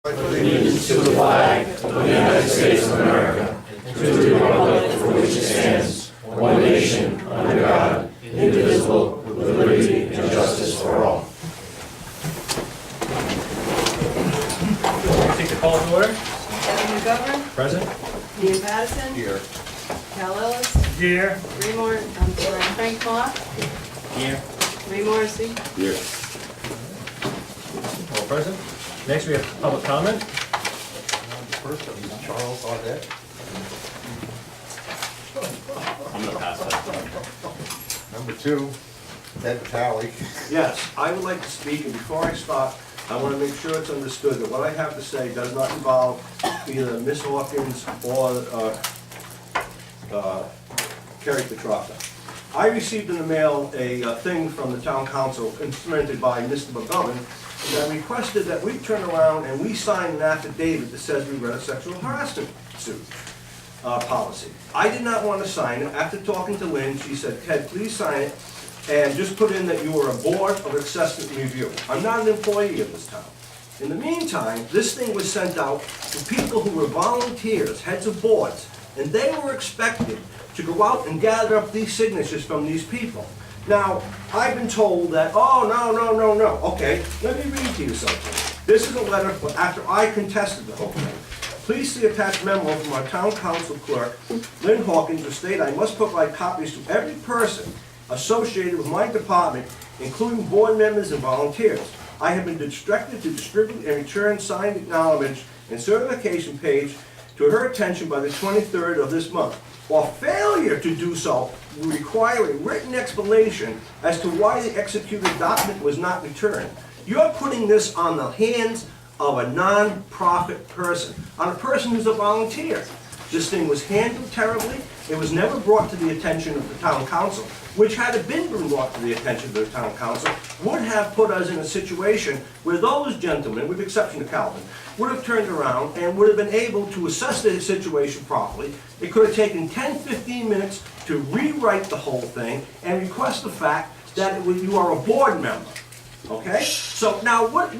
Allegiance to the flag of the United States of America, and to the republic for which it stands, one nation, under God, indivisible, with liberty and justice for all. Take the call to order. Kevin McGovern. Present. Ian Patterson. Here. Cal Ellis. Here. Frank Mock. Here. Ray Morrissey. Here. All present. Next we have public comment. First of these, Charles Audette. I'm going to pass that. Number 2, Ted Talley. Yes, I would like to speak, and before I start, I want to make sure it's understood that what I have to say does not involve either Ms. Hawkins or Kerry Petrofta. I received in the mail a thing from the town council implemented by Mr. McGovern that requested that we turn around and we sign an affidavit that says we read a sexual harassment suit policy. I did not want to sign it. After talking to Lynn, she said, Ted, please sign it and just put in that you are a board of assessment review. I'm not an employee of this town. In the meantime, this thing was sent out to people who were volunteers, heads of boards, and they were expected to go out and gather up these signatures from these people. Now, I've been told that, oh, no. Okay, let me read to you something. This is a letter after I contested the whole thing. Please see attached memo from our town council clerk, Lynn Hawkins, to state I must provide copies to every person associated with my department, including board members and volunteers. I have been instructed to distribute and return signed acknowledgement and certification page to her attention by the 23rd of this month. While failure to do so will require a written explanation as to why the executed document was not returned. You're putting this on the hands of a non-profit person, on a person who's a volunteer. This thing was handled terribly. It was never brought to the attention of the town council, which had it been brought to the attention of the town council, would have put us in a situation where those gentlemen, with the exception of Calvin, would have turned around and would have been able to assess the situation properly. It could have taken 10-15 minutes to rewrite the whole thing and request the fact that you are a board member. Okay? So now what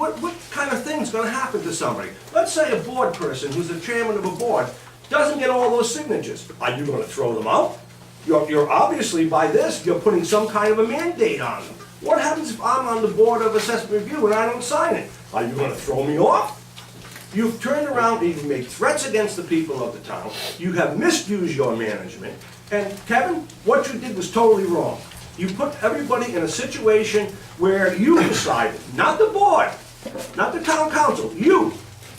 kind of thing's going to happen to somebody? Let's say a board person who's the chairman of a board doesn't get all those signatures. Are you going to throw them out? You're obviously, by this, you're putting some kind of a mandate on them. What happens if I'm on the board of assessment review and I don't sign it? Are you going to throw me off? You've turned around and you've made threats against the people of the town. You have misused your management. And Kevin, what you did was totally wrong. You put everybody in a situation where you decided, not the board, not the town council, you.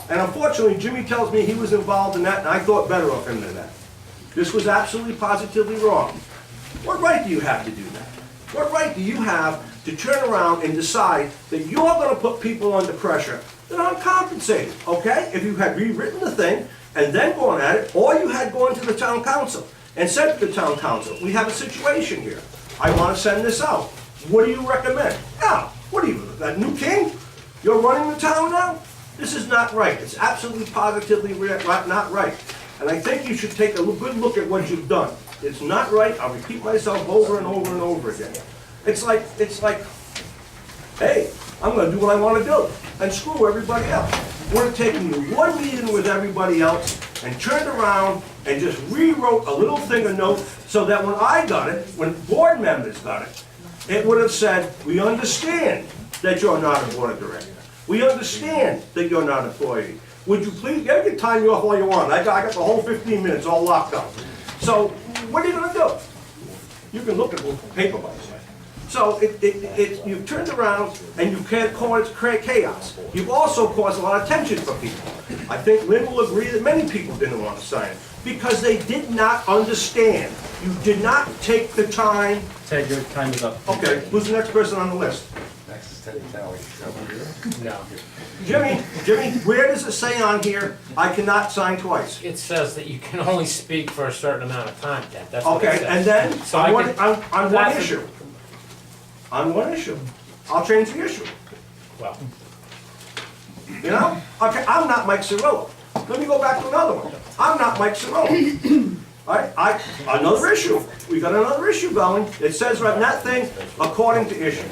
And unfortunately, Jimmy tells me he was involved in that, and I thought better of him than that. This was absolutely positively wrong. What right do you have to do that? What right do you have to turn around and decide that you're going to put people under pressure that aren't compensated, okay? If you had rewritten the thing and then gone at it, or you had gone to the town council and said to the town council, we have a situation here. I want to send this out. What do you recommend? Now, what are you, that new king? You're running the town now? This is not right. It's absolutely positively not right. And I think you should take a good look at what you've done. It's not right. I'll repeat myself over and over and over again. It's like, hey, I'm going to do what I want to do and screw everybody else. Would have taken you one meeting with everybody else and turned around and just rewrote a little thing, a note, so that when I got it, when board members got it, it would have said, we understand that you're not a board of directors. We understand that you're not an employee. Would you please, get your time off all you want. I got the whole 15 minutes all locked up. So, what are you going to do? You can look at the paper by the way. So, you've turned around and you've caused chaos. You've also caused a lot of tension for people. I think Lynn will agree that many people didn't want to sign it because they did not understand. You did not take the time. Ted, your time is up. Okay, who's the next person on the list? Next is Ted Talley. No. Jimmy, where does it say on here, I cannot sign twice? It says that you can only speak for a certain amount of time, Ted. That's what it Okay, says. and then, So on I one can- on one that's a- issue. On one issue. I'll change the issue. Well, You know? Okay, I'm not Mike Cirillo. Let me go back to another one. I'm not Mike Cirillo. All right, another issue. We got another issue going. It says right in that thing, according to issues.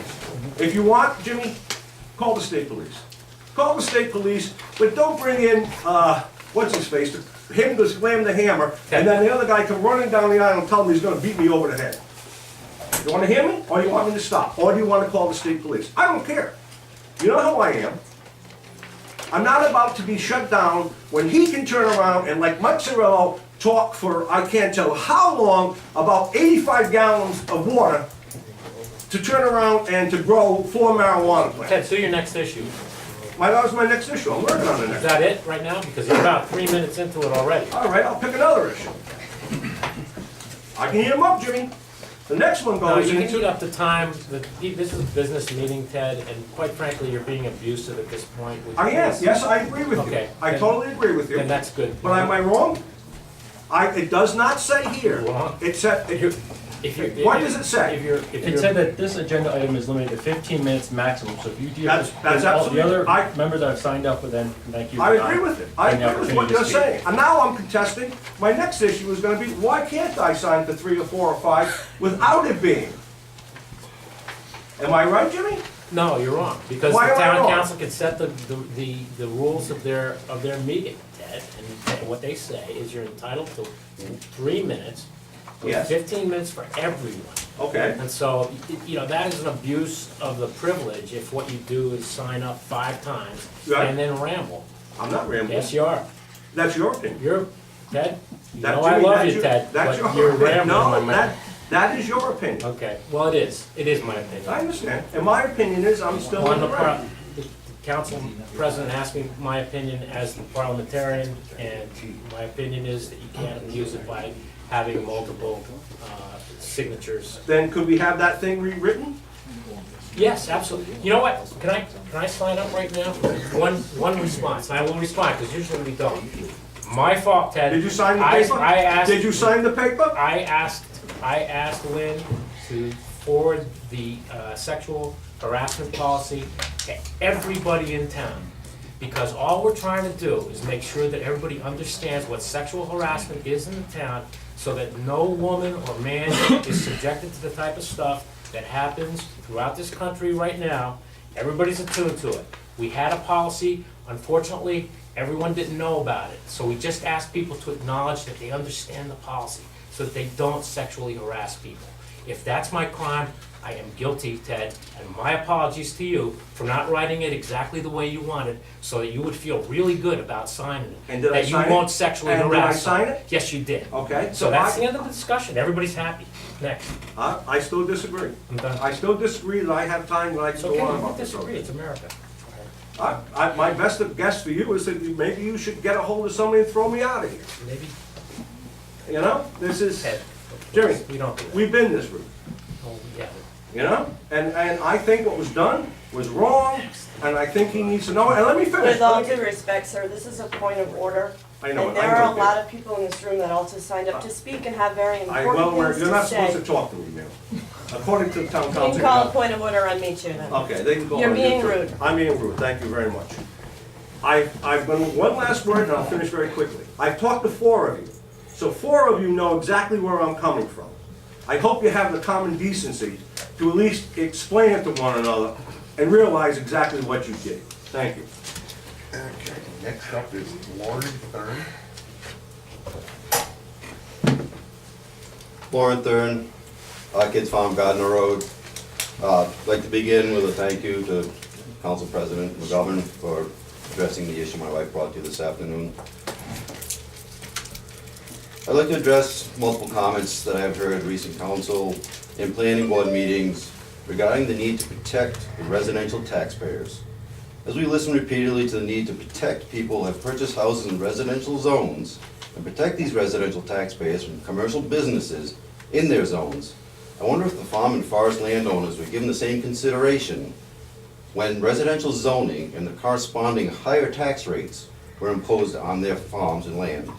If you want, Jimmy, call the state police. Call the state police But don't bring in, what's his face, him to slam the hammer, and then the other guy come running down the aisle and tell him he's gonna beat me over the head. You wanna hear me, or you want me to stop? Or do you wanna call the state police? I don't care. You know who I am. I'm not about to be shut down when he can turn around and like Mike Cirillo talk for I can't tell how long about 85 gallons of water to turn around and to grow 4 marijuana plants. Ted, do your next issue. That was my next issue. I'm working on the Is next. that it right now? Because you're about 3 minutes into it already. All right, I'll pick another issue. I can eat them up, Jimmy. The next one No, goes you can eat into. up the time. This is a business meeting, Ted, and quite frankly, you're being abusive at this point. which I am. is- Yes, I agree with you. Okay. I totally agree with you. Then that's good. But am I wrong? It does not say here. Wrong. It said. What does it say? It said that this agenda item is limited to 15 minutes maximum, so if you do. That's all absolutely- the other I- members that have signed up with them, thank you. I for agree not with it. I getting the agree with what opportunity you're to speak. saying. And now I'm contesting, my next issue is gonna be, why can't I sign for 3 or 4 or 5 without it being? Am I right, Jimmy? No, you're wrong, because Why the am I town wrong? council can set the rules of their meeting, Ted, and what they say is you're entitled to 3 minutes, with Yes. 15 minutes for everyone. Okay. And so, that is an abuse of the privilege if what you do is sign up 5 times Right. and then ramble. I'm not rambling. Yes, you are. That's your opinion. You're, Ted, you That- know I Jimmy, love that's you, your- Ted, that's but your you're opinion. rambling, my No, man. that is your opinion. Okay, well, it is my I opinion. understand. And my opinion is I'm still One, in the right. the council president asked me my opinion as the parliamentarian, and my opinion is that you can't abuse it by having multiple signatures. Then could we have that thing rewritten? Yes, absolutely. You know what? Can I sign up right now? One response, and I will respond, because usually we don't. My fault, Ted. Did you sign the I- paper? I asked. Did you sign the paper? I asked Lynn to forward the sexual harassment policy to everybody in town. Because all we're trying to do is make sure that everybody understands what sexual harassment is in the town, so that no woman or man is subjected to the type of stuff that happens throughout this country right now. Everybody's attuned to it. We had a policy, unfortunately, everyone didn't know about it. So we just asked people to acknowledge that they understand the policy, so that they don't sexually harass people. If that's my crime, I am guilty, Ted, and my apologies to you for not writing it exactly the way you wanted, so that you would feel really good about signing it. And did I sign That it? you won't sexually And did I harass sign someone. it? Yes, you did. Okay. So that's the end of the discussion, everybody's happy. Next, I still disagree. I'm done. I still disagree that I have time that I It's can okay, go on you about can this. disagree, it's America. My best guess for you is that maybe you should get a hold of somebody and throw me out of here. Maybe, You know, this is, Ted, Jimmy, we don't do that. we've been this route, Oh, yeah. you know? And I think what was done was wrong, and I think he needs to know it. And let me finish. With all due respect, sir, this is a point of order. I know it, And there I are know a it. lot of people in this room that also signed up to speak and have very Well, important things you're not to supposed to say. talk to me, ma'am. According to the town You council. can call a point of order on me too then. Okay, they can go on. You're being YouTube. rude. I'm being rude, thank you very much. I've been, one last word and I'll finish very quickly. I've talked to 4 of you, so 4 of you know exactly where I'm coming from. I hope you have the common decency to at least explain it to one another and realize exactly what you did. Thank you. Okay, next up is Lauren Thurn. Lauren Thurn, Kids Farm, Gardner Road. I'd like to begin with a thank you to Council President McGovern for addressing the issue my wife brought to you this afternoon. I'd like to address multiple comments that I've heard at recent council and planning board meetings regarding the need to protect the residential taxpayers. As we listen repeatedly to the need to protect people who have purchased houses in residential zones and protect these residential taxpayers from commercial businesses in their zones, I wonder if the farm and forest landowners were given the same consideration when residential zoning and the corresponding higher tax rates were imposed on their farms and land.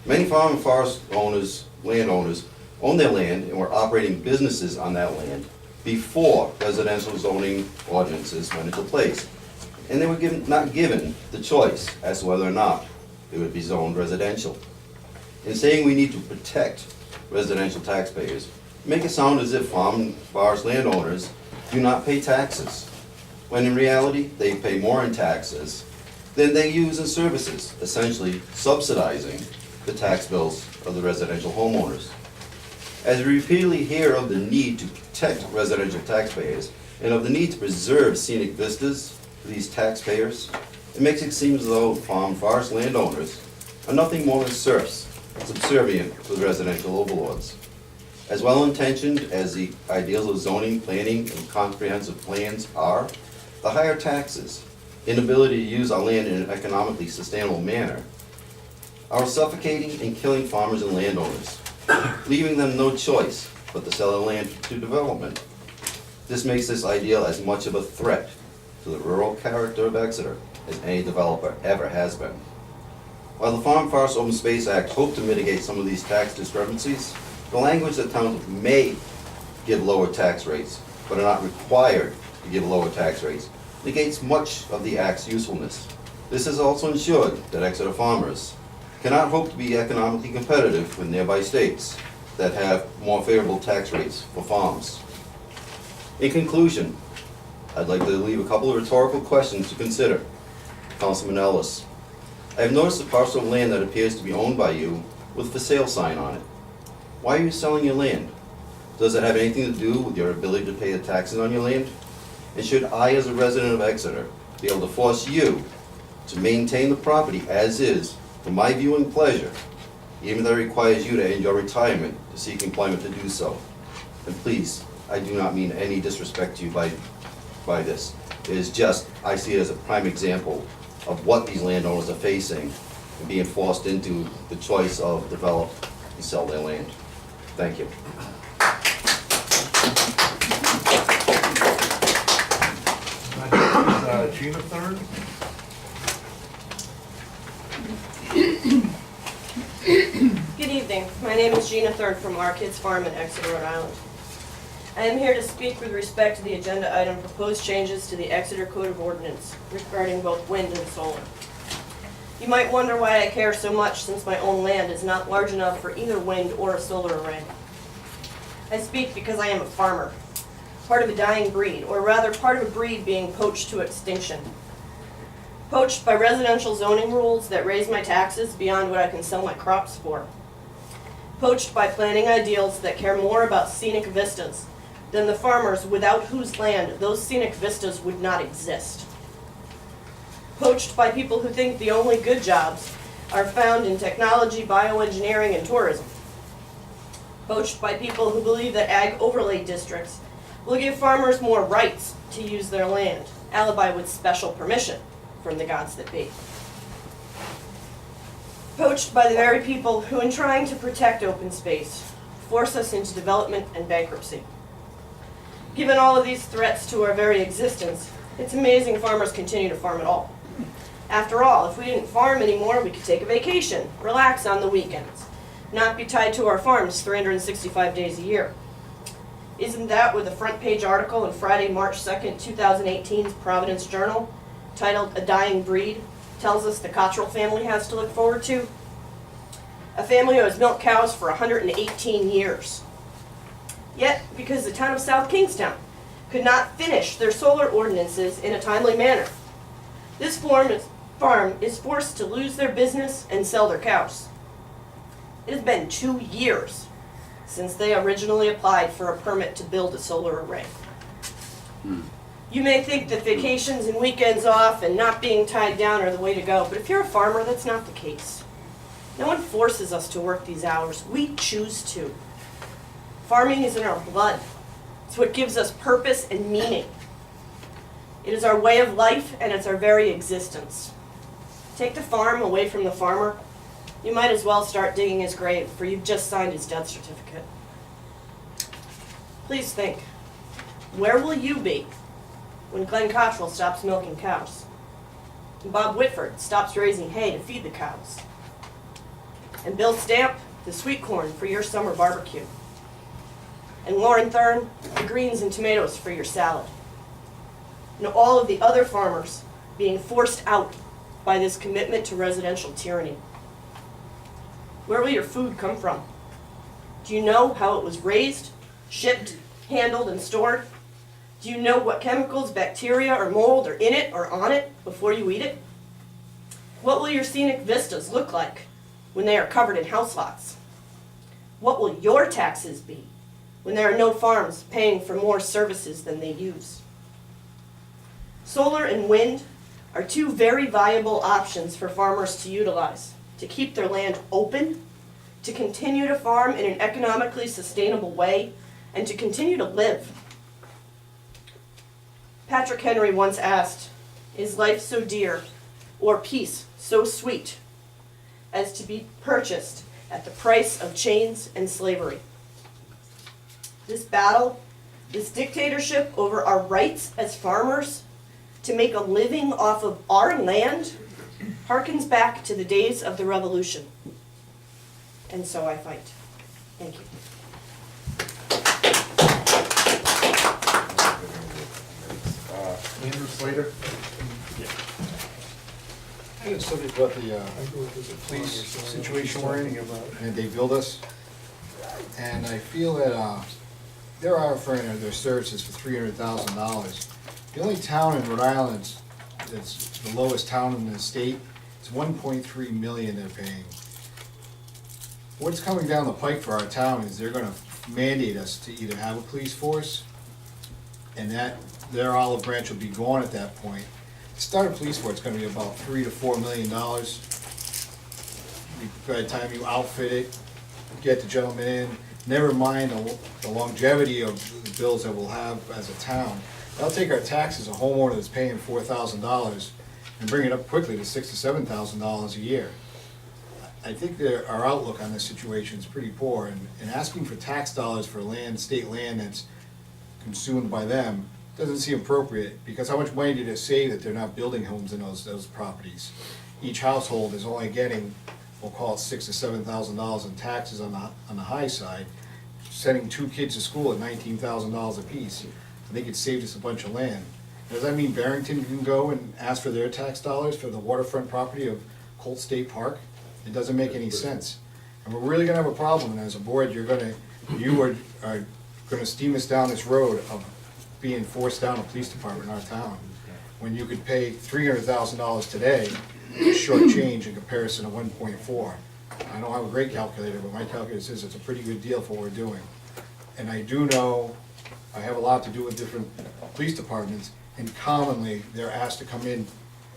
Many farm and forest owners, landowners, own their land and were operating businesses on that land before residential zoning ordinances went into place. And they were not given the choice as to whether or not it would be zoned residential. In saying we need to protect residential taxpayers, make it sound as if farm and forest landowners do not pay taxes, when in reality, they pay more in taxes than they use in services, essentially subsidizing the tax bills of the residential homeowners. As we repeatedly hear of the need to protect residential taxpayers and of the need to preserve scenic vistas for these taxpayers, it makes it seem as though farm forest landowners are nothing more than serfs, subservient to the residential overlords. As well-intentioned as the ideals of zoning, planning, and comprehensive plans are, the higher taxes, inability to use our land in an economically sustainable manner, are suffocating and killing farmers and landowners, leaving them no choice but to sell their land to development. This makes this ideal as much of a threat to the rural character of Exeter as any developer ever has been. While the Farm Forest Open Space Act hoped to mitigate some of these tax discrepancies, the language that towns may give lower tax rates, but are not required to give lower tax rates, negates much of the act's usefulness. This has also ensured that Exeter farmers cannot hope to be economically competitive with nearby states that have more favorable tax rates for farms. In conclusion, I'd like to leave a couple of rhetorical questions to consider. Councilman Ellis, I have noticed a parcel of land that appears to be owned by you with for sale sign on it. Why are you selling your land? Does it have anything to do with your ability to pay the taxes on your land? And should I, as a resident of Exeter, be able to force you to maintain the property as is for my viewing pleasure, even though it requires you to end your retirement to seek employment to do so? And please, I do not mean any disrespect to you by this. It is just, I see it as a prime example of what these landowners are facing and being forced into the choice of develop and sell their land. Thank you. Gina Thurn? Good evening. My name is Gina Thurn from Our Kids Farm in Exeter, Rhode Island. I am here to speak with respect to the agenda item proposed changes to the Exeter Code of Ordinance regarding both wind and solar. You might wonder why I care so much since my own land is not large enough for either wind or a solar array. I speak because I am a farmer, part of a dying breed, or rather part of a breed being poached to extinction. Poached by residential zoning rules that raise my taxes beyond what I can sell my crops for. Poached by planning ideals that care more about scenic vistas than the farmers without whose land those scenic vistas would not exist. Poached by people who think the only good jobs are found in technology, bioengineering, and tourism. Poached by people who believe that ag overlay districts will give farmers more rights to use their land, alibi with special permission from the gods that be. Poached by the very people who, in trying to protect open space, force us into development and bankruptcy. Given all of these threats to our very existence, it's amazing farmers continue to farm at all. After all, if we didn't farm anymore, we could take a vacation, relax on the weekends, not be tied to our farms 365 days a year. Isn't that what the front page article in Friday, March 2nd, 2018's Providence Journal, titled A Dying Breed, tells us the Cottrell family has to look forward to? A family who has milked cows for 118 years. Yet, because the town of South Kingstown could not finish their solar ordinances in a timely manner, this farm is forced to lose their business and sell their cows. It has been 2 years since they originally applied for a permit to build a solar array. You may think that vacations and weekends off and not being tied down are the way to go, but if you're a farmer, that's not the case. No one forces us to work these hours. We choose to. Farming is in our blood. It's what gives us purpose and meaning. It is our way of life, and it's our very existence. Take the farm away from the farmer, you might as well start digging his grave, for you've just signed his death certificate. Please think, where will you be when Glenn Cottrell stops milking cows? And Bob Whitford stops raising hay to feed the cows? And Bill Stamp, the sweet corn for your summer barbecue? And Lauren Thurn, the greens and tomatoes for your salad? And all of the other farmers being forced out by this commitment to residential tyranny? Where will your food come from? Do you know how it was raised, shipped, handled, and stored? Do you know what chemicals, bacteria, or mold are in it or on it before you eat it? What will your scenic vistas look like when they are covered in house lots? What will your taxes be when there are no farms paying for more services than they use? Solar and wind are two very viable options for farmers to utilize to keep their land open, to continue to farm in an economically sustainable way, and to continue to live. Patrick Henry once asked, "Is life so dear, or peace so sweet, as to be purchased at the price of chains and slavery?" This battle, this dictatorship over our rights as farmers to make a living off of our land, harkens back to the days of the Revolution. And so I fight. Thank you. Andrew Slater? I had something about the police situation we're in, and they billed us. And I feel that they're offering their services for $300,000. The only town in Rhode Island that's the lowest town in the state, it's $1.3 million they're paying. What's coming down the pike for our town is they're gonna mandate us to either have a police force, and that their olive branch will be gone at that point. To start a police force, it's gonna be about $3 to $4 million. By the time you outfit it, get the gentleman in, never mind the longevity of the bills that we'll have as a town. That'll take our taxes, a homeowner that's paying $4,000, and bring it up quickly to $6,000 to $7,000 a year. I think that our outlook on this situation is pretty poor, and asking for tax dollars for land, state land that's consumed by them, doesn't seem appropriate, because how much money did it save that they're not building homes in those properties? Each household is only getting, we'll call it $6,000 to $7,000 in taxes on the high side, sending 2 kids to school at $19,000 apiece. I think it saved us a bunch of land. Does that mean Barrington can go and ask for their tax dollars for the waterfront property of Colt State Park? It doesn't make any sense. And we're really gonna have a problem, and as a board, you are gonna steam us down this road of being forced down a police department in our town, when you could pay $300,000 today, short change in comparison to 1.4. I don't have a great calculator, but my calculator says it's a pretty good deal for what we're doing. And I do know, I have a lot to do with different police departments, and commonly, they're asked to come in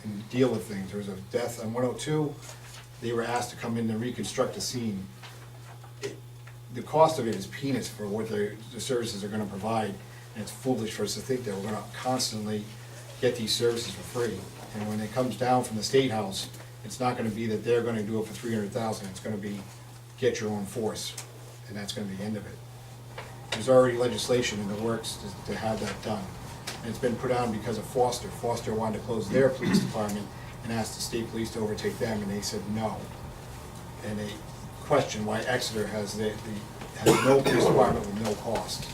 and deal with things. There was a death on 102, they were asked to come in and reconstruct a scene. The cost of it is peanuts for what the services they're gonna provide, and it's foolish for us to think that we're gonna constantly get these services for free. And when it comes down from the State House, it's not gonna be that they're gonna do it for $300,000, it's gonna be get your own force, and that's gonna be the end of it. There's already legislation in the works to have that done. And it's been put on because of Foster. Foster wanted to close their police department and asked the state police to overtake them, and they said no. And they questioned why Exeter has no police department with no cost.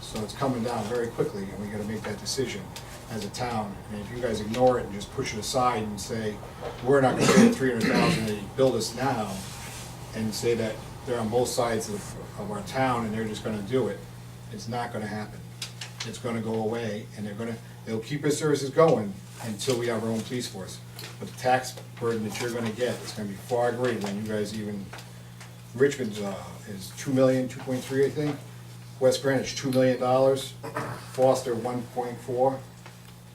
So it's coming down very quickly, and we gotta make that decision as a town. And if you guys ignore it and just push it aside and say, we're not gonna pay $300,000 they build us now, and say that they're on both sides of our town and they're just gonna do it, it's not gonna happen. It's gonna go away, and they'll keep our services going until we have our own police force. But the tax burden that you're gonna get is gonna be far greater than you guys even, Richmond's is 2 million, 2.3, I think. West Greenwich, $2 million. Foster, 1.4.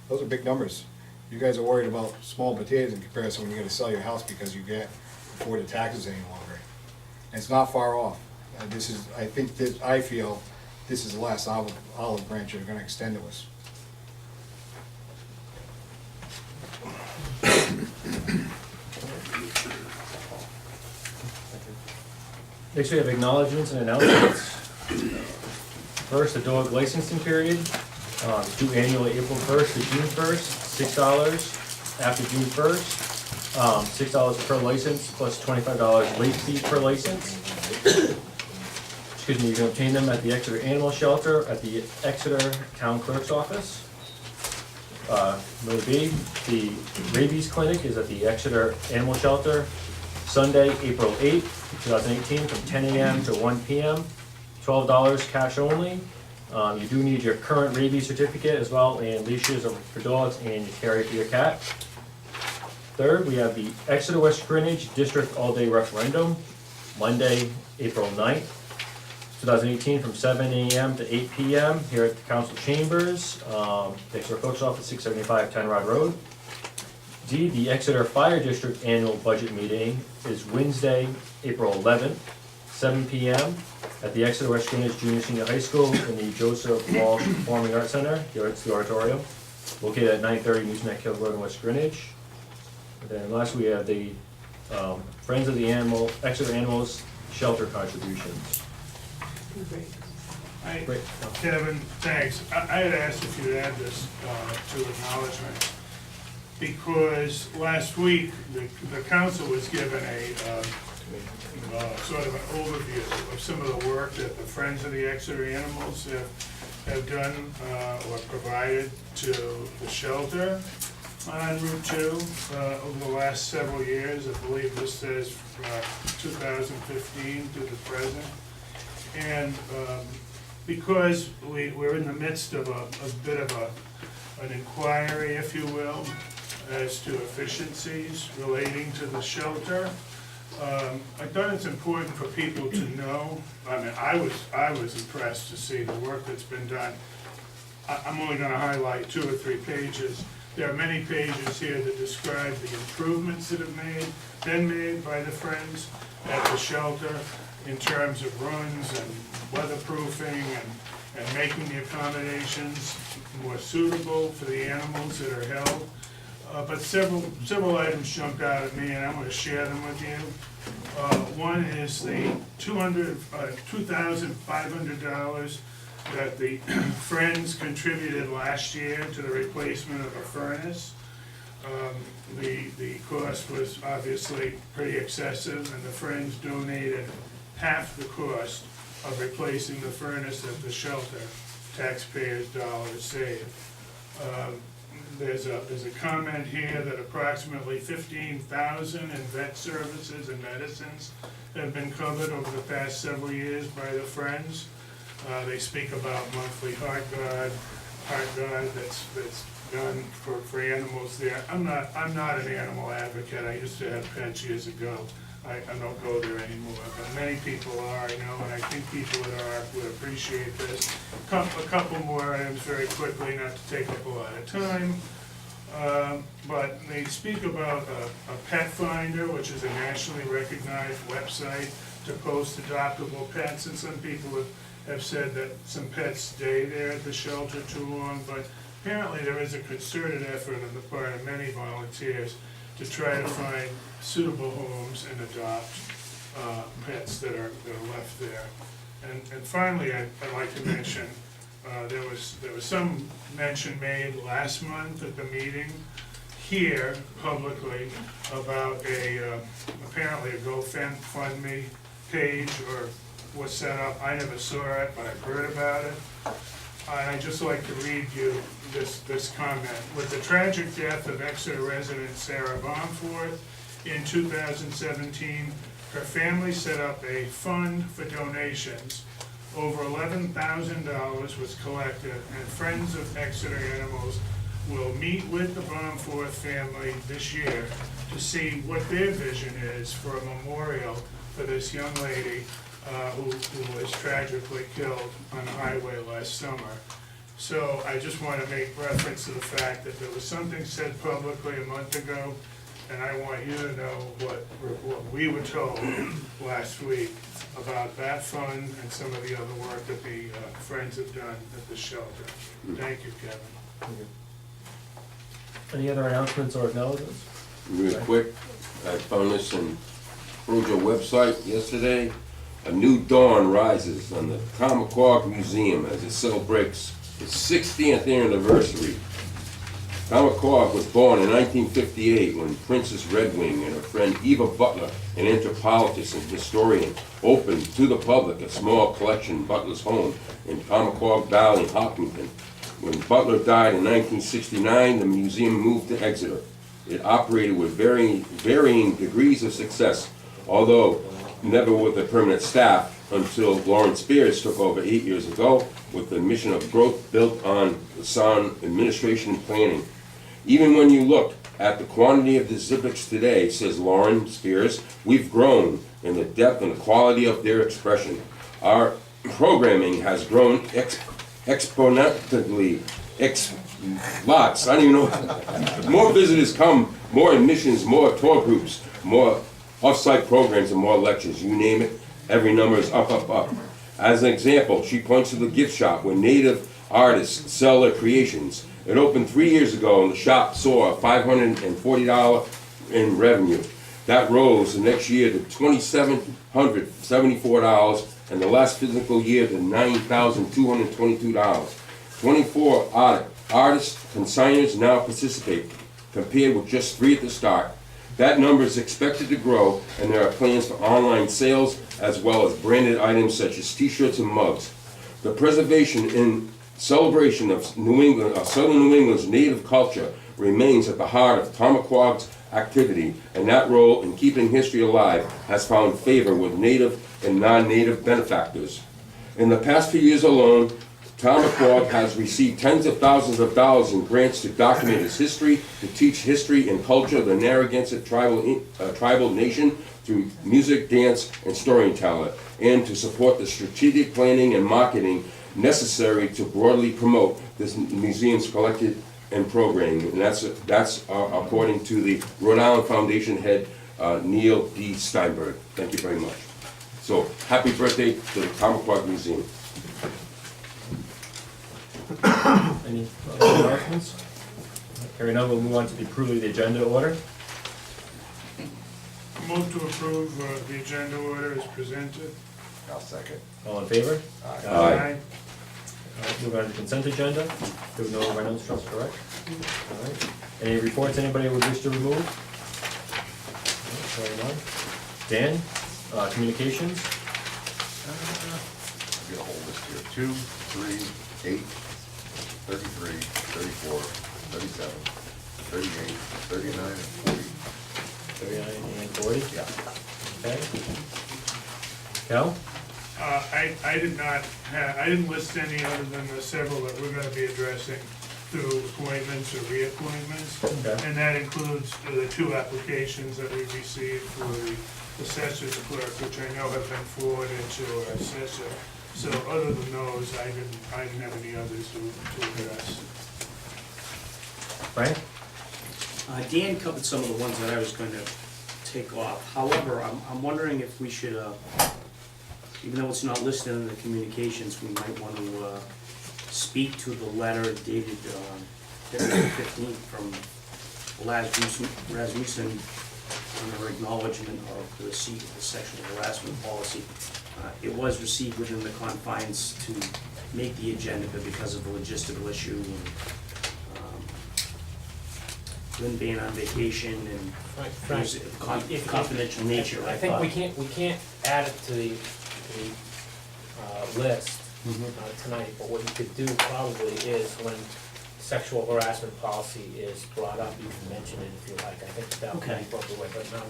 Those are big numbers. You guys are worried about small potatoes in comparison when you gotta sell your house because you can't afford the taxes any longer. And it's not far off. I feel this is the last olive branch they're gonna extend to us. Next, we have acknowledgements and announcements. First, the dog licensing period, due annually April 1st to June 1st, $6 after June 1st, $6 per license plus $25 late fee per license. Excuse me, you can obtain them at the Exeter Animal Shelter, at the Exeter Town Clerk's Office. Note B, the rabies clinic is at the Exeter Animal Shelter, Sunday, April 8th, 2018, from 10 a.m. to 1 p.m., $12 cash only. You do need your current rabies certificate as well, and leashes for dogs, and your carry for your cat. 3rd, we have the Exeter West Greenwich District All-Day Referendum, Monday, April 9th, 2018, from 7 a.m. to 8 p.m. here at the council chambers, the Exeter Clerk's Office, 675 10 Rhode Road. D, the Exeter Fire District Annual Budget Meeting is Wednesday, April 11th, 7 p.m. at the Exeter West Greenwich Junior Senior High School in the Joseph Walsh Performing Arts Center, here it's the auditorium, located at 930 Newsnack Hill Road in West Greenwich. And then last we have the Friends of the Exeter Animals Shelter contributions. Hi, Great. Kevin, thanks. I had asked if you'd add this to acknowledgement, because last week, the council was given a sort of an overview of some of the work that the Friends of the Exeter Animals have done or provided to the shelter on Route 2 over the last several years. I believe this says 2015 to the present. And because we're in the midst of a bit of an inquiry, if you will, as to efficiencies relating to the shelter, I thought it's important for people to know. I mean, I was impressed to see the work that's been done. I'm only going to highlight 2 or 3 pages. There are many pages here that describe the improvements that have been made by the Friends at the shelter in terms of runs and weatherproofing and making the accommodations more suitable for the animals that are held. But several items jumped out at me, and I'm going to share them with you. One is the $2,500 that the Friends contributed last year to the replacement of a furnace. The cost was obviously pretty excessive, and the Friends donated half the cost of replacing the furnace at the shelter, taxpayers' dollars saved. There's a comment here that approximately $15,000 in vet services and medicines have been covered over the past several years by the Friends. They speak about monthly heart guard that's done for animals there. I'm not an animal advocate. I used to have pets years ago. I don't go there anymore, but many people are, I know, and I think people that are would appreciate this. A couple more items very quickly, not to take up a lot of time. But they speak about a pet finder, which is a nationally recognized website to post adoptable pets, and some people have said that some pets stay there at the shelter too long, but apparently there is a concerted effort on the part of many volunteers to try to find suitable homes and adopt pets that are left there. And finally, I'd like to mention, there was some mention made last month at the meeting here publicly about apparently a GoFundMe page or was set up. I never saw it, but I've heard about it. And I'd just like to read you this comment. With the tragic death of Exeter resident Sarah Bomforth in 2017, her family set up a fund for donations. Over $11,000 was collected, and Friends of Exeter Animals will meet with the Bomforth family this year to see what their vision is for a memorial for this young lady who was tragically killed on the highway last summer. So I just want to make reference to the fact that there was something said publicly a month ago, and I want you to know what we were told last week about that fund and some of the other work that the Friends have done at the shelter. Thank you, Kevin. Any other announcements or acknowledgements? Real quick, I found this on Rojo website yesterday. A new dawn rises on the Comaquag Museum as it celebrates its 60th anniversary. Comaquag was born in 1958 when Princess Redwing and her friend Eva Butler, an anthropologist and historian, opened to the public a small collection, Butler's home, in Comaquag Valley in Hopkinton. When Butler died in 1969, the museum moved to Exeter. It operated with varying degrees of success, although never with a permanent staff until Lawrence Spears took over 8 years ago with the mission of growth built on the sound administration and planning. Even when you looked at the quantity of the exhibits today, says Lauren Spears, we've grown in the depth and the quality of their expression. Our programming has grown exponentially, lots, I don't even know. More visitors come, more admissions, more tour groups, more off-site programs and more lectures, you name it, every number is up, up, up. As an example, she points to the gift shop where native artists sell their creations. It opened 3 years ago and the shop saw $540 in revenue. That rose the next year to $2,774 and the last fiscal year to $9,222. 24 artists, consigners now participate, compared with just 3 at the start. That number is expected to grow, and there are plans for online sales as well as branded items such as t-shirts and mugs. The preservation and celebration of New England, Southern New England's native culture remains at the heart of Tamaqua activity, and that role in keeping history alive has found favor with native and non-native benefactors. In the past few years alone, Tamaqua has received tens of thousands of dollars in grants to document its history, to teach history and culture of the Narragansett tribal nation through music, dance, and storytelling, and to support the strategic planning and marketing necessary to broadly promote this museum's collected and programming. And that's according to the Rhode Island Foundation head, Neil D. Steinberg. Thank you very much. So, happy birthday to the Tamaqua Museum. Any other announcements? Hearing none, we'll move on to the approval of the agenda order. Move to approve the agenda order as presented. I'll second. All in favor? Aye. All right, move on to the consent agenda. There were no Reynolds Trust, correct? All right. Any reports anybody would wish to remove? Hearing none. Dan, communications? I'll get a whole list here. 2, 3, 8, 33, 34, 37, 38, 39, and 40. 39 and 40? Yeah. Okay. Cal? I didn't list any other than the several that we're gonna be addressing through appointments or reappointments. Okay. And that includes the 2 applications that we received for the assessor's clerk, which I know have been forwarded to our assessor. So other than those, I didn't have any others to address. Frank? Dan covered some of the ones that I was going to take off. However, I'm wondering if we should, even though it's not listed in the communications, we might want to speak to the letter dated February 15th from Rasmussen on her acknowledgement of the receipt of the sexual harassment policy. It was received within the confines to make the agenda, but because of the logistical issue and Lynn being on vacation and Frank, there's confidential nature, I think we can't add it to the list tonight, but what you could do probably is when sexual harassment policy is brought up, you can mention it if you like. I think that would be the appropriate way, but no,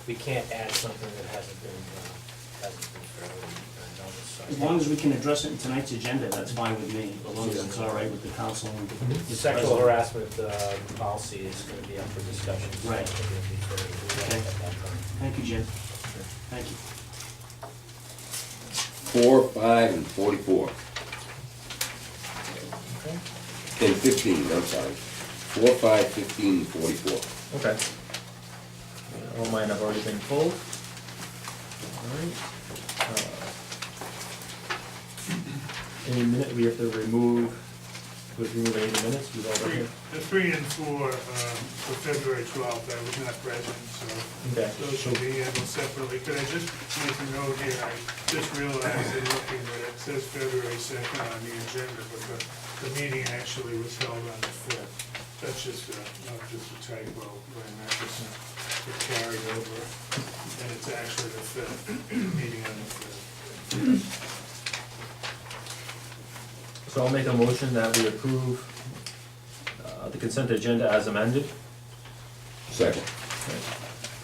we can't add something that hasn't been fairly noticed. As long as we can address it in tonight's agenda, that's fine with me, as long as it's all right with the council and the The sexual harassment policy is going to be up for discussion. So Right. it'll be for- Okay. at that time. Thank you, Jim. Thank you. 4, 5, and 44. Okay. And 15, I'm sorry. 4, 5, 15, and 44. Okay. All mine have already been pulled. All right. Any minute, we have to remove any minutes, we've already. The 3 and 4 for February 12th, I was not present, so Okay. those should be handled separately. Could I just make a note here, I just realized in looking that it says February 2nd on the agenda, but the meeting actually was held on the 5th. That's just not just a typo, but that just it carried over, and it's actually the 5th, meeting on the 5th. So I'll make a motion that we approve the consent agenda as amended. Second.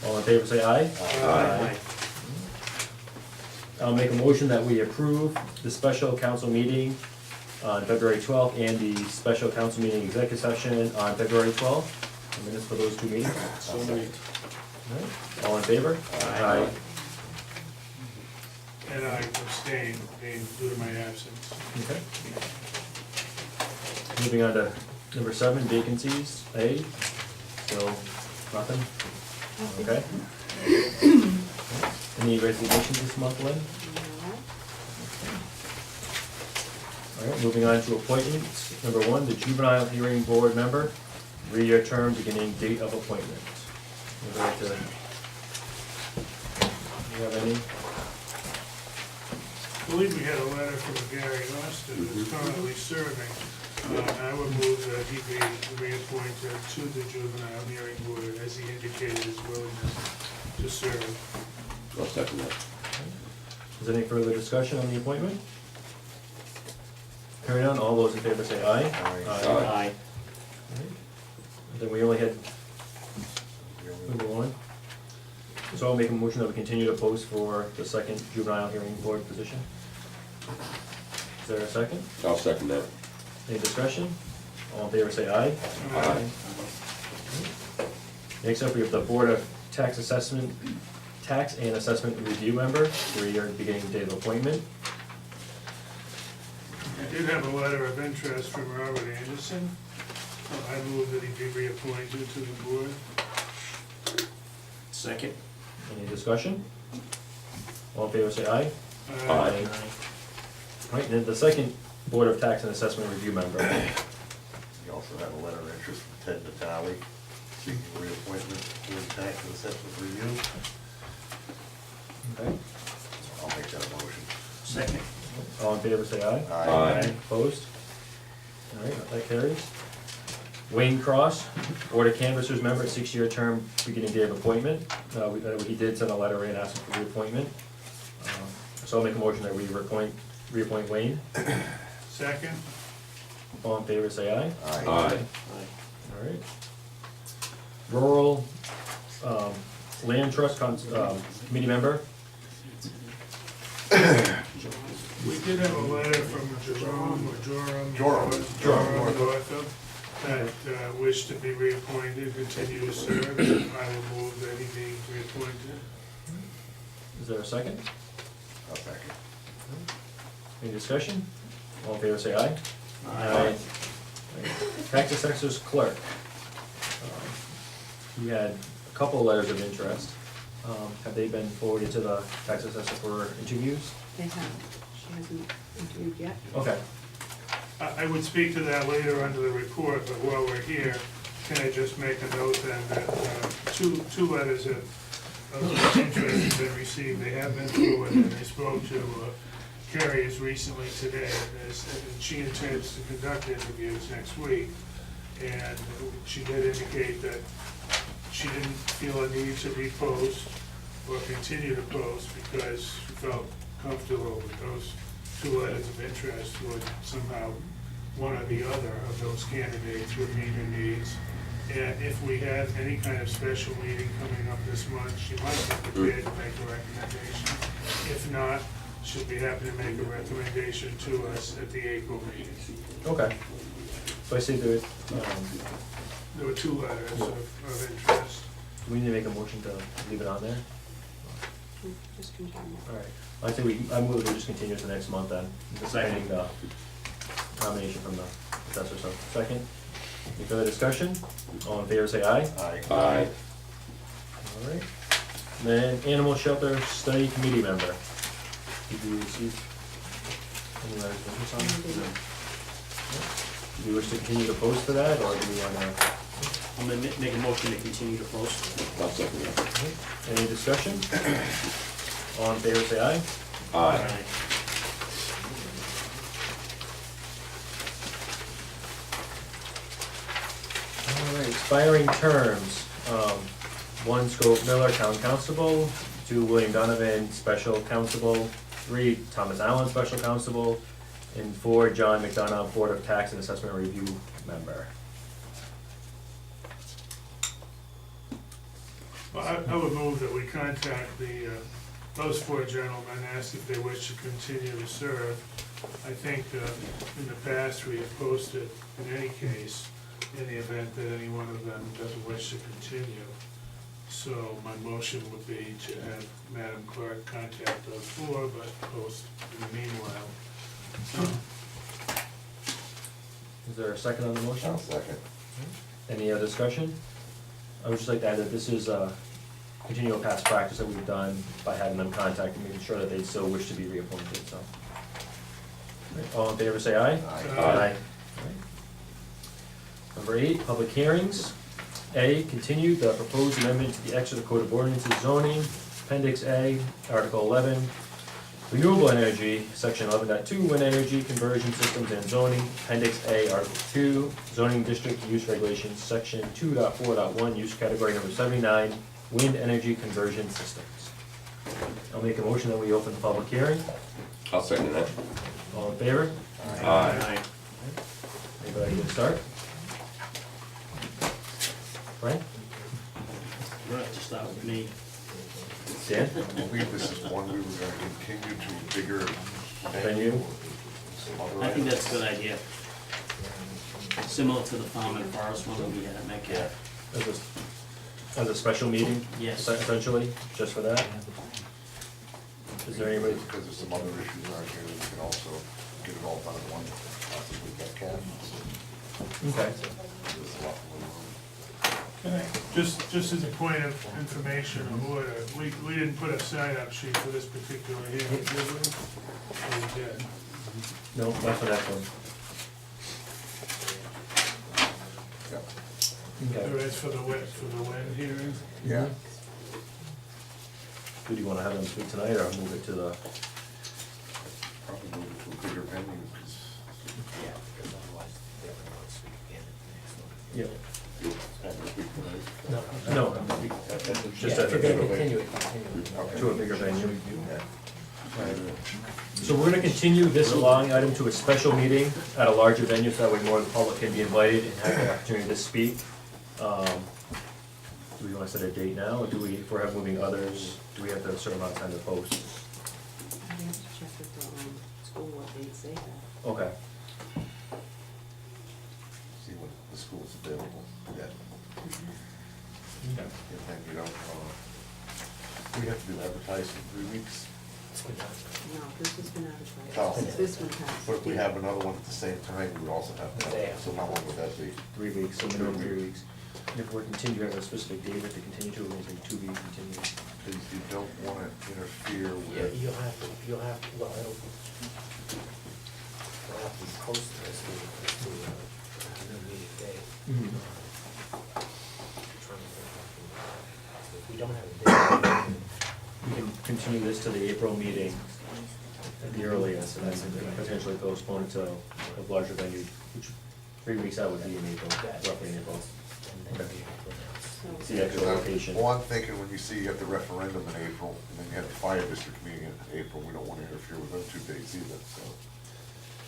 All in favor, say aye. Aye. I'll make a motion that we approve the special council meeting on February 12th and the special council meeting executive session on February 12th. Minutes for those 2 meetings? So moved. Alright, all in favor? Aye. And I abstain, being due to my absence. Okay. Moving on to number 7, vacancies, A, still nothing? Okay. Any resignations this month, Lynn? All right, moving on to appointments. Number 1, the juvenile hearing board member, 3-year term, beginning date of appointment. Would you like to, do you have any? I believe we had a letter from Gary Austin, who's currently serving. I would move that he be reappointed to the juvenile hearing board as he indicated his willingness to serve. I'll second that. Is there any further discussion on the appointment? Hearing none, all those in favor say aye. Aye. Then we only had, number 1. So I'll make a motion that we continue to post for the 2nd juvenile hearing board position. Is there a second? I'll second that. Any discussion? All in favor say aye. Aye. Next up, we have the Board of Tax Assessment, Tax and Assessment Review Member, 3-year beginning date of appointment. I did have a letter of interest from Robert Anderson. I move that he be reappointed to the board. Second. Any discussion? All in favor say aye. Aye. Right, and then the 2nd Board of Tax and Assessment Review Member. You also have a letter of interest from Ted Natale, seeking reappointment to the tax and assessment review. Okay. I'll make that a motion. Second. All in favor say aye. Aye. Opposed? All right, that carries. Wayne Cross, Board of Canvassers member, 6-year term, beginning date of appointment. He did send a letter in asking for reappointment. So I'll make a motion that we reappoint Wayne. Second? All in favor say aye. Aye. All right. Rural Land Trust Committee member. We did have a letter from Joram Northup that wished to be reappointed, continue to serve. I will move that he be reappointed. Is there a second? I'll second. Any discussion? All in favor say aye. Aye. Tax assessor's clerk. He had a couple of letters of interest. Have they been forwarded to the tax assessor for interviews? They have. She hasn't interviewed yet. Okay. I would speak to that later under the report, but while we're here, can I just make a note then that two letters of interest have been received. They have been forwarded, and I spoke to Carrie as recently today, and she intends to conduct interviews next week. And she did indicate that she didn't feel a need to repost or continue to post because she felt comfortable with those 2 letters of interest would somehow, one or the other of those candidates would meet her needs. And if we had any kind of special meeting coming up this month, she might be prepared to make a recommendation. If not, she'll be happy to make a recommendation to us at the April meeting. Okay. So I see there, There were 2 letters of interest. do we need to make a motion to leave it on there? Just confirm All right. I think I move we just continue to next month then, pending the nomination from the assessor. So, second. Any further discussion? All in favor say aye. Aye. Aye. All right. Then Animal Shelter Study Committee member. Did you receive any letters of interest on it? Do you wish to continue to post for that, or do you want to? I'm gonna make a motion to continue to post. I'll second that. Any discussion? All in favor say aye. Aye. All right, expiring terms. 1, Scope Miller, Town Constable. 2, William Donovan, Special Constable. 3, Thomas Allen, Special Constable. And 4, John McDonough, Board of Tax and Assessment Review Member. Well, I would move that we contact those 4 gentlemen, ask if they wish to continue to serve. I think in the past, we have posted, in any case, in the event that any one of them doesn't wish to continue. So my motion would be to have Madam Clerk contact those four, but post in the meanwhile. Is there a second on the motion? I'll second. Any other discussion? I would just like to add that this is a continual past practice that we've done by having them contact and making sure that they still wish to be reappointed, so. Alright, all in favor, say aye. Aye. Alright. Number 8, public hearings. A, continue the proposed amendment to the Exeter Code of Ordinances zoning, Appendix A, Article 11, renewable energy, Section 11.2, wind energy conversion systems and zoning, Appendix A, Article 2, zoning district use regulations, Section 2.4.1, use category number 79, wind energy conversion systems. I'll make a motion that we open the public hearing. I'll second that. All in favor? Aye. Anybody get a start? Frank? You're gonna have to start with me. Dan? I believe this is one we were gonna continue to a bigger Venue? Some other I think items. that's a good idea. Similar to the farm and forest one that we had at Metcalf. As a special meeting? Yes. Essentially, just for that? Is there anybody? Because there's some other issues out here, we can also get it all done at one, possibly get Cat. Okay. There's a lot going on. Just as a point of information or order, we didn't put a sign-up sheet for this particular hearing, did we? Or we did? No, not for that one. Yeah. There Okay. is for the wind hearing? Yeah. Do you wanna have them speak tonight or move it to the? Probably move it to a bigger venue, because Yeah. No. No, just Yeah, a, if you're gonna continue it, to a bigger venue. So we're gonna continue this long item to a special meeting at a larger venue, so that way more of the public can be invited and have the opportunity to speak. Do we wanna set a date now, or do we, if we're moving others, do we have to have a certain amount of time to post? I have to check with the, school what they say that. Okay. see what the school's available. Yeah. Okay. And then you don't, we have to do advertising in 3 weeks. No, this has been advertised. Oh. This one has. But if we have another one at the same time, we would also have to, Yeah. so how long would that be? 3 weeks, so minimum 3 weeks. And if we're continuing, have a specific date to continue to, we're gonna say 2 week continue. Because you don't wanna interfere Yeah, with, you'll have to, well, it'll have to post this to a new meeting date. If we don't have a date, We can continue this to the April meeting at the earliest, and then potentially postpone it to a larger venue, which 3 weeks out would be in April, roughly in April. then we have to announce. It's the actual location. well, I'm thinking when you see you have the referendum in April, and then you have the fire district meeting in April, we don't wanna interfere with those 2 dates either, so.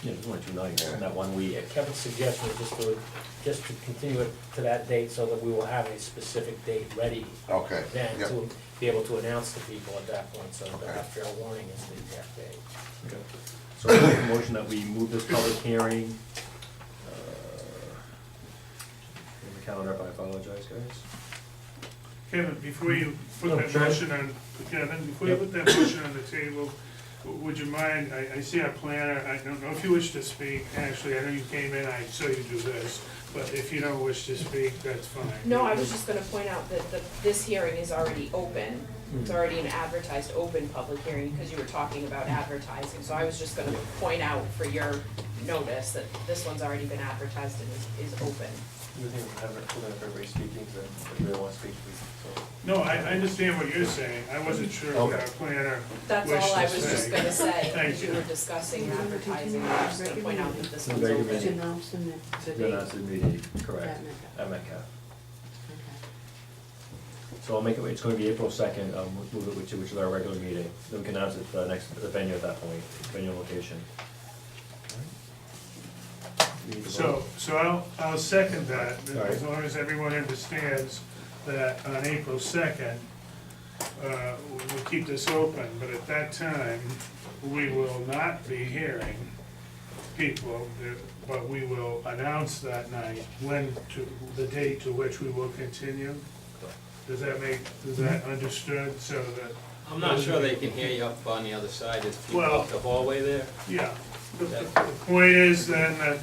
Yeah, there's only 2 nights in that 1 week. Yeah, Kevin's suggestion is just to continue it to that date so that we will have a specific date ready Okay, then yep. to be able to announce to people at that point, so Okay. they'll have fair warning as to the exact date. Okay. So I make a motion that we move this public hearing. In the calendar, I apologize, guys. Kevin, before you put Oh, that sure. motion on, Kevin, before you Yep. put that motion on the table, would you mind, I see our planner, I don't know if you wish to speak, actually, I know you came in, I saw you do this, but if you don't wish to speak, that's fine. No, I was just gonna point out that this hearing is already open. It's already an advertised, open public hearing, because you were talking about advertising. So I was just gonna point out for your notice that this one's already been advertised and is open. You think we're gonna have everybody speaking, because if they want to speak, so. No, I understand what you're saying, I wasn't sure what our Okay. planner That's wished all I to was just say. gonna say, Thank because you you. were discussing advertising, I was just gonna point out that this The one's regular open. It's announced in the Then date. that's the meeting, correct, At Metcalf. at Metcalf. Okay. So I'll make it, it's gonna be April 2nd, move it to, which is our regular meeting. Then we can announce it, the venue at that point, venue location. You need to vote? So I'll second that, All right. as long as everyone understands that on April 2nd, we'll keep this open, but at that time, we will not be hearing people, but we will announce that night the date to which we will continue. Does that understood, so that? I'm not sure they can hear you up on the other side, there's people Well- up the hallway there. Yeah, the point is then that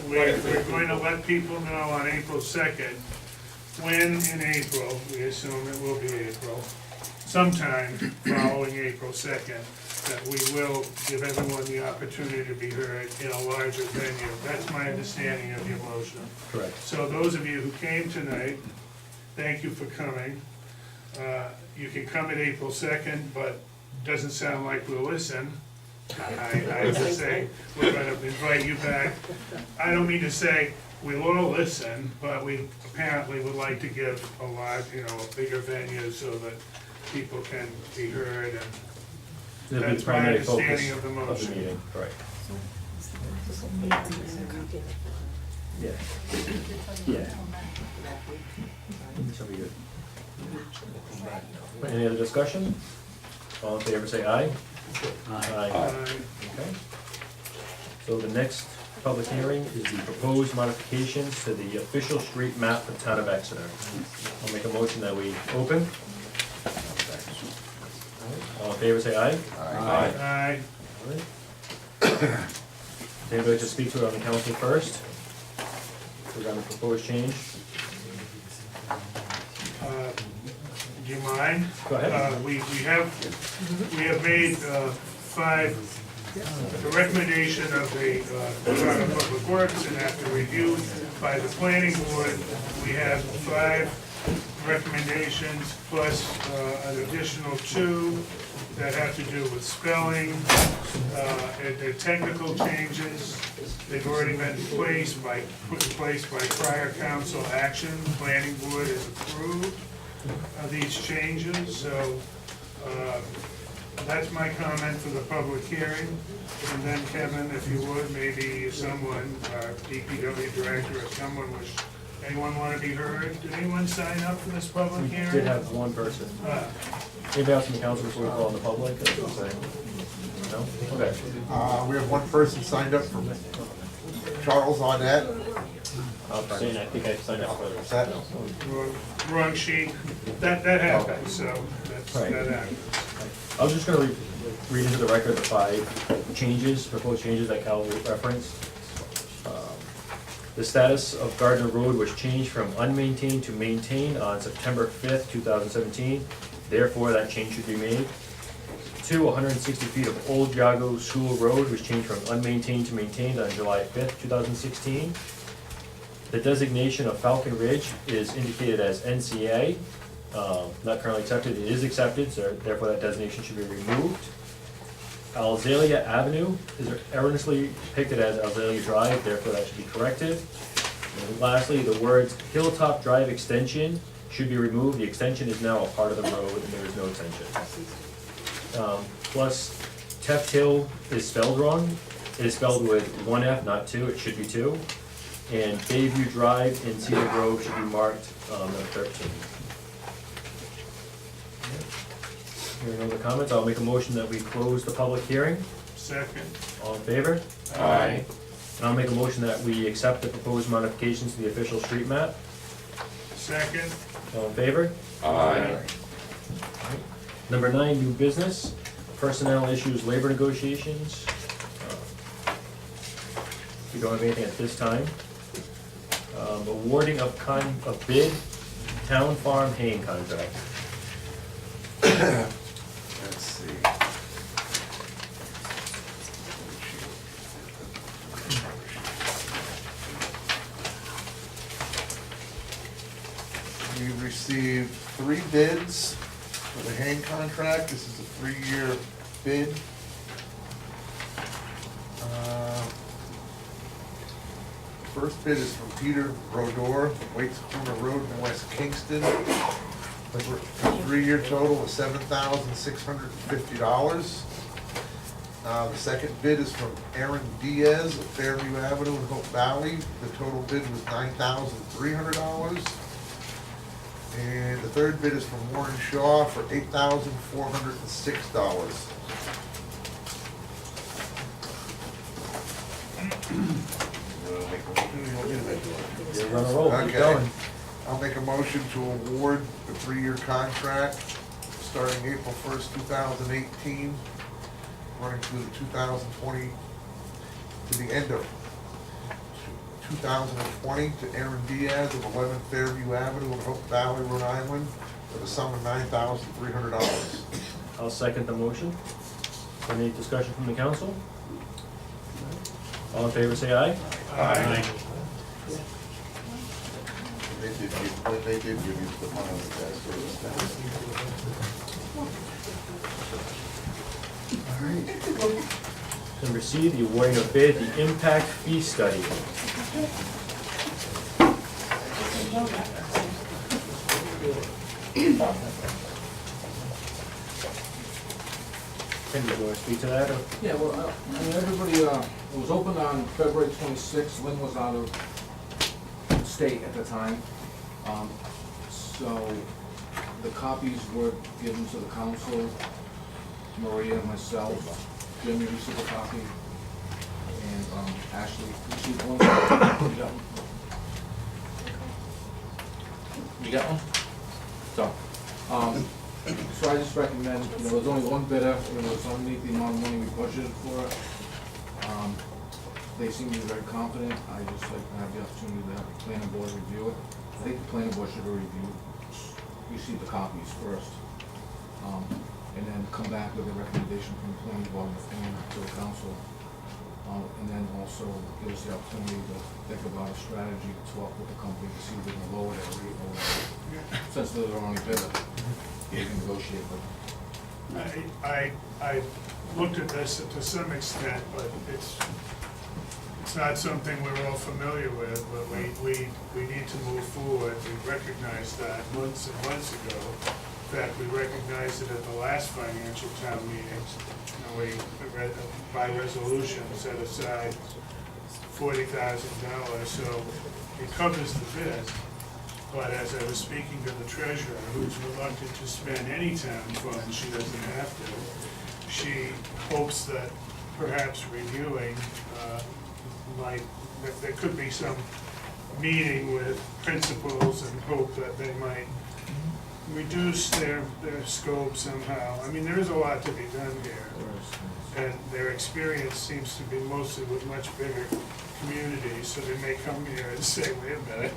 we're going to let people know on April 2nd, when in April, we assume it will be April, sometime following April 2nd, that we will give everyone the opportunity to be heard in a larger venue. That's my understanding of your motion. Correct. So those of you who came tonight, thank you for coming. You can come at April 2nd, but doesn't sound like we'll listen. I would say, we're gonna invite you back. I don't mean to say we'll all listen, but we apparently would like to give a bigger venue so that people can be heard, and It'll be that's the my primary focus understanding of the of the motion. meeting, correct. Yeah. Yeah. That'll be good. Any other discussion? All in favor, say aye. Aye. Okay. So the next public hearing is the proposed modifications to the official street map for the town of Exeter. I'll make a motion that we open. All in favor, say aye. Aye. Does anybody like to speak to it on the council first? Regarding the proposed change? Do you mind? Go ahead. We have made the recommendation of the Department of Public Works, and after review by the planning board, we have 5 recommendations plus an additional 2 that have to do with spelling, and they're technical changes. They've already been put in place by prior council action. The planning board has approved these changes, so that's my comment for the public hearing. And then Kevin, if you would, maybe someone, our DPW director or someone, anyone want to be heard? Did anyone sign up for this public We hearing? did have one person. Anybody else from the council before we call on the public? No? Okay. We have one person signed up for Charles Arnett. I think I signed up for it. Is that? Wrong sheet. That happens, so Right. that happens. I was just gonna read into the record the 5 changes, proposed changes that Cal referenced. The status of Gardner Road was changed from unmaintained to maintained on September 5th, 2017. Therefore, that change should be made. 2, 160 feet of Old Yago School Road was changed from unmaintained to maintained on July 5th, 2016. The designation of Falcon Ridge is indicated as NCA, not currently accepted. It is accepted, so therefore that designation should be removed. Alzelia Avenue is erroneously depicted as Alzelia Drive, therefore that should be corrected. And lastly, the words Hilltop Drive Extension should be removed. The extension is now a part of the road and there is no extension. Plus, Teft Hill is spelled wrong. It is spelled with 1 F, not 2, it should be 2. And Bayview Drive in Cedar Grove should be marked number 13. Hearing no other comments, I'll make a motion that we close the public hearing. Second. All in favor? Aye. And I'll make a motion that we accept the proposed modifications to the official street map. Second. All in favor? Aye. Number 9, new business, personnel issues, labor negotiations. We don't have anything at this time. Awarding of bid, town farm haying contract. Let's see. We received 3 bids for the haying contract. This is a 3-year bid. First bid is from Peter Rhode, Waits Corner Road in West Kingston. For a 3-year total of $7,650. The second bid is from Aaron Diaz of Fairview Avenue in Hope Valley. The total bid was $9,300. And the third bid is from Warren Shaw for $8,406. You're on a roll, keep Okay. going. I'll make a motion to award a 3-year contract starting April 1st, 2018, running through the 2020, to the end of 2020, to Aaron Diaz of 11 Fairview Avenue in Hope Valley, Rhode Island, for the sum of $9,300. I'll second the motion. Any discussion from the council? All in favor, say aye. Aye. They did give you the money that service. And receive the awarding of bid, the impact fee study. Can you go and speak to that? Or? Yeah, well, I mean, everybody, it was opened on February 26th. Lynn was out of state at the time. So the copies were given to the council, Maria, myself, Jim, you received a copy, and Ashley received one. You got one? You got one? So I just recommend, there was only one bidder, it was underneath the amount of money we budgeted for it. They seem to be very confident. I just like to have the opportunity to have the planning board review it. I think the planning board should receive the copies first. And then come back with a recommendation from the planning board and to the council. And then also give us the opportunity to think about a strategy to talk with the company to see if we can lower that rate or since they're the only bidder, we can negotiate with them. I looked at this to some extent, but it's not something we're all familiar with, but we need to move forward. We recognized that months and months ago. In fact, we recognized it at the last financial town meeting. We by resolution set aside $40,000, so it covers the bid. But as I was speaking to the treasurer, who's reluctant to spend any town funds, she doesn't have to. She hopes that perhaps reviewing that there could be some meeting with principals and hope that they might reduce their scope somehow. I mean, there is a lot to be done here. And their experience seems to be mostly with much bigger communities, so they may come here and say, wait a minute,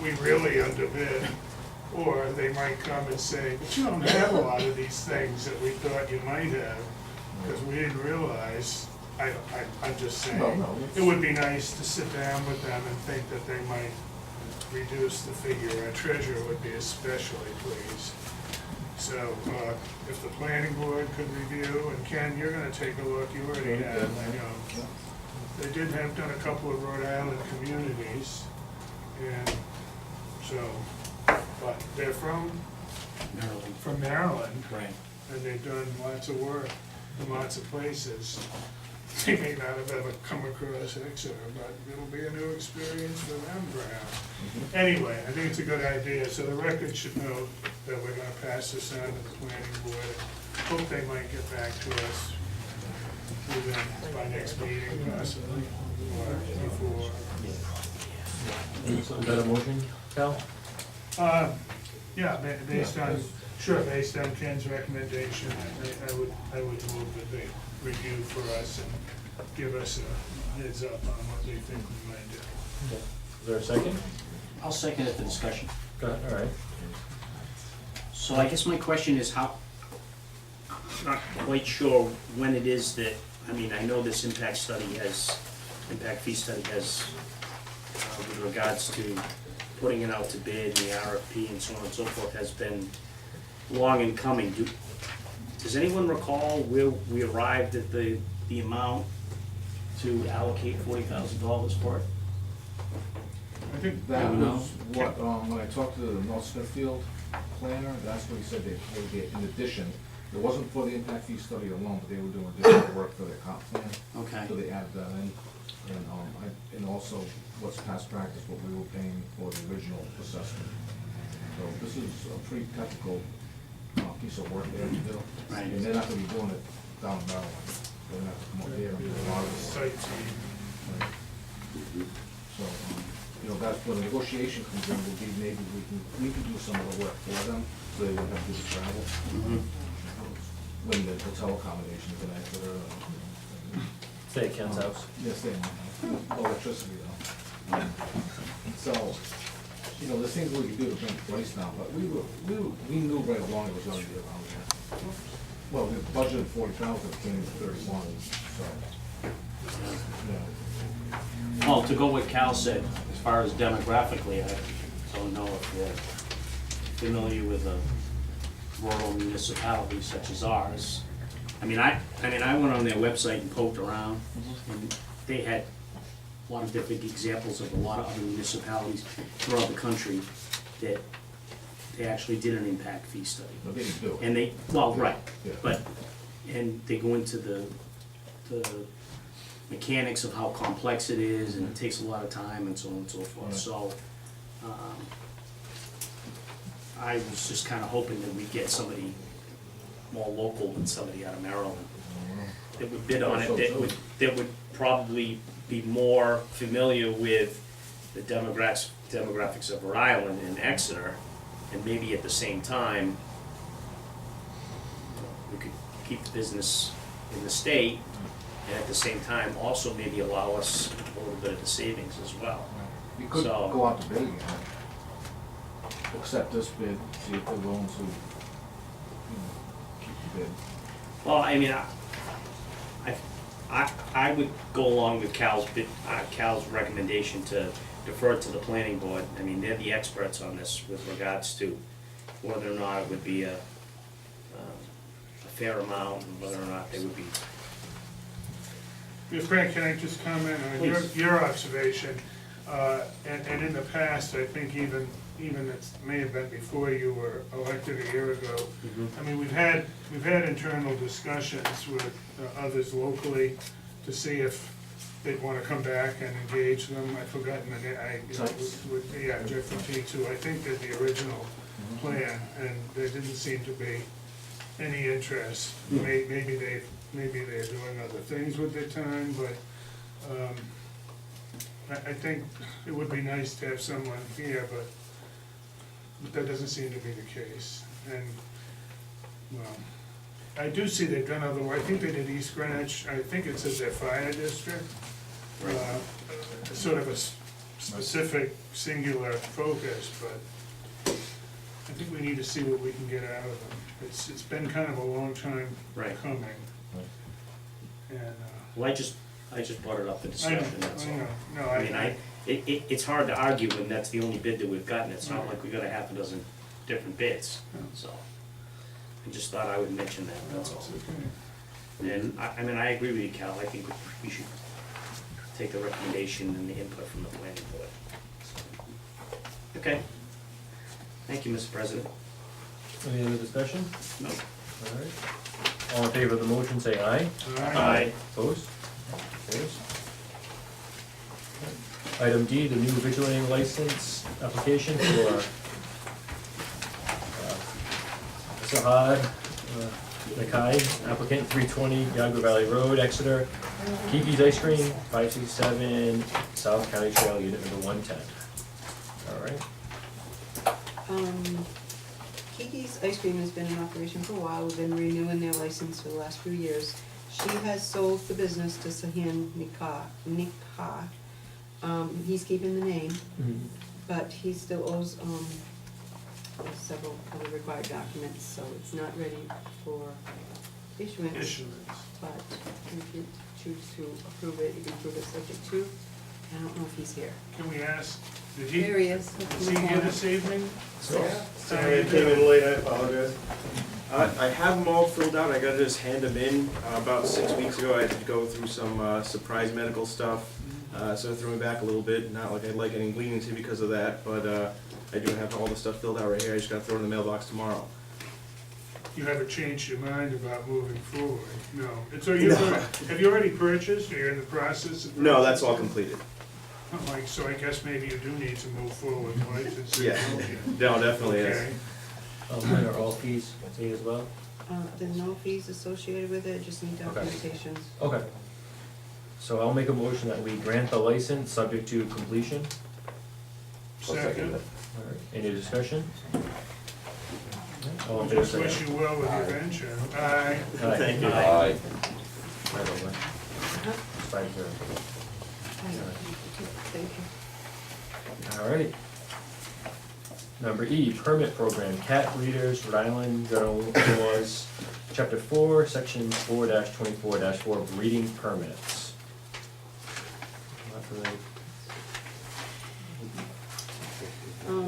we really underbid. Or they might come and say, but you don't have a lot of these things that we thought you might have, because we didn't realize. I'm just saying, it would be nice to sit down with them and think that they might reduce the figure. Our treasurer would be especially pleased. So, if the planning board could review, and Ken, you're gonna take a look, you already have, I know. They have done a couple of Rhode Island communities, and so, but they're from Maryland. Right. And they've done lots of work in lots of places. They may not have ever come across Exeter, but it'll be a new experience for them perhaps. Anyway, I think it's a good idea, so the record should know that we're gonna pass this on to the planning board. Hope they might get back to us within, by next meeting possibly, or before. Is that a motion, Cal? Yeah, based on Ken's recommendation, I would move that they review for us and give us a heads up on what they think we might do. Is there a second? I'll second it for discussion. Go ahead, all right. So I guess my question is how, I'm not quite sure when it is that, I mean, I know this impact fee study has, with regards to putting it out to bid and the RFP and so on and so forth, has been long in coming. Does anyone recall where we arrived at the amount to allocate $40,000 for it? I think that was what, when I talked to the North Smithfield planner, that's what he said they get in addition. It wasn't for the impact fee study alone, but they were doing additional work for their comp plan. Okay. So they added that in. And also what's past practice, what we were paying for the original assessment. So this is a pretty technical piece of work they have to do. Right. And they're not gonna be doing it down in Maryland. They're gonna have to come up here and do a lot of this. Sightseeing. So, you know, that's where the negotiation comes in, will be maybe we can do some of the work for them, so they won't have to do the travel. When the hotel accommodations in Exeter. Stay at Ken's house. Yes, they might. Electricity though. So, you know, there's things we can do to bring the price down, but we knew right along it was gonna be around there. Well, we budgeted 40,000, it came in 31, so, yeah. Well, to go what Cal said, as far as demographically, I don't know if you're familiar with a rural municipality such as ours. I mean, I went on their website and poked around, and they had a lot of different examples of a lot of other municipalities throughout the country that they actually did an impact fee study. But they didn't do it. And they, well, right, Yeah. but, and they go into the mechanics of how complex it is, and it takes a lot of time and so on and so forth. Right. So, I was just kinda hoping that we'd get somebody more local than somebody out of Maryland that would bid on it, that would probably be more familiar with the demographics of Rhode Island and Exeter, and maybe at the same time, we could keep the business in the state, and at the same time, also maybe allow us a little bit of the savings as well. You could So- go out to bid again. Accept this bid, see if they're willing to, keep the bid. Well, I mean, I would go along with Cal's recommendation to defer it to the planning board. I mean, they're the experts on this with regards to whether or not it would be a fair amount, and whether or not they would be. Yeah, Frank, can I just comment on your observation? And in the past, I think even it may have been before you were elected a year ago. I mean, we've had internal discussions with others locally to see if they'd wanna come back and engage them. I've forgotten the name, Jeff from T2, I think did the original plan, and there didn't seem to be any interest. Maybe they're doing other things with their time, but, I think it would be nice to have someone here, but that doesn't seem to be the case. And, well, I do see they've done other, I think they did East Greenwich, I think it says their fire district. Sort of a specific, singular focus, but I think we need to see what we can get out of them. It's been kind of a long time coming. And, Well, I just brought it up for discussion, that's all. I know. No, I mean, it's hard to argue when that's the only bid that we've gotten. It's not like we got a half a dozen different bids, so. I just thought I would mention that, that's all. And I mean, I agree with you, Cal. I think we should take the recommendation and the input from the planning board. Okay. Thank you, Mr. President. Any other discussion? No. All right. All in favor of the motion, say aye. Aye. Opposed? Carries. Item D, the new vigilating license application for Sahad Nakai, applicant 320 Yago Valley Road, Exeter. Kiki's Ice Cream, 567 South County Trail, unit number 110. All right. Kiki's Ice Cream has been in operation for a while. We've been renewing their license for the last few years. She has sold the business to Sahin Nikha. He's keeping the name, but he still owes several other required documents, so it's not ready for issuance. But if you choose to approve it, you can approve it subject to. I don't know if he's here. can we ask, There he is. is he here this evening? Sorry, I came in late, I apologize. I have them all filled out, I gotta just hand them in. About 6 weeks ago, I had to go through some surprise medical stuff, so it threw me back a little bit. Not like I'd like any leniency because of that, but I do have all the stuff filled out right here, I just gotta throw it in the mailbox tomorrow. You haven't changed your mind about moving forward? No. And so have you already purchased, or you're in the process of? No, that's all completed. Like, so I guess maybe you do need to move forward, right? Yeah, no, definitely is. Okay. When are all fees paid as well? There's no fees associated with it, just need documentation. Okay. So I'll make a motion that we grant the license subject to completion. I'll second that. All right, any discussion? All in favor, Just say wish aye. you well with your venture. Aye. Aye. Thank you. Aye. Right over. Uh-huh. 5-0. Thank you. All right. Number E, permit program, cat breeders, Rhode Island General Laws, Chapter 4, Section 4-24-4, breeding permits.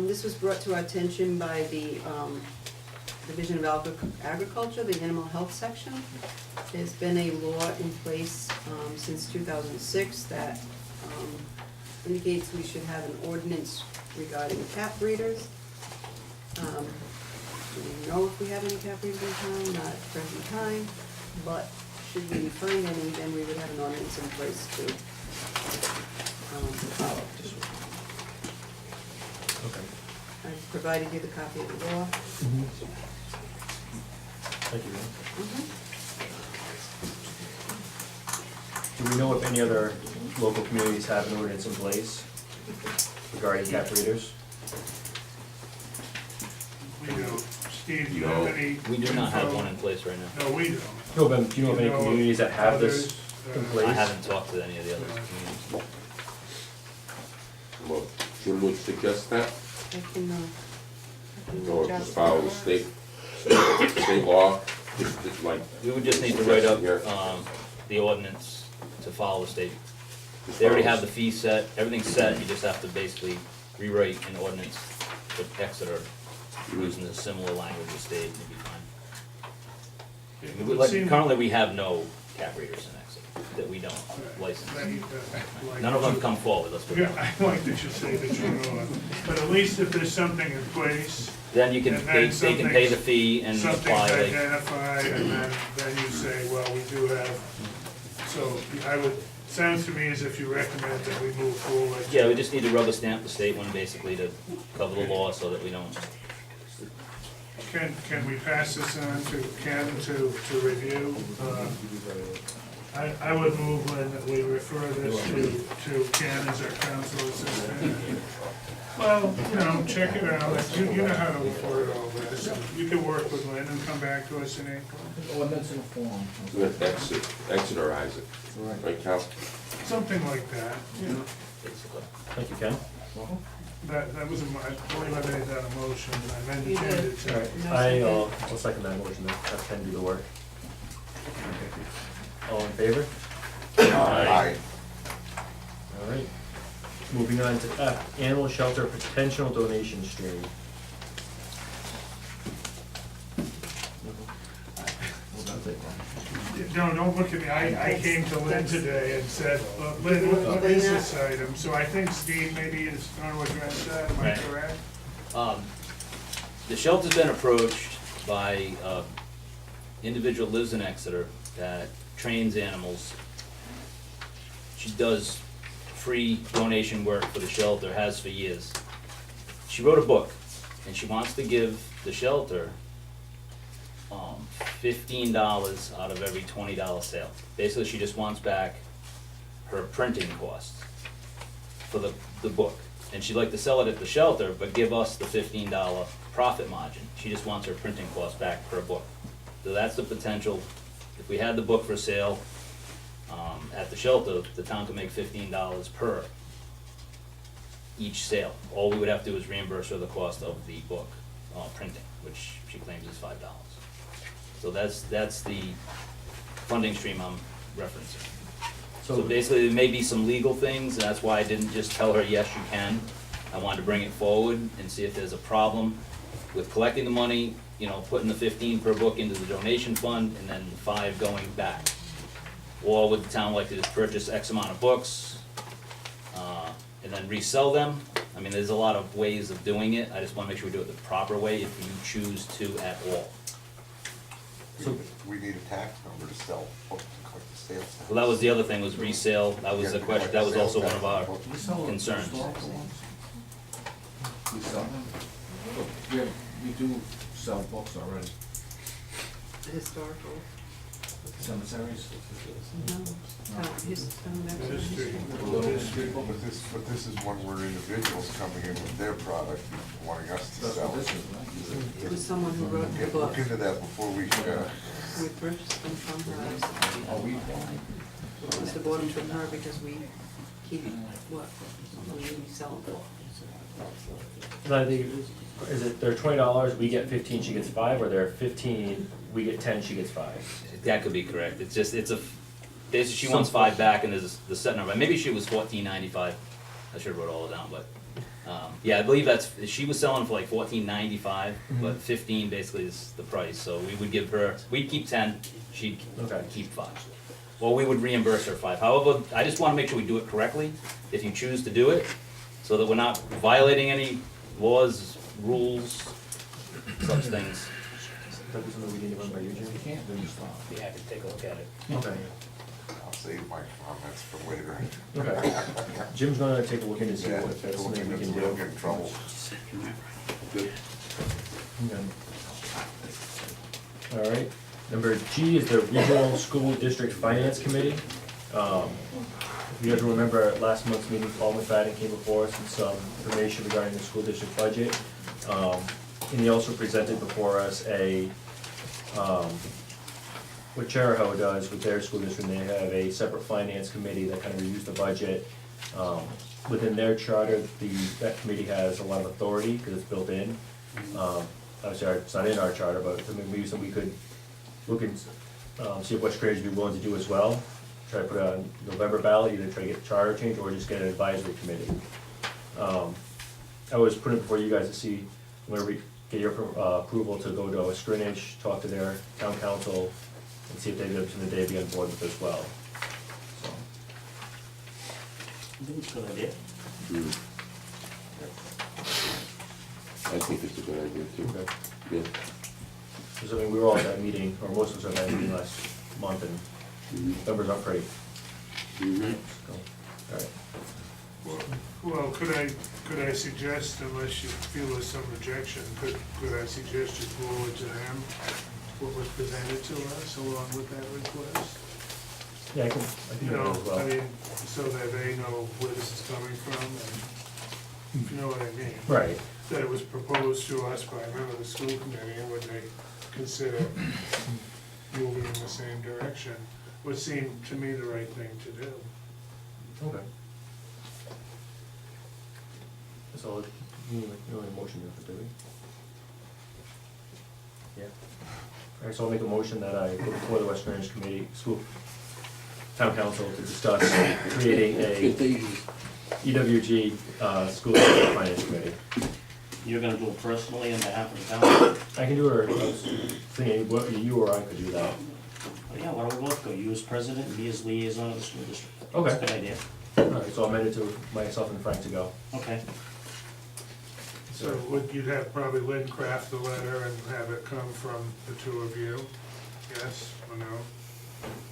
This was brought to our attention by the Division of Agriculture, the Animal Health Section. There's been a law in place since 2006 that indicates we should have an ordinance regarding cat breeders. Do we know if we have any cat breeders in town? Not at the present time, but should we find any, then we would have an ordinance in place to follow. Okay. I provided you the copy of the law. Thank you. Mhm. Do we know if any other local communities have an ordinance in place regarding cat breeders? We don't. Steve, do you No. have any? We do not have info? one in place right now. No, we don't. No, but do you know of any of communities that have this others, in place? I haven't talked to any of the other communities. Well, Jim would suggest that, I can or reach out just to follow the the state law, just like. We would just need to write up, Here. the ordinance to follow the state. They already have the fee set, everything's set, you just have to basically rewrite an ordinance with Exeter using the similar language as state, and it'd be fine. It We would like- seem- Currently, we have no cat breeders in Exeter, that we don't license. Like- None of them come forward, let's put it Yeah, that I like that you say that you know, but at least if there's something in place, way. Then you can, and they then can pay the fee and something's apply, like, identified, and then you say, well, we do have, so I would, sounds to me as if you recommend that we move forward. yeah, we just need to rubber stamp the state one basically to cover the law so that we don't. Can we pass this on to Ken to review? I would move, Lynn, that we refer this to Ken as our council assistant. Well, you know, check it out, you know how to word all this, you can work with Lynn and come back to us in April. Ordinance in form. Exeterize it, right, Cal? Something like that, you know, Thank you, Ken. that was, I believe I made that a motion, and I meant You to did. change it All to. right, I'll second that motion, then. Have Ken do the work. All in favor? Aye. All right. Moving on to F, animal shelter potential donation stream. No, don't look at me, I came to Lynn today and said, Lynn, what is this item? So I think Steve maybe is going to address that, am I Right. correct? The shelter's been approached by individual lives in Exeter that trains animals. She does free donation work for the shelter, has for years. She wrote a book, and she wants to give the shelter $15 out of every $20 sale. Basically, she just wants back her printing costs for the book. And she'd like to sell it at the shelter, but give us the $15 profit margin. She just wants her printing costs back per book. So that's the potential. If we had the book for sale at the shelter, the town could make $15 per each sale. All we would have to do is reimburse her the cost of the book printing, which she claims is $5. So that's the funding stream I'm referencing. So basically, there may be some legal things, and that's why I didn't just tell her, yes, you can. I wanted to bring it forward and see if there's a problem with collecting the money, you know, putting the 15 per book into the donation fund, and then 5 going back. Or would the town like to just purchase X amount of books, and then resell them? I mean, there's a lot of ways of doing it. I just wanna make sure we do it the proper way if you choose to at all. So we need a tax number to sell, to collect the sales tax. Well, that was the other thing, was resale. That was the question, that was also one of our We sell concerns. historical ones? We sell them? We do sell books already. Historical. Cemeteries? No, his, Ministry. But this is one where individuals coming in with their product, wanting us to That's sell what it. this is, right? it was someone who wrote the Yeah, book. look into that before we, We purchased them from her. Are we, It was the bought them from her because we keep what we sell them for. I think, is it, they're $20, we get 15, she gets 5, or they're 15, we get 10, she gets 5? That could be correct, it's just, it's a, basically, she wants 5 back, and there's the set number, maybe she was $14.95, I should've wrote all it down, but, yeah, I believe that's, she was selling for like $14.95, but 15 basically is the price, so we would give her, we'd keep 10, she'd Okay. keep 5. Well, we would reimburse her 5, however, I just wanna make sure we do it correctly, if you choose to do it, so that we're not violating any laws, rules, such things. That was something we need to run by you, Jim? you can't, then you stop. Be happy to take a look at it. Okay. I'll save my comments for later. Okay. Jim's gonna take a look into see Yeah, what, if that's look something we into can it, do. get in trouble. Good. Okay. All right, number G is the Regional School District Finance Committee. If you guys remember at last month's meeting, Paul McFadden came before us with some information regarding the school district budget. And he also presented before us a, what Charahoe does with their school district, they have a separate finance committee that kind of reviews the budget. Within their charter, that committee has a lot of authority because it's built in. Obviously, it's not in our charter, but I mean, maybe something we could look and see if West Cambridge would be willing to do as well. Try to put a November ballot, either try to get charter change or just get an advisory committee. I was putting it before you guys to see, whenever we get your approval to go to a scrimmage, talk to their town council, and see if they'd be able to be on board with as well. So, I think it's a good idea. I think it's a good idea too. okay. Yeah. Because I mean, we were all at that meeting, or most of us were at that meeting last month, and numbers aren't great. Mhm. So, all right. Well, could I suggest, unless you feel there's some objection, could I suggest you forward to them what was presented to us along with that request? Yeah, I can You do that know, as well. I mean, so that they know where this is coming from, and if you know what I mean. Right. That it was proposed to us by a member of the school committee, and would they consider moving in the same direction, would seem to me the right thing to do. Okay. So, you need a motion to do it? Yeah. All right, so I'll make a motion that I put before the West Greenwich Committee, School, Town Council to discuss creating a EWG, School District Finance Committee. You're gonna do it personally on behalf of the town? I can do it, or I was thinking, what, you or I could do that. Oh, yeah, why don't we both go, you as president, and me as liaison of the school district? Okay. That's a good idea. All right, so I'll amend it to myself and Frank to go. Okay. So you'd have probably Lynn craft the letter and have it come from the two of you, yes or no?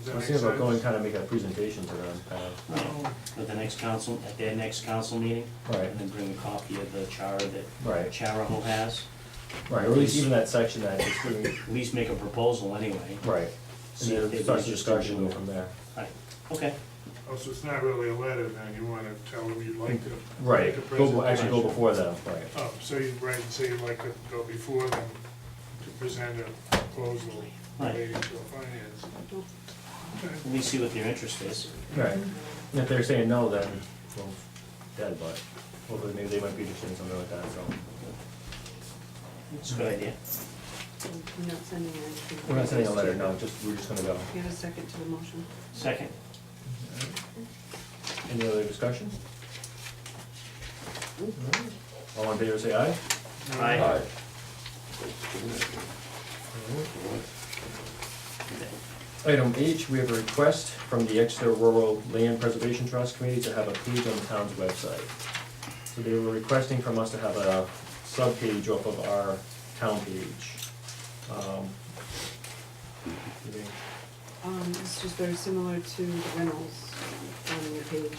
Does that I was make thinking about going sense? kind of make a presentation to them, kind of. At the next council, at their next council meeting? Right. And then bring a copy of the charter that Right. Charahoe has? Right, or at least even that section that is doing, At least make a proposal anyway. right. See And if then they'd start be the interested in discussion, doing go from there. Right, okay. Oh, so it's not really a letter then, you wanna tell them you'd like to Right, make a actually go presentation? before them, right. Oh, so you, right, so you'd like to go before them to present a proposal Right. relating to a finance? Okay. Let me see what their interest is. Right. And if they're saying no, then, well, dead, but hopefully maybe they might be interested in something like that, so. It's a good idea. We're not sending anything. We're not sending a letter, no, we're just gonna go. You have a second to the motion? Second. Any other discussion? All in favor, say aye. Aye. Item H, we have a request from the Exeter Rural Land Preservation Trust Committee to have a page on the town's website. So they were requesting from us to have a sub-page off of our town page. It's just very similar to the Reynolds on your page.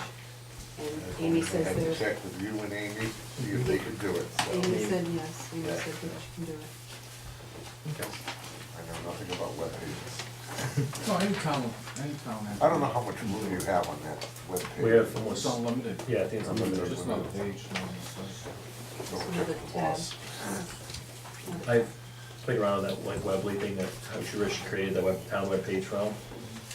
And Amy says I had to there's, check with you and Amy, see if they could do it, so. Amy said yes, Amy Yeah. said that she can do it. Okay. I know nothing about web pages. No, any town has. I don't know how much room you have on that webpage. We have It's almost, unlimited. yeah, I think it's unlimited. Just another page, no, it's, Don't Some check of the the tabs. boss. I've played around with that like Weebly thing that Trish created, that town webpage from.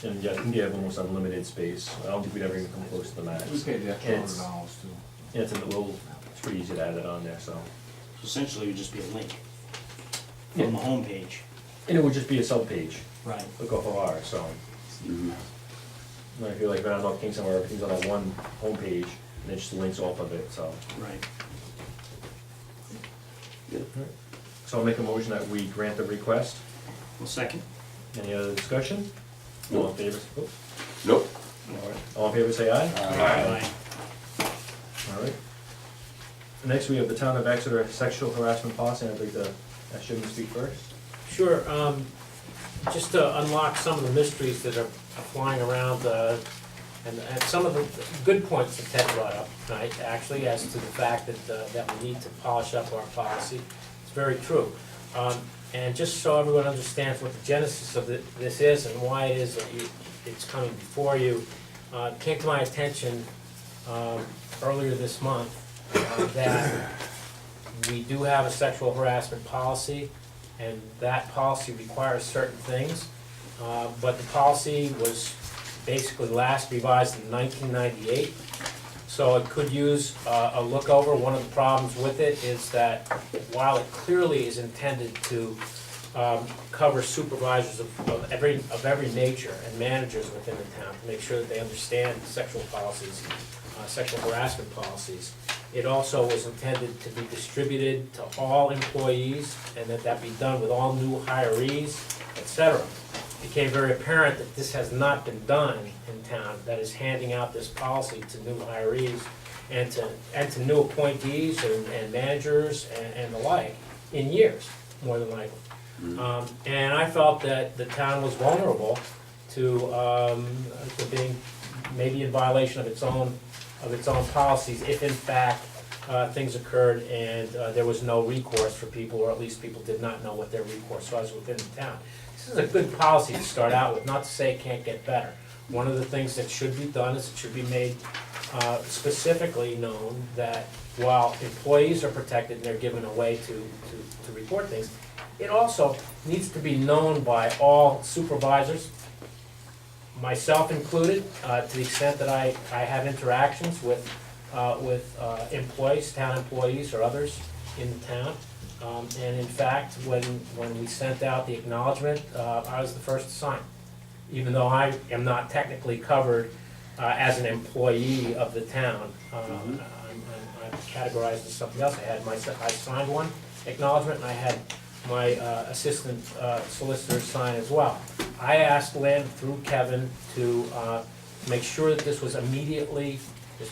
And yeah, I think you have almost unlimited space. I don't think we'd ever even come close to the max. we paid the extra And it's- $100 too. Yeah, it's it's pretty easy to add it on there, so. Essentially, it would just be a link Yeah. from the homepage. And it would just be a sub-page, Right. look off of ours, so. Like, if you're like, around North King somewhere, everything's on that one homepage, and it just links off of it, so. Right. So I'll make a motion that we grant the request. Well, second. Any other discussion? All in favor? Oh, Nope. all right. All in favor, say aye. Aye. All right. Next, we have the Town of Exeter sexual harassment policy, and I'd like to ask Jim to speak first. Sure, just to unlock some of the mysteries that are flying around, and some of the good points that Ted brought up tonight, actually, as to the fact that we need to polish up our policy. It's very true. And just so everyone understands what the genesis of this is and why it is that it's coming before you, it came to my attention earlier this month that we do have a sexual harassment policy, and that policy requires certain things. But the policy was basically last revised in 1998, so it could use a look over. One of the problems with it is that while it clearly is intended to cover supervisors of every nature and managers within the town to make sure that they understand sexual policies, sexual harassment policies, it also was intended to be distributed to all employees, and that be done with all new hirees, etc. It became very apparent that this has not been done in town, that is handing out this policy to new hirees and to new appointees and managers and the like in years, more than likely. And I felt that the town was vulnerable to being maybe in violation of its own policies if in fact things occurred and there was no recourse for people, or at least people did not know what their recourse was within the town. This is a good policy to start out with, not to say it can't get better. One of the things that should be done is it should be made specifically known that while employees are protected and they're given a way to report things, it also needs to be known by all supervisors, myself included, to the extent that I have interactions with employees, town employees or others in the town. And in fact, when we sent out the acknowledgement, I was the first to sign. Even though I am not technically covered as an employee of the town, I'm categorized as something else. I signed one acknowledgement, and I had my assistant solicitor sign as well. I asked Lynn through Kevin to make sure that this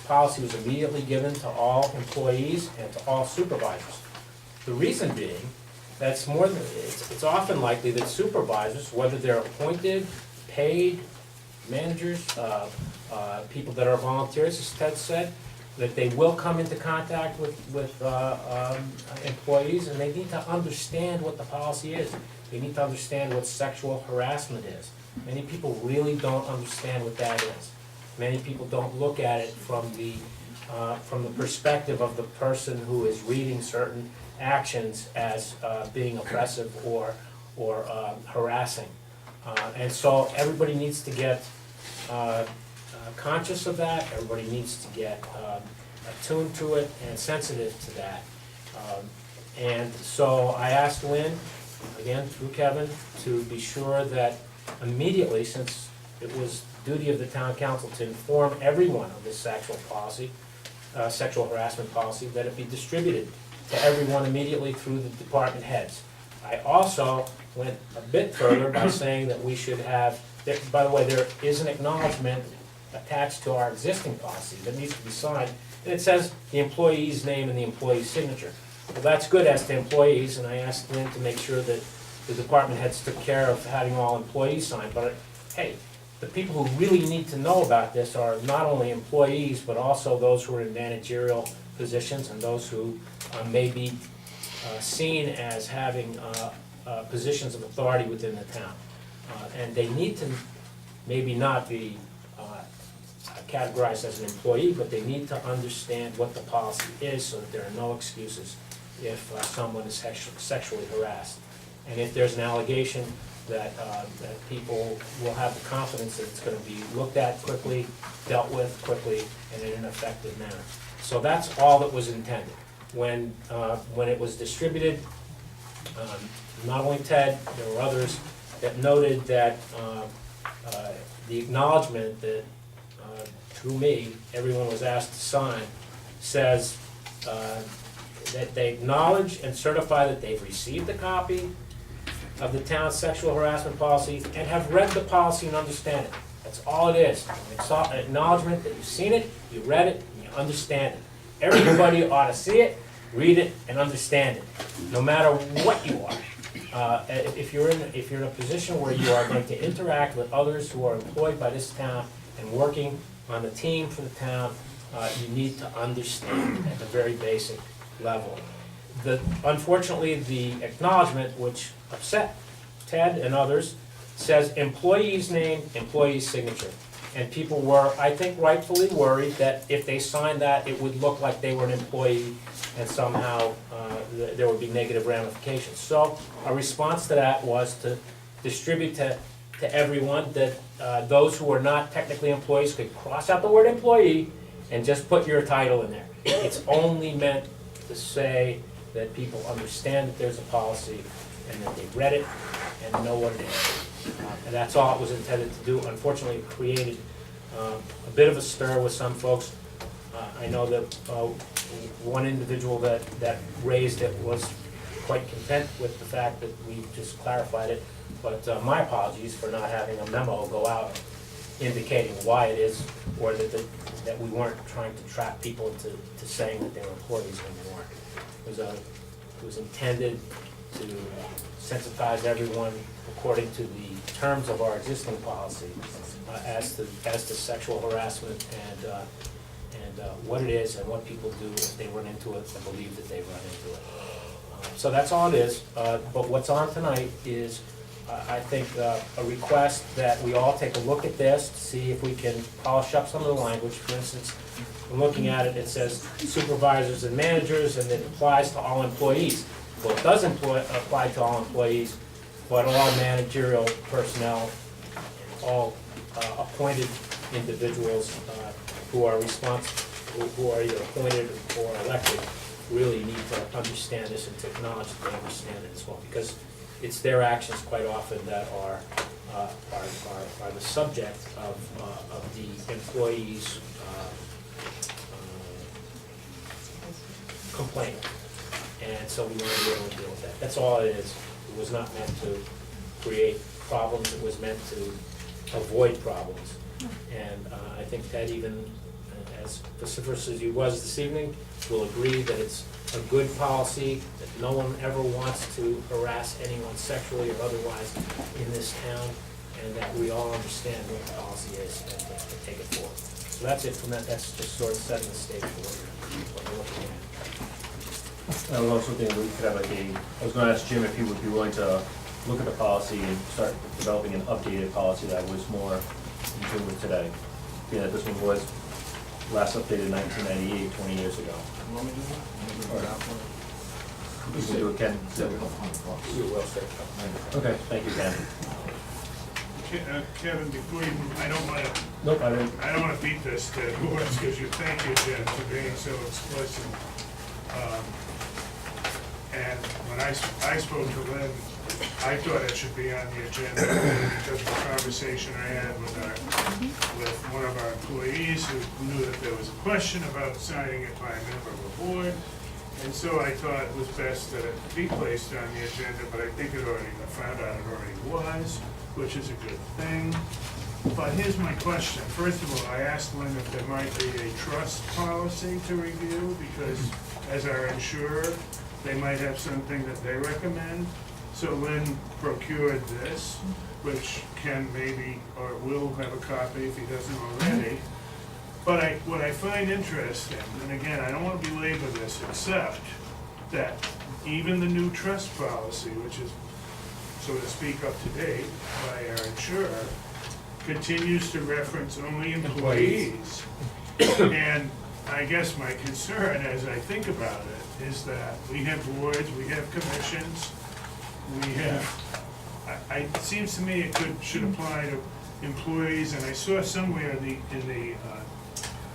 policy was immediately given to all employees and to all supervisors. The reason being, it's often likely that supervisors, whether they're appointed, paid, managers, people that are volunteers, as Ted said, that they will come into contact with employees, and they need to understand what the policy is. They need to understand what sexual harassment is. Many people really don't understand what that is. Many people don't look at it from the perspective of the person who is reading certain actions as being oppressive or harassing. And so everybody needs to get conscious of that. Everybody needs to get attuned to it and sensitive to that. And so I asked Lynn, again through Kevin, to be sure that immediately, since it was duty of the town council to inform everyone of this sexual harassment policy, that it be distributed to everyone immediately through the department heads. I also went a bit further by saying that we should have, by the way, there is an acknowledgement attached to our existing policy that needs to be signed, and it says the employee's name and the employee's signature. Well, that's good as to employees, and I asked Lynn to make sure that the department heads took care of having all employees sign, but hey, the people who really need to know about this are not only employees, but also those who are in managerial positions and those who may be seen as having positions of authority within the town. And they need to maybe not be categorized as an employee, but they need to understand what the policy is so that there are no excuses if someone is sexually harassed. And if there's an allegation that people will have the confidence that it's gonna be looked at quickly, dealt with quickly, and in an effective manner. So that's all that was intended. When it was distributed, not only Ted, there were others that noted that the acknowledgement that through me, everyone was asked to sign, says that they acknowledge and certify that they've received a copy of the town's sexual harassment policy and have read the policy and understand it. That's all it is. It's an acknowledgement that you've seen it, you read it, and you understand it. Everybody ought to see it, read it, and understand it, no matter what you are. If you're in a position where you are going to interact with others who are employed by this town and working on the team for the town, you need to understand at the very basic level. Unfortunately, the acknowledgement, which upset Ted and others, says employee's name, employee's signature. And people were, I think rightfully worried that if they signed that, it would look like they were an employee and somehow there would be negative ramifications. So our response to that was to distribute to everyone that those who are not technically employees could cross out the word employee and just put your title in there. It's only meant to say that people understand that there's a policy and that they've read it and know what it is. And that's all it was intended to do. Unfortunately, it created a bit of a stir with some folks. I know that one individual that raised it was quite content with the fact that we just clarified it. But my apologies for not having a memo go out indicating why it is, or that we weren't trying to trap people into saying that they were employees when they weren't. It was intended to sensitize everyone according to the terms of our existing policy as to sexual harassment and what it is and what people do if they run into it and believe that they run into it. So that's all it is. But what's on tonight is, I think, a request that we all take a look at this to see if we can polish up some of the language. For instance, when looking at it, it says supervisors and managers, and it applies to all employees. Well, it does apply to all employees, but all managerial personnel, all appointed individuals who are who are either appointed or elected, really need to understand this and to acknowledge that they understand it as well, because it's their actions quite often that are the subject of the employee's complaint. And so we want to be able to deal with that. That's all it is. It was not meant to create problems. It was meant to avoid problems. And I think Ted, even as vociferous as he was this evening, will agree that it's a good policy, that no one ever wants to harass anyone sexually or otherwise in this town, and that we all understand what the policy is and take it forward. So that's it from that. That's just sort of setting the stage for what we're looking at. I was also thinking we could have I was gonna ask Jim if he would be willing to look at the policy and start developing an updated policy that was more in tune with today. Being that this one was last updated in 1998, 20 years ago. We can do it, Ken. You will, sir. Okay, thank you, Ken. Kevin, before you move, I don't wanna. Nope, I didn't. I don't wanna beat this to horse, because thank you, Jim, for being so explicit. And when I spoke to Lynn, I thought it should be on the agenda because of the conversation I had with one of our employees who knew that there was a question about signing it by a member of the board. And so I thought it was best that it be placed on the agenda, but I think I found out it already was, which is a good thing. But here's my question. First of all, I asked Lynn if there might be a trust policy to review, because as our insurer, they might have something that they recommend. So Lynn procured this, which Ken maybe or will have a copy if he doesn't already. But what I find interesting, and again, I don't want to belabor this, except that even the new trust policy, which is so to speak, up to date by our insurer, continues to reference only employees. And I guess my concern, as I think about it, is that we have boards, we have commissions, we have, it seems to me it should apply to employees, and I saw somewhere in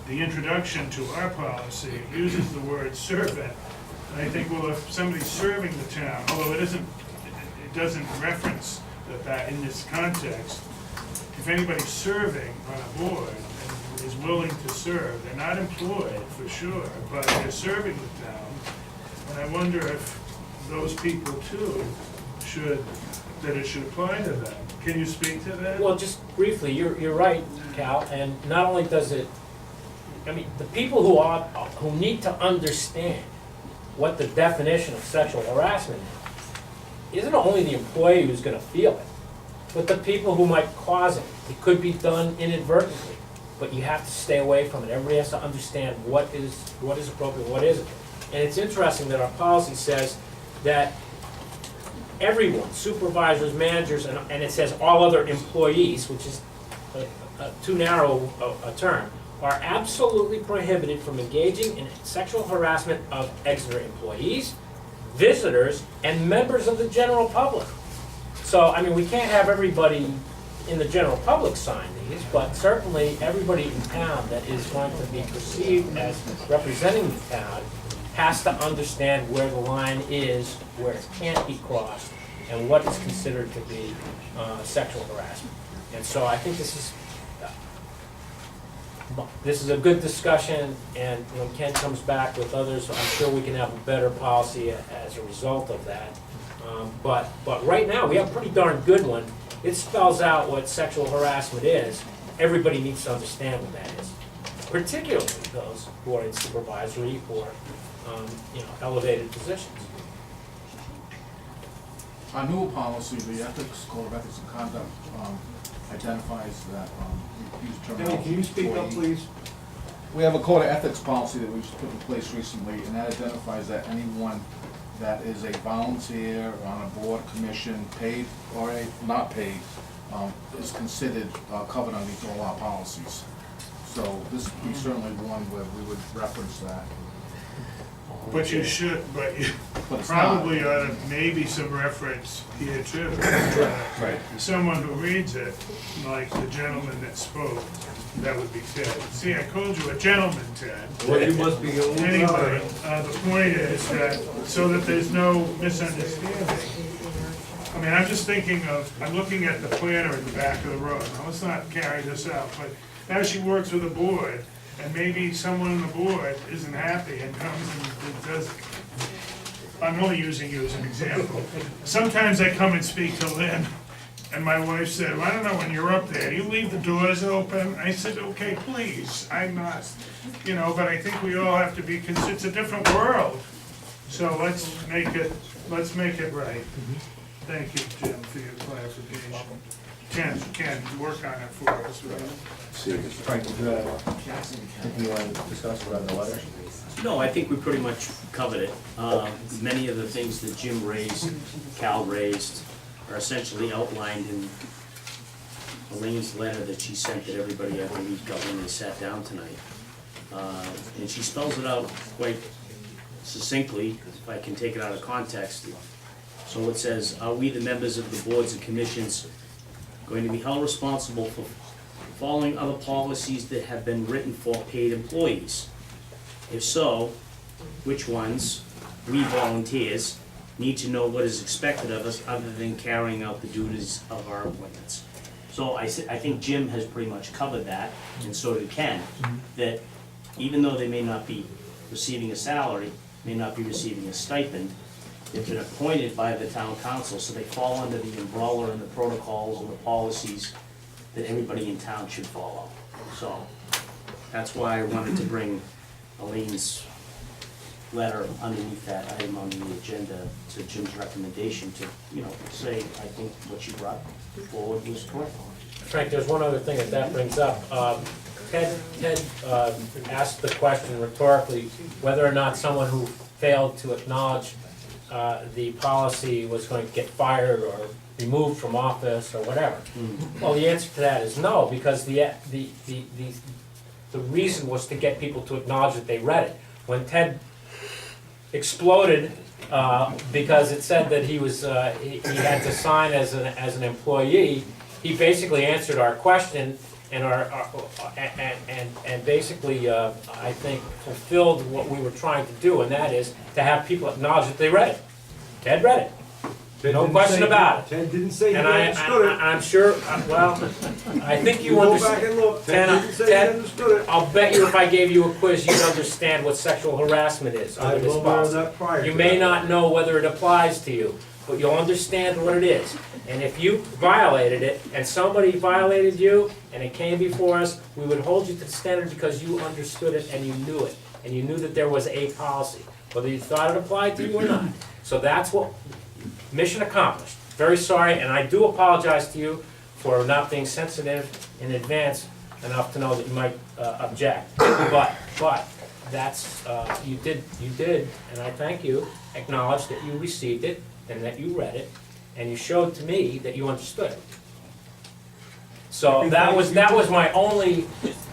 the introduction to our policy, it uses the word servant. And I think, well, if somebody's serving the town, although it doesn't reference that in this context, if anybody's serving on a board and is willing to serve, they're not employed for sure, but they're serving the town. And I wonder if those people too that it should apply to them. Can you speak to that? Well, just briefly, you're right, Cal, and not only does it, I mean, the people who need to understand what the definition of sexual harassment is, isn't only the employee who's gonna feel it, but the people who might cause it. It could be done inadvertently, but you have to stay away from it. Everybody has to understand what is appropriate, what isn't. And it's interesting that our policy says that everyone, supervisors, managers, and it says all other employees, which is too narrow a term, are absolutely prohibited from engaging in sexual harassment of Exeter employees, visitors, and members of the general public. So, I mean, we can't have everybody in the general public sign these, but certainly everybody in town that is going to be perceived as representing the town has to understand where the line is, where it can't be crossed, and what is considered to be sexual harassment. And so I think this is a good discussion, and when Ken comes back with others, I'm sure we can have a better policy as a result of that. But right now, we have a pretty darn good one. It spells out what sexual harassment is. Everybody needs to understand what that is, particularly those who are in supervisory or elevated positions. Our new policy, the ethics, code of ethics and conduct, identifies that, use terminology. Can you speak up, employee. please? We have a code of ethics policy that we just put in place recently, and that identifies that anyone that is a volunteer on a board, commission, paid or not paid, is considered covered underneath all our policies. So this would be certainly one where we would reference that. But you should, but you But it's probably not. ought to maybe some reference here too. Right. Someone who reads it, like the gentleman that spoke, that would be Ted. See, I called you a gentleman, Ted. Well, you must be a little Anyway, the point is that, so that there's no misunderstanding. I mean, I'm just thinking of, I'm looking at the planner in the back of the room. Now, let's not carry this out, but as she works with a board, and maybe someone on the board isn't happy and comes and does, I'm only using you as an example. Sometimes I come and speak to Lynn, and my wife said, well, I don't know, when you're up there, you leave the doors open? I said, okay, please, I'm not, but I think we all have to be, it's a different world. So let's make it right. Thank you, Jim, for your clarification. Ken, work on it for us, right? Frank, did you anything you want to discuss about the letter? No, I think we pretty much covered it. Many of the things that Jim raised, Cal raised, are essentially outlined in Elaine's letter that she sent that everybody, I believe, got when they sat down tonight. And she spells it out quite succinctly, if I can take it out of context. So it says, are we, the members of the boards and commissions, going to be held responsible for following other policies that have been written for paid employees? If so, which ones, we volunteers, need to know what is expected of us other than carrying out the duties of our appointments? So I think Jim has pretty much covered that, and so did Ken, that even though they may not be receiving a salary, may not be receiving a stipend, they've been appointed by the town council, so they fall under the umbrella and the protocols and the policies that everybody in town should follow. So that's why I wanted to bring Elaine's letter underneath that item on the agenda to Jim's recommendation to, say, I think what you brought forward was correct. Frank, there's one other thing that brings up. Ted asked the question rhetorically whether or not someone who failed to acknowledge the policy was going to get fired or removed from office or whatever. Well, the answer to that is no, because the reason was to get people to acknowledge that they read it. When Ted exploded, because it said that he was, he had to sign as an employee, he basically answered our question and and basically, I think, fulfilled what we were trying to do, and that is to have people acknowledge that they read it. Ted read it. No question about it. Ted didn't say he And understood it. I'm sure, well, I think you Go back understand. and look, Ted didn't say he understood it. I'll bet you if I gave you a quiz, you'd understand what sexual harassment is I under this will learn policy. that prior You to may that. not know whether it applies to you, but you'll understand what it is. And if you violated it, and somebody violated you, and it came before us, we would hold you to the standard because you understood it and you knew it. And you knew that there was a policy, whether you thought it applied to you or not. So that's what, mission accomplished. Very sorry, and I do apologize to you for not being sensitive in advance enough to know that you might object. But that's, you did, and I thank you, acknowledge that you received it and that you read it, and you showed to me that you understood it. So that was my only,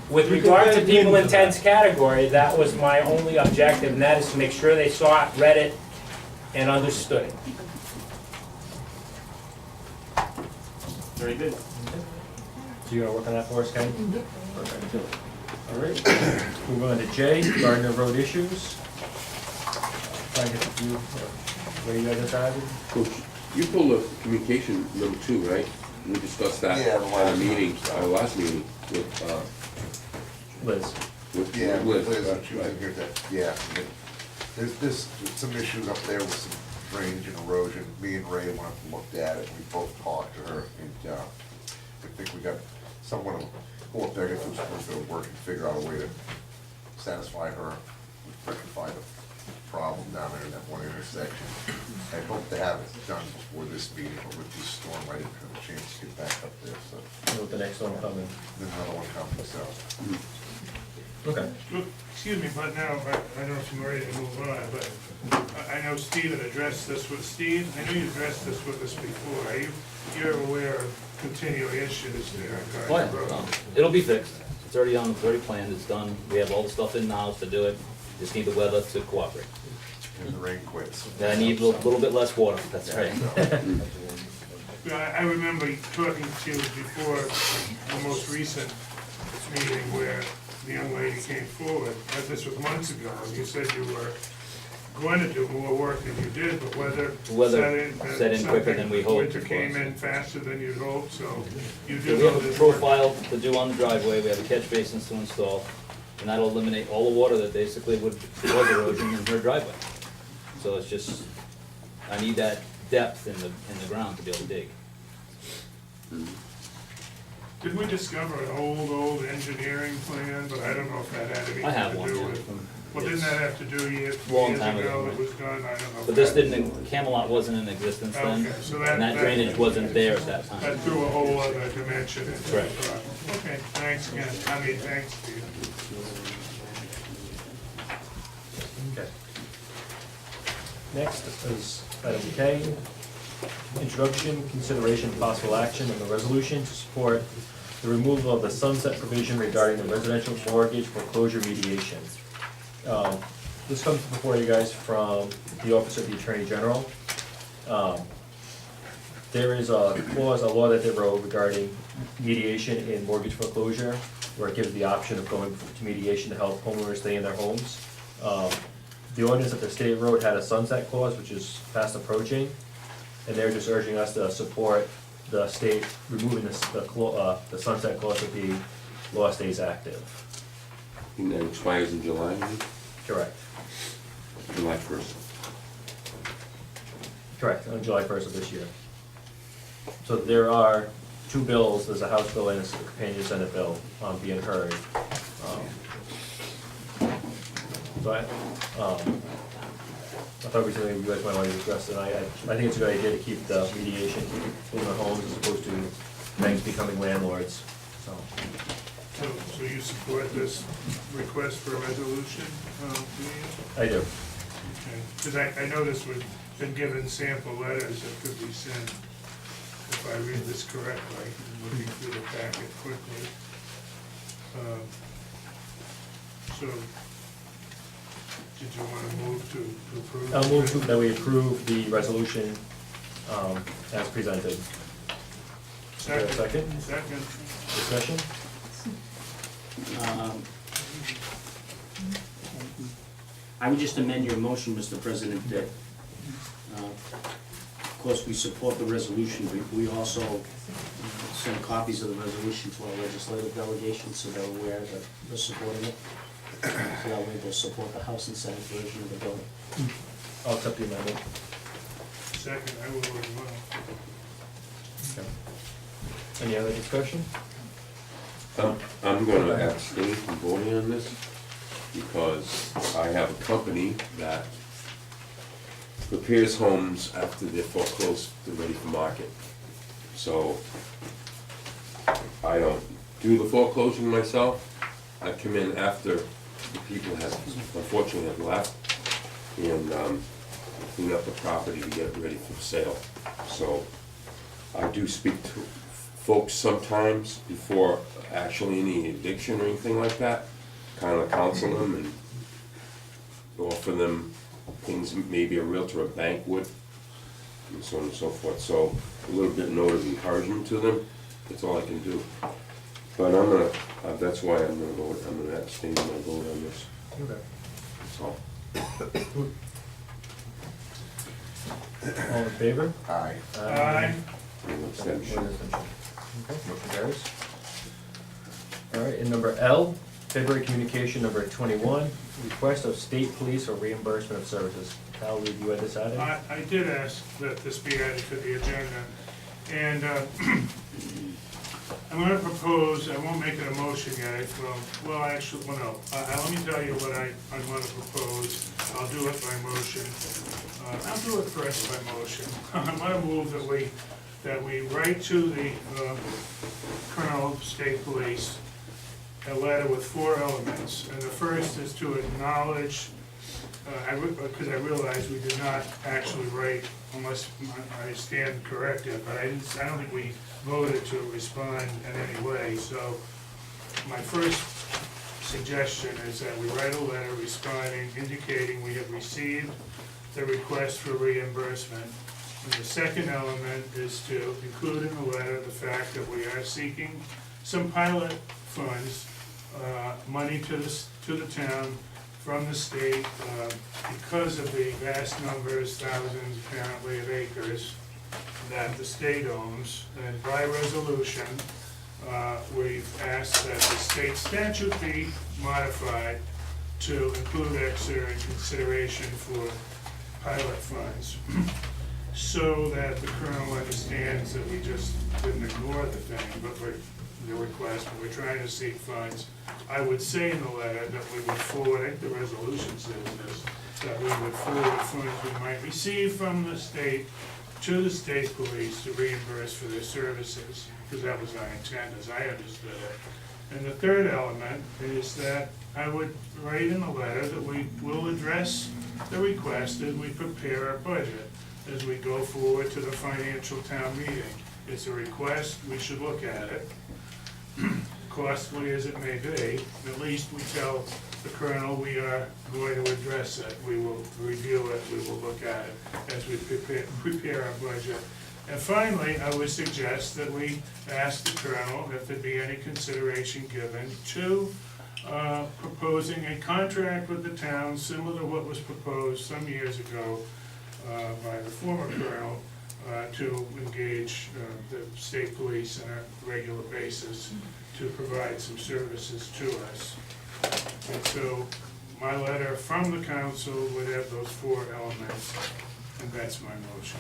with regard to people in Ted's category, that was my only objective, and that is to make sure they saw it, read it, and understood it. Very good. So you're gonna work on that for us, Ken? Perfect. All right, move on to J, Gardner Road issues. Try and get the view, where you guys decided? Coach, you pulled up communication number 2, right? We discussed that Yeah, the at a last meeting, one. our last meeting with, Liz. Yeah, Liz, Liz, right, she was in right. here yeah. There's some issues up there with some drainage and erosion. Me and Ray went up and looked at it, we both talked to her, and, I think we got someone to go up there, get those supposed to work and figure out a way to satisfy her, rectify the problem down there in that one intersection. I hope to have it done before this meeting, but with this storm, I didn't have a chance to get back up there, so. With the next one coming. There's another one coming, so. Okay. Look, excuse me, but now, I don't know if you're ready to move on, but I know Steve had addressed this with Steve. I know you addressed this with us before. You're aware of continuing issues there on Oh, Gardner Road? yeah. It'll be fixed. It's already on, it's already planned, it's done. We have all the stuff in now to do it. Just need the weather to cooperate. And the rain quits. I need a little bit less water, that's right. I remember talking to you before the most recent meeting where the young lady came forward. This was months ago, and you said you were going to do more work than you did, but weather Set in quicker than we hoped. Winter came in faster than you'd hoped, so you So do we know have a this work. profile to do on the driveway, we have a catch basins to install, and that'll eliminate all the water that basically would cause erosion in her driveway. So it's just, I need that depth in the ground to be able to dig. Did we discover an old engineering plan, but I don't know if that had anything I have to one, do yeah, with. from- Well, didn't that have to do years Long time ago, ago, it was done, I don't know. But this didn't, Camelot wasn't in existence then, Okay, so and that drainage wasn't there at that time. That threw a whole other dimension into the Correct. problem. Okay, thanks again, thanks, Steve. Okay. Next is item K, introduction, consideration, possible action on the resolution to support the removal of the sunset provision regarding the residential mortgage foreclosure mediation. This comes before you guys from the Office of the Attorney General. There is a clause, a law that they wrote regarding mediation in mortgage foreclosure, where it gives the option of going to mediation to help homeowners stay in their homes. The ordinance that the state wrote had a sunset clause, which is fast approaching, and they're just urging us to support the state removing the sunset clause if the law stays active. And that expires in July, Correct. July 1st. Correct, on July 1st of this year. So there are two bills, there's a House bill and a companion Senate bill being heard. So I thought we something you guys might want to discuss, and I think it's a good idea to keep the mediation in the homes as opposed to banks becoming landlords, so. So you support this request for a resolution, please? I do. Because I know this was been given sample letters that could be sent if I read this correctly, I'm looking through the packet quickly. So, did you want to move to approve? I'll move that we approve the resolution, as presented. Is there a second? Second. Discussion? I would just amend your motion, Mr. President, that, of course, we support the resolution, but we also send copies of the resolution to our legislative delegation, so they're aware that we're supporting it. So that way they'll support the House and Senate version of the bill. I'll accept the amendment. Second, I will as well. Okay. Any other discussion? I'm gonna abstain from voting on this because I have a company that prepares homes after they're foreclosed, they're ready for market. So I don't do the foreclosure myself. I come in after the people have, unfortunately, have left and clean up the property to get it ready for sale. So I do speak to folks sometimes before actually any eviction or anything like that, kind of counsel them and offer them things maybe a realtor or bank would, and so on and so forth. So a little bit note of encouragement to them, that's all I can do. But I'm gonna, that's why I'm gonna vote, I'm gonna abstain my vote on this. Okay. That's all. All in favor? Aye. Aye. One abstention. One abstention. Okay, motion carries. All right, and number L, February communication number 21, request of state police for reimbursement of services. Al, you had this added? I did ask that this be added to the agenda, and I'm gonna propose, I won't make it a motion yet, well, actually, well, no, let me tell you what I'm gonna propose. I'll do it by motion. I'll do it first by motion. I'm gonna move that we write to the Colonel of State Police a letter with 4 elements, and the first is to acknowledge, because I realize we did not actually write, unless I stand corrected, but I don't think we voted to respond in any way, so my first suggestion is that we write a letter responding, indicating we have received the request for reimbursement. And the second element is to include in the letter the fact that we are seeking some pilot funds, money to the town from the state, because of the vast numbers, thousands apparently of acres that the state owns. And by resolution, we've asked that the state statute be modified to include Exeter in consideration for pilot funds, so that the Colonel understands that we just didn't ignore the thing, but the request, but we're trying to seek funds. I would say in the letter that we would forward, I think the resolution says this, that we would forward funds we might receive from the state to the state police to reimburse for their services, because that was our intent as I understood it. And the third element is that I would write in the letter that we will address the request as we prepare our budget, as we go forward to the financial town meeting. It's a request, we should look at it, costly as it may be. At least we tell the Colonel we are going to address it, we will review it, we will look at it as we prepare our budget. And finally, I would suggest that we ask the Colonel if there be any consideration given to proposing a contract with the town similar to what was proposed some years ago by the former Colonel to engage the state police on a regular basis to provide some services to us. And so my letter from the council would have those 4 elements, and that's my motion.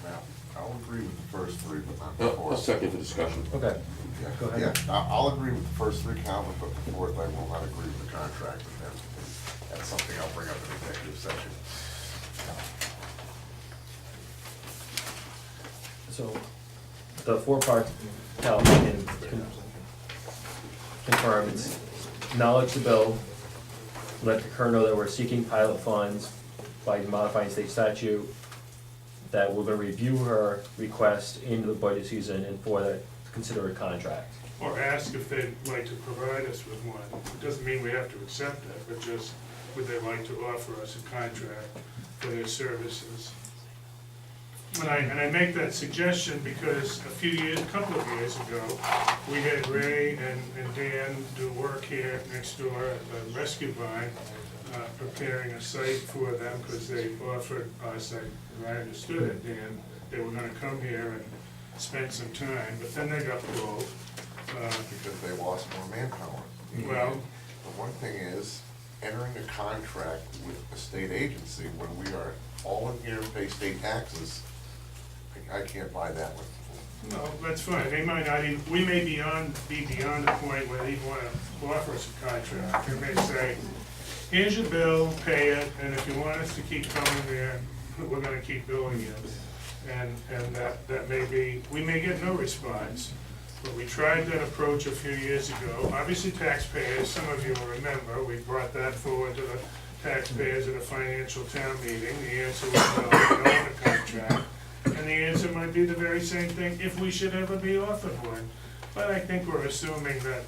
Now, I'll agree with the first 3, but not the I'll 4th. second for discussion. Okay. Yeah, Go ahead. yeah, I'll agree with the first 3, Calvin, but the 4th, I will not agree with the contract with them. That's something I'll bring up in executive session. So, the 4-part, Cal, can confirm, it's acknowledge the bill, let the Colonel know that we're seeking pilot funds by modifying state statute, that we're gonna review her request into the budget season and for that, to consider a contract. Or ask if they'd like to provide us with one. It doesn't mean we have to accept it, but just, would they like to offer us a contract for their services? And I make that suggestion because a couple of years ago, we had Ray and Dan do work here next door at the Rescue Barn, preparing a site for them, because they offered us, as I understood it, Dan, they were gonna come here and spend some time, but then they got pulled. Because they lost more manpower. Well, The one thing is, entering a contract with a state agency when we are all in here and pay state taxes, I can't buy that one. no, that's fine, they might not even, we may be beyond the point where they wanna offer us a contract. They may say, here's your bill, pay it, and if you want us to keep coming there, we're gonna keep billing you. And that may be, we may get no response. But we tried that approach a few years ago. Obviously taxpayers, some of you will remember, we brought that forward to the taxpayers at a financial town meeting. The answer was no, we don't have a contract. And the answer might be the very same thing if we should ever be offered one. But I think we're assuming that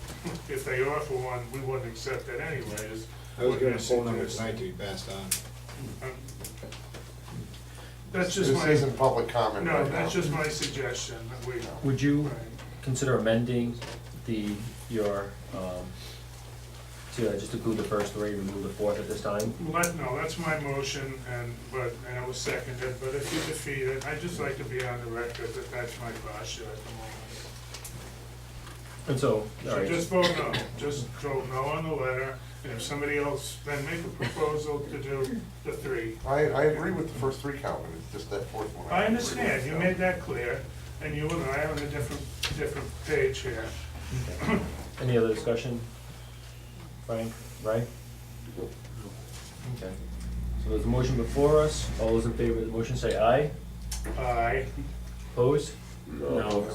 if they offer one, we wouldn't accept it anyways. I was given a phone number tonight to be passed on. That's just my. This isn't public comment No, right now. that's just my suggestion, that we. Would you Right. consider amending to just include the first three, remove the fourth at this time? No, that's my motion, and it was seconded, but if you defeat it, I'd just like to be on the record that that's my posture at the moment. And so, all So right. just vote no, just vote no on the letter, and if somebody else, then make a proposal to do the three. I agree with the first three, Calvin, it's just that fourth one. I understand, you made that clear, and you and I are on a different page here. Okay. Any other discussion? Frank, Ray? Okay. So there's a motion before us. All those in favor of the motion say aye. Aye. Opposed? No.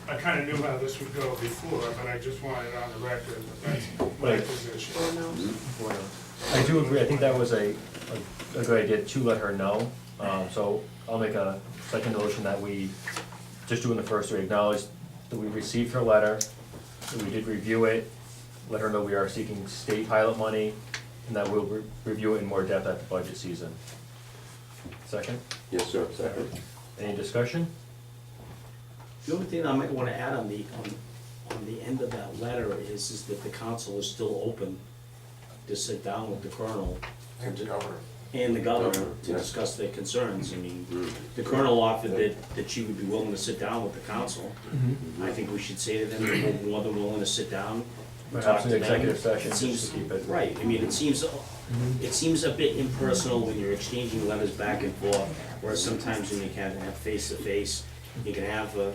I kinda knew how this would go before, but I just wanted on the record that that's my Right. position. Four noes. I do agree. I think that was a good idea to let her know. So I'll make a second motion that we just do in the first three, acknowledge that we received her letter, that we did review it, let her know we are seeking state pilot money, and that we'll review it in more depth at the budget season. Second? Yes, sir, second. Any discussion? The only thing I might wanna add on the end of that letter is that the council is still open to sit down with the colonel And the governor. and the governor to Yeah. discuss their concerns. I mean, the colonel offered that she would be willing to sit down with the council. I think we should say to them, that we're more than willing to sit down, talk Perhaps to an them. executive session, It just seems, to keep it. right, I mean, it seems a bit impersonal when you're exchanging letters back and forth, whereas sometimes when you can have face-to-face, you can have a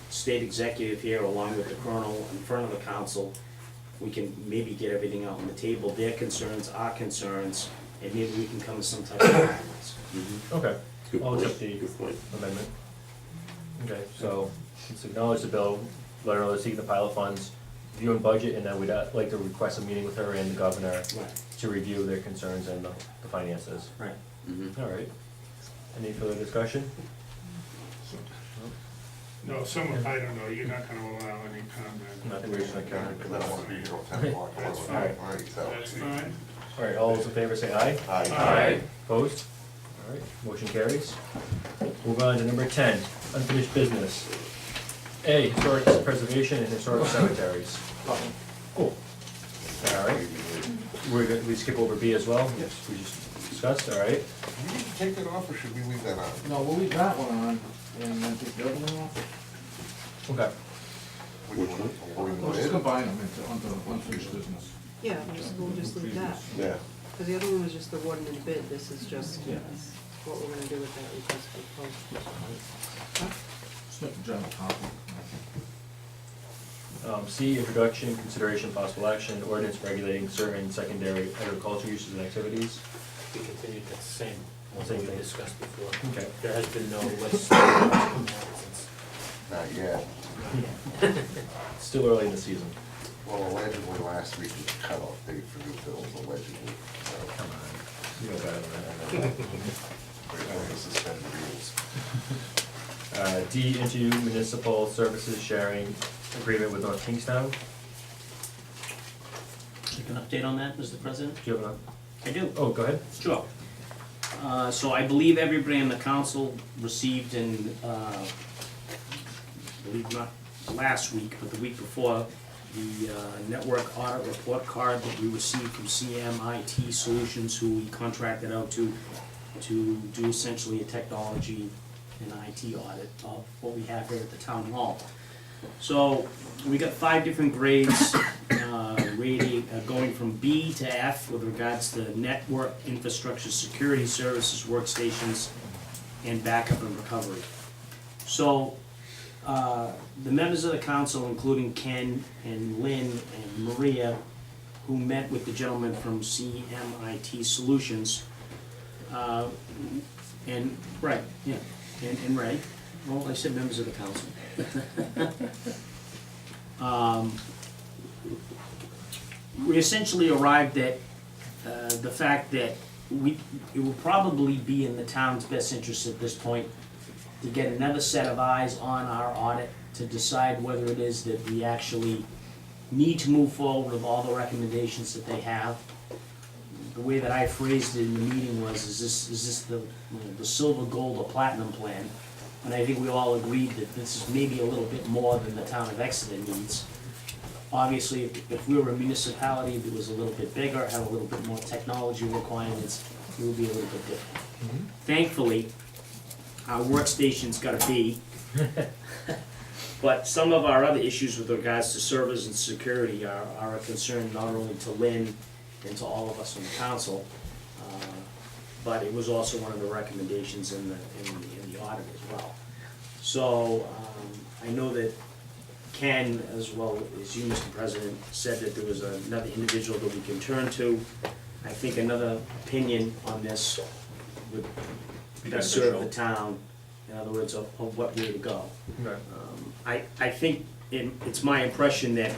state executive here along with the colonel in front of the council. We can maybe get everything out on the table, their concerns, our concerns, and maybe we can come to some type of balance. Okay. Good I'll point, accept the good point. amendment. Okay, so let's acknowledge the bill, let her know seeking the pilot funds, view and budget, and then we'd like to request a meeting with her and the governor Right. to review their concerns and the finances. Right. All right. Any further discussion? No, I don't know, you're not gonna allow any comment. I think we're just gonna carry it. Because I don't want to be here till 10 o'clock. That's All fine. right, so. That's fine. All right, all those in favor say aye. Aye. Opposed? All right, motion carries. Move on to number 10, unfinished business. A, historic preservation and historic cemeteries. Cool. All right. We skip over B as well? Yes. We just discussed, all right. Do we need to take that off, or should we leave that on? No, we'll leave that one on, and then take the other one off. Okay. Which one? We'll just combine them onto unfinished business. Yeah, we'll just leave that, Yeah. because the other one was just the award and the bid, this is just Yeah. what we're gonna do with that request for proposal. Just make the general copy. C, introduction, consideration, possible action, ordinance regulating certain secondary agriculture uses and activities. We continued the same, what Same we thing. discussed before. Okay. There has been no legislation since. Not yet. Still early in the season. Well, allegedly last week was the cutoff date for new bills, allegedly. So, Come on. You know better than that. We're going to suspend the rules. D, intermunicipal services sharing agreement with North Kingstown. Take an update on that, Mr. President? Do you have I do. oh, go ahead. Sure. So I believe everybody in the council received in, I believe not last week, but the week before, the network audit report card that we received from CMIT Solutions, who we contracted out to do essentially a technology and IT audit of what we have here at the town hall. So we got 5 different grades, rating, going from B to F with regards to network infrastructure, security services, workstations, and backup and recovery. So the members of the council, including Ken and Lynn and Maria, who met with the gentleman from CMIT Solutions, and Ray, yeah, and Ray, well, I said members of the council. We essentially arrived at the fact that it will probably be in the town's best interest at this point to get another set of eyes on our audit to decide whether it is that we actually need to move forward with all the recommendations that they have. The way that I phrased it in the meeting was, is this the silver, gold, or platinum plan? And I think we all agreed that this is maybe a little bit more than the town of Exeter needs. Obviously, if we were a municipality that was a little bit bigger, had a little bit more technology requirements, it would be a little bit different. Thankfully, our workstation's got a B. But some of our other issues with regards to servers and security are a concern not only to Lynn and to all of us on the council, but it was also one of the recommendations in the audit as well. So I know that Ken, as well as you, Mr. President, said that there was another individual that we can turn to. I think another opinion on this would best serve the town, in other words, of what way to go. Okay. I think it's my impression that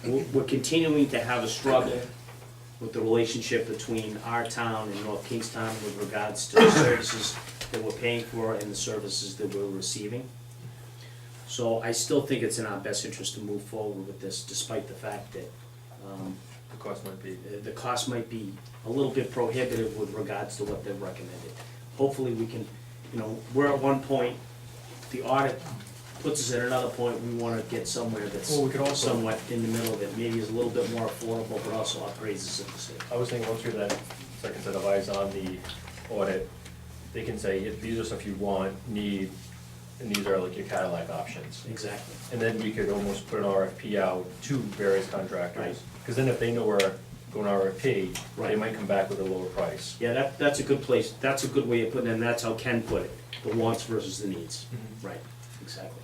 we're continuing to have a struggle with the relationship between our town and North Kingstown with regards to the services that we're paying for and the services that we're receiving. So I still think it's in our best interest to move forward with this, despite the fact that the cost might be a little bit prohibitive with regards to what they've recommended. Hopefully we can, we're at one point, the audit puts us at another point, we wanna get somewhere that's Well, we could also- somewhat in the middle of it, maybe is a little bit more affordable, but also upgrades us at the same. I was thinking once we have that second set of eyes on the audit, they can say, these are stuff you want, need, and these are like your Cadillac options. Exactly. And then we could almost put an RFP out to various contractors, because then if they know we're going RFP, they Right. might come back with a lower price. Yeah, that's a good place, that's a good way of putting it, and that's how Ken put it, the wants versus the needs. Right, exactly.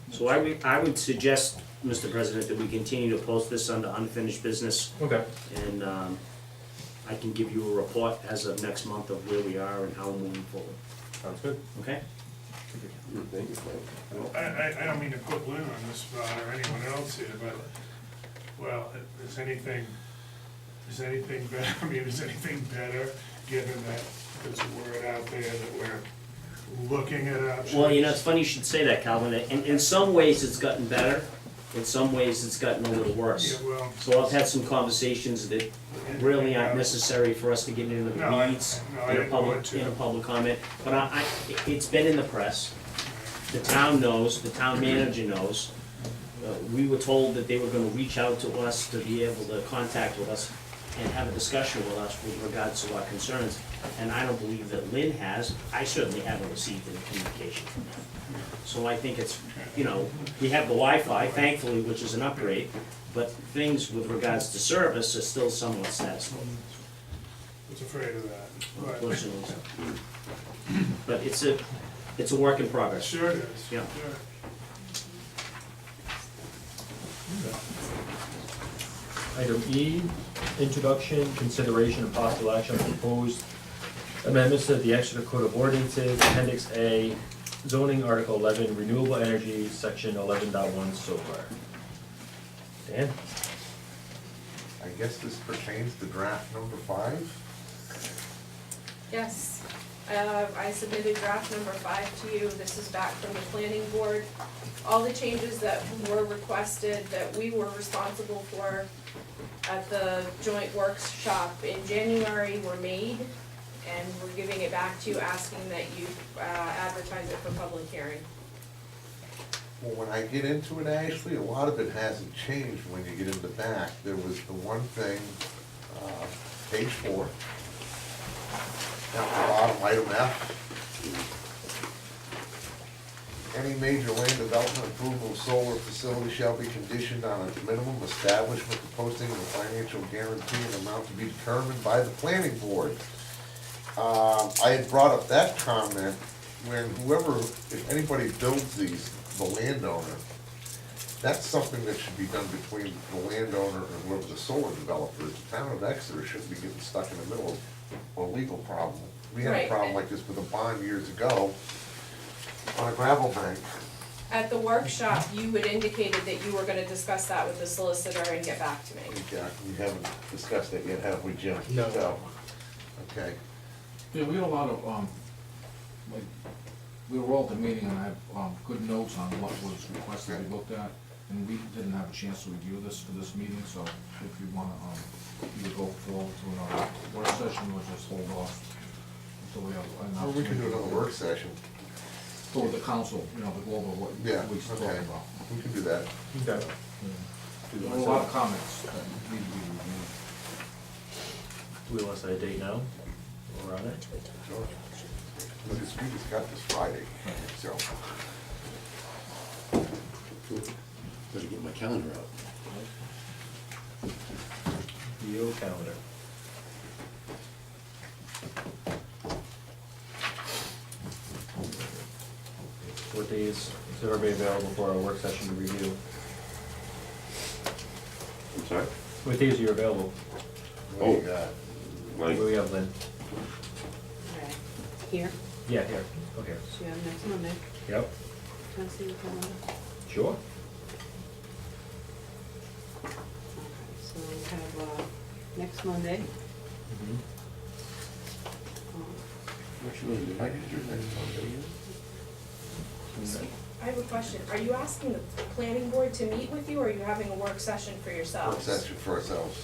So I would suggest, Mr. President, that we continue to post this under unfinished business. Okay. And I can give you a report as of next month of where we are and how we're moving forward. Sounds good. Okay? Thank you, Frank. I don't mean to put Lynn on this spot or anyone else here, but, well, is anything better, is anything better, given that there's a word out there that we're looking at options? Well, it's funny you should say that, Calvin. In some ways, it's gotten better. In some ways, it's gotten a little worse. Yeah, well, So I've had some conversations that really aren't necessary for us to get into the No, I- weeds no, I in a didn't want public, to. in a public comment. But it's been in the press. The town knows, the town manager knows. We were told that they were gonna reach out to us to be able to contact with us and have a discussion with us with regards to our concerns. And I don't believe that Lynn has. I certainly haven't received any communication from them. So I think it's, we have the Wi-Fi, thankfully, which is an upgrade, but things with regards to service are still somewhat status quo. I was afraid of that. But- Unfortunately. But it's a work in progress. Sure it is. Yeah. Sure. Item E, introduction, consideration, and possible action on proposed amendments to the Exeter Code of Ordinances, Appendix A, zoning, Article 11, renewable energy, Section 11.1, solar. Dan? I guess this pertains to draft number 5. Yes, I submitted draft number 5 to you. This is back from the planning board. All the changes that were requested, that we were responsible for at the joint workshop in January were made, and we're giving it back to you, asking that you advertise it for public hearing. Well, when I get into it, Ashley, a lot of it hasn't changed when you get in the back. There was the one thing, page 4. Down the bottom, item F. Any major land development approval of solar facility shall be conditioned on a minimum establishment, the posting of a financial guarantee and amount to be determined by the planning board. I had brought up that comment when whoever, if anybody builds these, the landowner, that's something that should be done between the landowner and whoever the solar developer is. The town of Exeter shouldn't be getting stuck in the middle of a legal problem. We had a Right. problem like this with a bond years ago on a gravel bank. At the workshop, you had indicated that you were gonna discuss that with the solicitor and get back to me. Yeah, we haven't discussed that yet, have we, Jim? No. Okay. Yeah, we had a lot of, like, we were all at the meeting and I have, good notes on what was requested to be looked at. And we didn't have a chance to review this for this meeting, so if you wanna, either go forward to another work session or just hold off until we have an Or we can do opportunity. another work session. Go with the council, you know, to go over what Yeah, we talked okay. about. We can do that. Okay. There were a lot of comments that need to be reviewed. Do we want to set a date now? We're on it? Sure. We just got this Friday, so. Better get my calendar out. Your calendar. What days is everybody available for our work session to review? I'm sorry? What days are you available? What do you got? What Like, do we have, Lynn? Okay. Here, Yeah, here. Oh, here. so you have next Monday. Yep. Can I see the calendar? Sure. Okay, so we have, next Monday. Mhm. what you gonna do? I can do next Monday. I have a question. Are you asking the planning board to meet with you, or are you having a work session for yourselves? Work session for ourselves.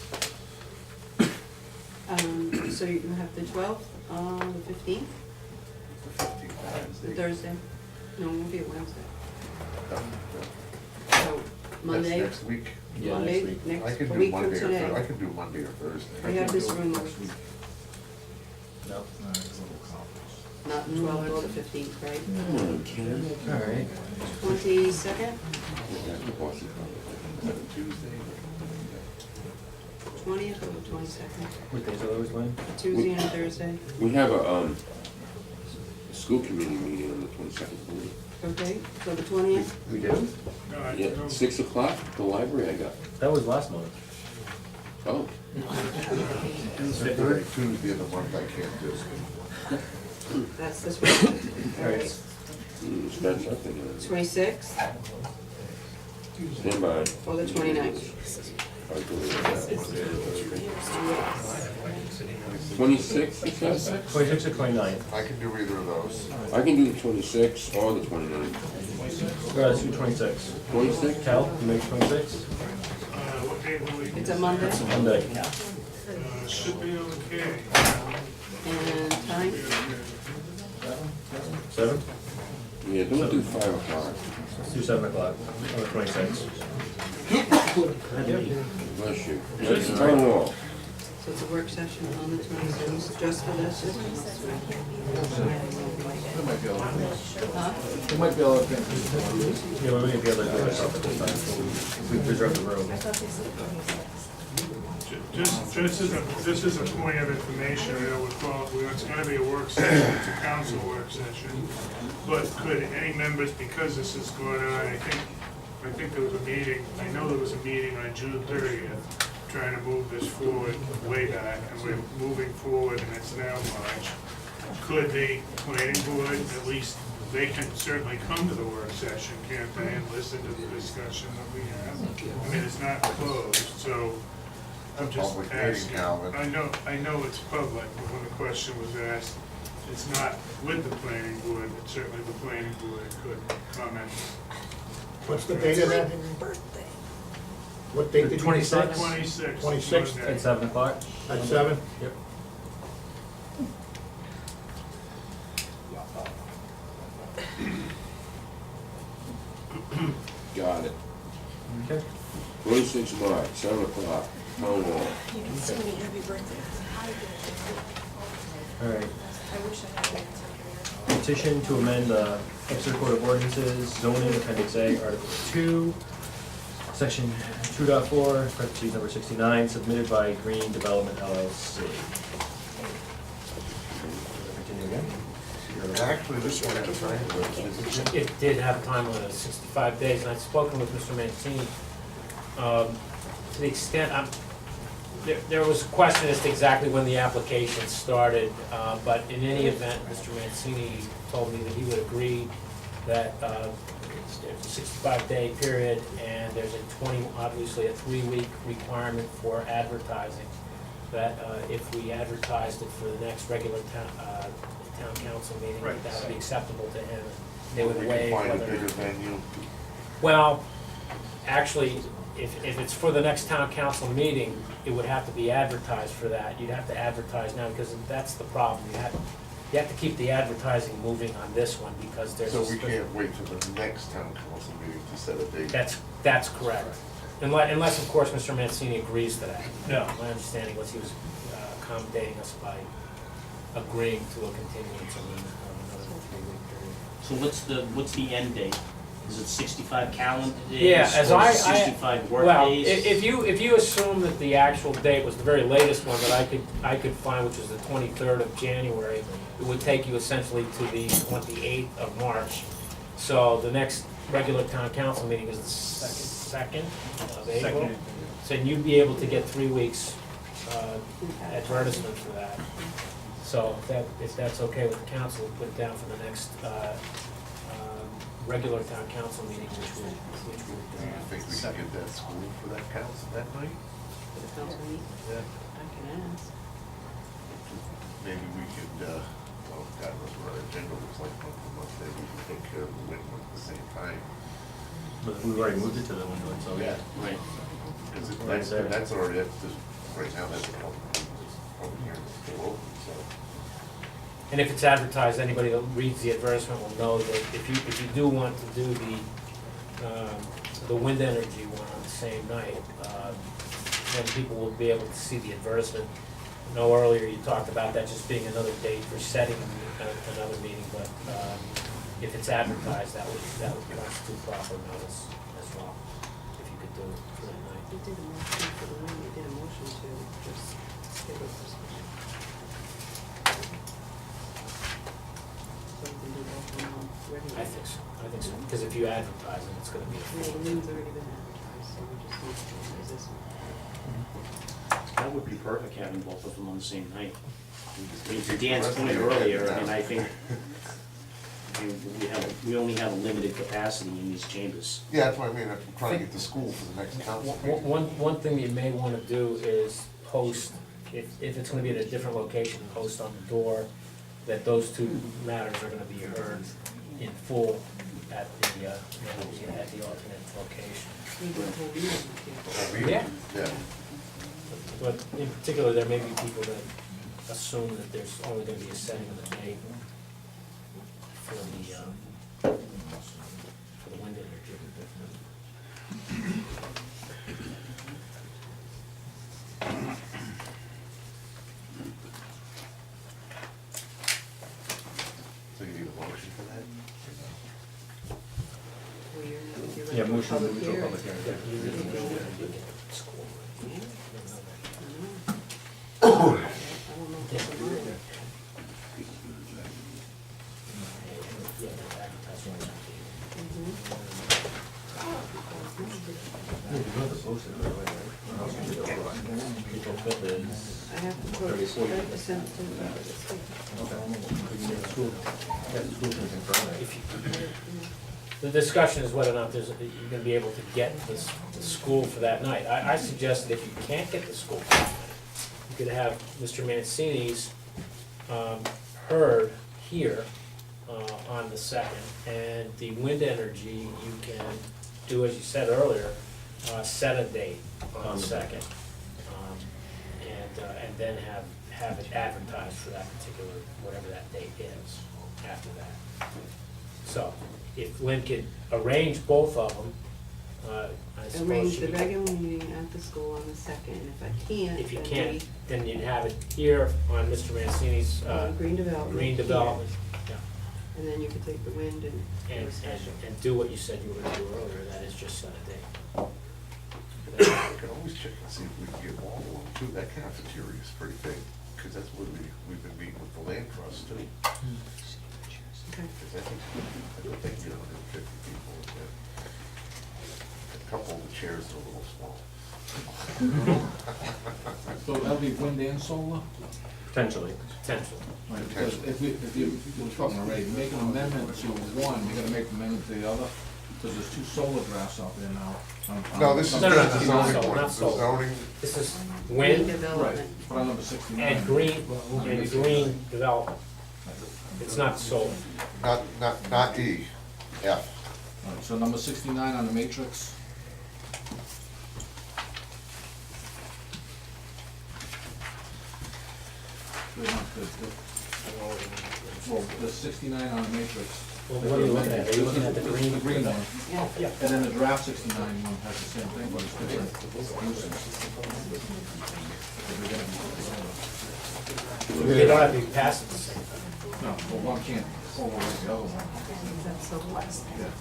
So you can have the 12th, the 15th, The 15th, Wednesday. Thursday. No, it won't be a Wednesday. No, So Monday, That's next week. Yeah, Monday, next week. I next, can a do week from Monday or today. I can do Monday or Thursday. We have this Do it room, next week. No. It's a little conference. not the 12th or the 15th, right? Come on, Ken. All right. 22nd, Tuesday. 20th, or the 22nd? What days are those, Lynn? Tuesday and Thursday. We have a school committee meeting on the 22nd. Okay, so the 20th? We do? Yeah, 6 o'clock at the library I got. That was last month. Oh, The third Tuesday of the month I can't do. That's this week. All right. spend nothing on it. 26th Stand by. or the 29th? I believe that. 26, it says? 26th or 29th? I can do either of those. I can do the 26 or the 29. Let's do 26. 26? Cal, you make 26? What day of the week? It's a Monday. Monday. Should be okay. And time? 7? Yeah, don't do 5 o'clock. Let's do 7 o'clock on the 26th. Bless you. That's the town hall. So it's a work session on the 26th, just for this? There might be other things. Huh? There might be other things. Yeah, we're gonna be able to do it ourselves at this time, so we preserve the room. Just as a point of information, I know it's gonna be a work session, it's a council work session. But could any members, because this is going on, I think there was a meeting, I know there was a meeting on June 30th, trying to move this forward way back, and we're moving forward, and it's now March. Could the planning board, at least, they can certainly come to the work session, can't they, and listen to the discussion that we have? I mean, it's not closed, so I'm just Public meeting, asking. Calvin. I know it's public, but when the question was asked, it's not with the planning board, but certainly the planning board could comment. What's the date of that? What date did you 26th. 26th. 26th Monday. At 7 o'clock? At 7? Yep. Got it. Okay. 26 March, 7 o'clock, town hall. You can sing me happy birthday. All right. I wish I had that. Petition to amend the Exeter Code of Ordinances zoning appendix A, article 2, section 2.4, parentheses number 69, submitted by Green Development LLC. Continue again. Actually, this one had a time limit, isn't it? It did have a time limit of 65 days, and I've spoken with Mr. Mancini. To the extent, there was a question as to exactly when the application started, but in any event, Mr. Mancini told me that he would agree that there's a 65-day period, and there's obviously a 3-week requirement for advertising, that if we advertised it for the next regular town council meeting, Right. that would be acceptable to him. They would We waive can find a whether. bigger venue. Well, actually, if it's for the next town council meeting, it would have to be advertised for that. You'd have to advertise now, because that's the problem. You have to keep the advertising moving on this one, because there's. So we can't wait till the next town council meeting to set a date. That's correct. Unless, of course, Mr. Mancini agrees to that. No. My understanding was he was accommodating us by agreeing to a continuance of another 3-week period. So what's the end date? Is it 65 calendar days? Yeah, as or I, 65 work well, days? if you assume that the actual date was the very latest one that I could find, which was the 23rd of January, it would take you essentially to the 28th of March. So the next regular town council meeting is the second of April. So you'd be able to get 3 weeks advertisement for that. So if that's okay with the council, we'll put it down for the next regular town council meeting, which Do you think we can get that school for that council that night? For the council meeting, Yeah. I can ask. Maybe we could, well, God knows what our agenda looks like month to month, maybe we can take care of the Whitman at the same time. But we've already moved it to the window, so yeah. Right. Because that's already, right now, that's a public hearing, it's still open, so. And if it's advertised, anybody that reads the advertisement will know that if you do want to do the wind energy one on the same night, then people will be able to see the advertisement. I know earlier you talked about that just being another date for setting another meeting, but if it's advertised, that would constitute proper notice as well, if you could do it for that night. We did a motion for the one, we did a motion to just schedule for special. So we can do that one regular. I think so, because if you advertise it, it's gonna be. Yeah, the wind's already been advertised, so we just need to advertise this one. That would be perfect, having both of them on the same night. I mean, to Dan's point earlier, I mean, I think, we only have a limited capacity in these chambers. Yeah, that's what I mean, I'm trying to get the school for the next council meeting. One thing you may wanna do is post, if it's gonna be at a different location, post on the door that those two matters are gonna be heard in full at the alternate location. We did a whole meeting, Yeah. Yeah. But in particular, there may be people that assume that there's only gonna be a setting of the date for the wind energy. So you need a motion for that? Well, you're ready Yeah, for a motion to public move to a hearing. public hearing. I don't know if it's a minor. I have to put, I have to send it to this week. The discussion is whether or not you're gonna be able to get the the school for that night. I suggested if you can't get the school for that night, you could have Mr. Mancini's heard here on the second, and the wind energy, you can do, as you said earlier, set a date on the second. And then have it advertised for that particular, whatever that date is, after that. So, if Lynn could arrange both of them, I suppose Arrange she the could. regular meeting at the school on the second, and if I can't, If you then can't, then you'd have it here on Mr. Mancini's, Green Development. green here, development, yeah. And then you could take the wind and do a special. And do what you said you were gonna do earlier, that is just set a date. We can always check and see if we can get all of them too. That cafeteria is pretty big, because that's what we've been meeting with the land trust too. Okay. Because I think get 150 people in there. A couple of the chairs are a little small. So that'll be wind and solar? Potentially. Potential. Right, because if you, we're talking already, make an amendment to one, you gotta make an amendment to the other, because there's two solar drafts out there now. No, this is No, no, just no, the not zoning solar, one, not the solar. zoning. This is Green wind Development. Right, but on number 69. and green development. It's not solar. Not E, F. All right, so number 69 on the matrix. Well, the 69 on the matrix. Well, what are you looking at? Are you looking at the green? The green one. Yeah. And then the draft 69 one has the same thing, but it's different uses. They don't have to be passed at the same time. No, but one can't override the other one. That's the last. Yeah.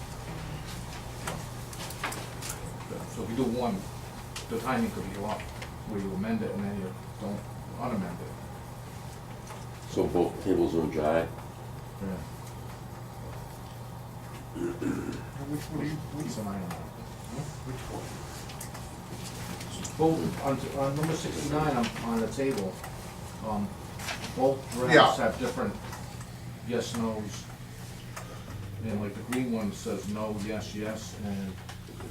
So if you do one, the timing could be off, where you amend it and then you don't unamend it. So both tables are dry? Yeah. Which one do you, Which one? which one? Both, on number 69 on the table, both Yeah. drafts have different yes, nos. And like the green one says no, yes, yes, and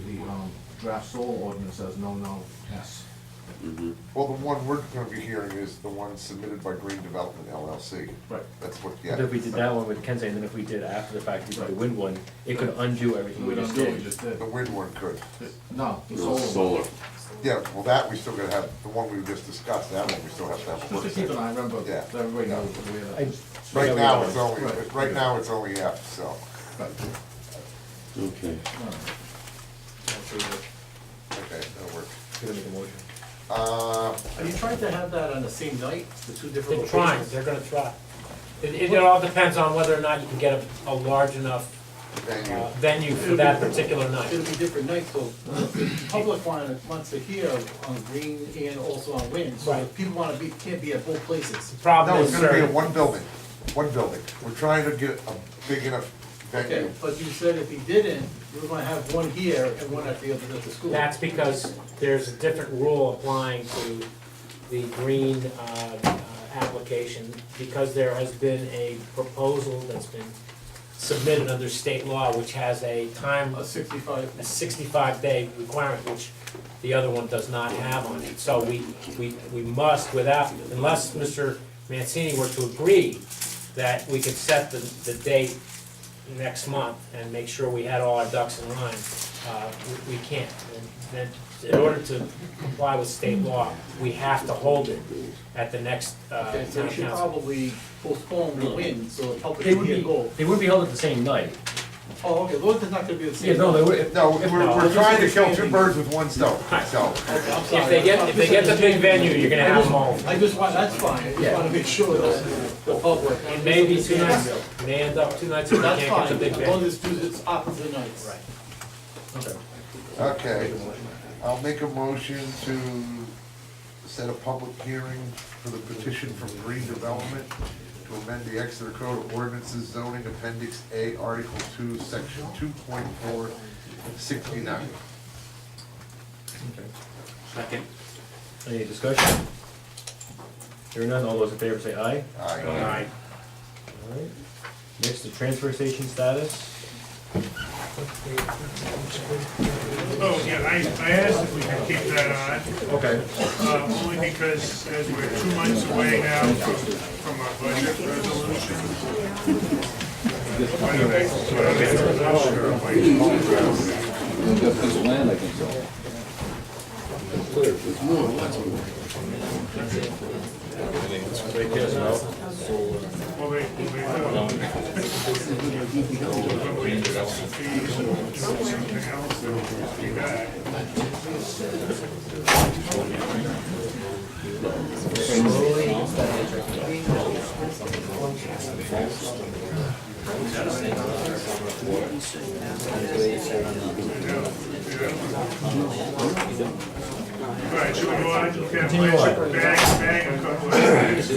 the draft solar ordinance says no, no, yes. Mm-hmm. Well, the one we're gonna be hearing is the one submitted by Green Development LLC. Right. That's what, yeah. But if we did that one with Kensei, and then if we did after the fact, we did the wind one, it could undo everything we just We did. just did. The wind one could. No, the No, solar. solar. Yeah, well, that we still gotta have, the one we just discussed, that one we still have to have. a Just work to keep an session. eye, remember, Yeah. that everybody knows the way I- that. Right now, it's only, Right. right now, it's only F, so. Okay. Okay, that'll work. Gonna make a motion. Are you trying to have that on the same night, the two different They're trying, locations? they're gonna try. It all depends on whether or not you can get a large enough Venue. venue for that particular night. It'll be different nights, so the public wants to hear on green and also on wind, so Right. if people can't be at both places. The problem No, is, it's gonna be sir, in one building, one building. We're trying to get a big enough Okay, venue. but you said if he didn't, we're gonna have one here and one at the other at the school. that's because there's a different rule applying to the green application, because there has been a proposal that's been submitted under state law, which has a time, A 65. a 65-day requirement, which the other one does not have on it. So we must, unless Mr. Mancini were to agree that we could set the date next month and make sure we had all our ducks in line, we can't. And then, in order to comply with state law, we have to hold it at the next Okay, so town we should council. probably postpone the wind, so the public They can would hear be, go. they would be held at the same night. Oh, okay, those are not gonna be the same. Yeah, no, they would, if- No, No, we're trying to kill two birds with one stone, Right. so. Okay, I'm sorry. If they get the big venue, you're gonna have them all. I just want, that's fine, I just Yeah. wanna make sure that the public. It may be 2 nights, it may end up 2 nights if we That's can't get fine, the big as long venue. as it's opposite nights. Right. okay. Okay, I'll make a motion to set a public hearing for the petition from Green Development to amend the Exeter Code of Ordinances zoning appendix A, article 2, section 2.469. Second. Any discussion? Hearing none, all those in favor say aye. Aye. Alright. Alright. Next, the transfer station status. Oh, yeah, I asked if we could keep that on. Okay. Only because as we're 2 months away now from our budget resolution. Why don't they There's land I can sell. Well, they fees or something else, they'll be back. All right, should we go on? Continue on. Bang a couple of things.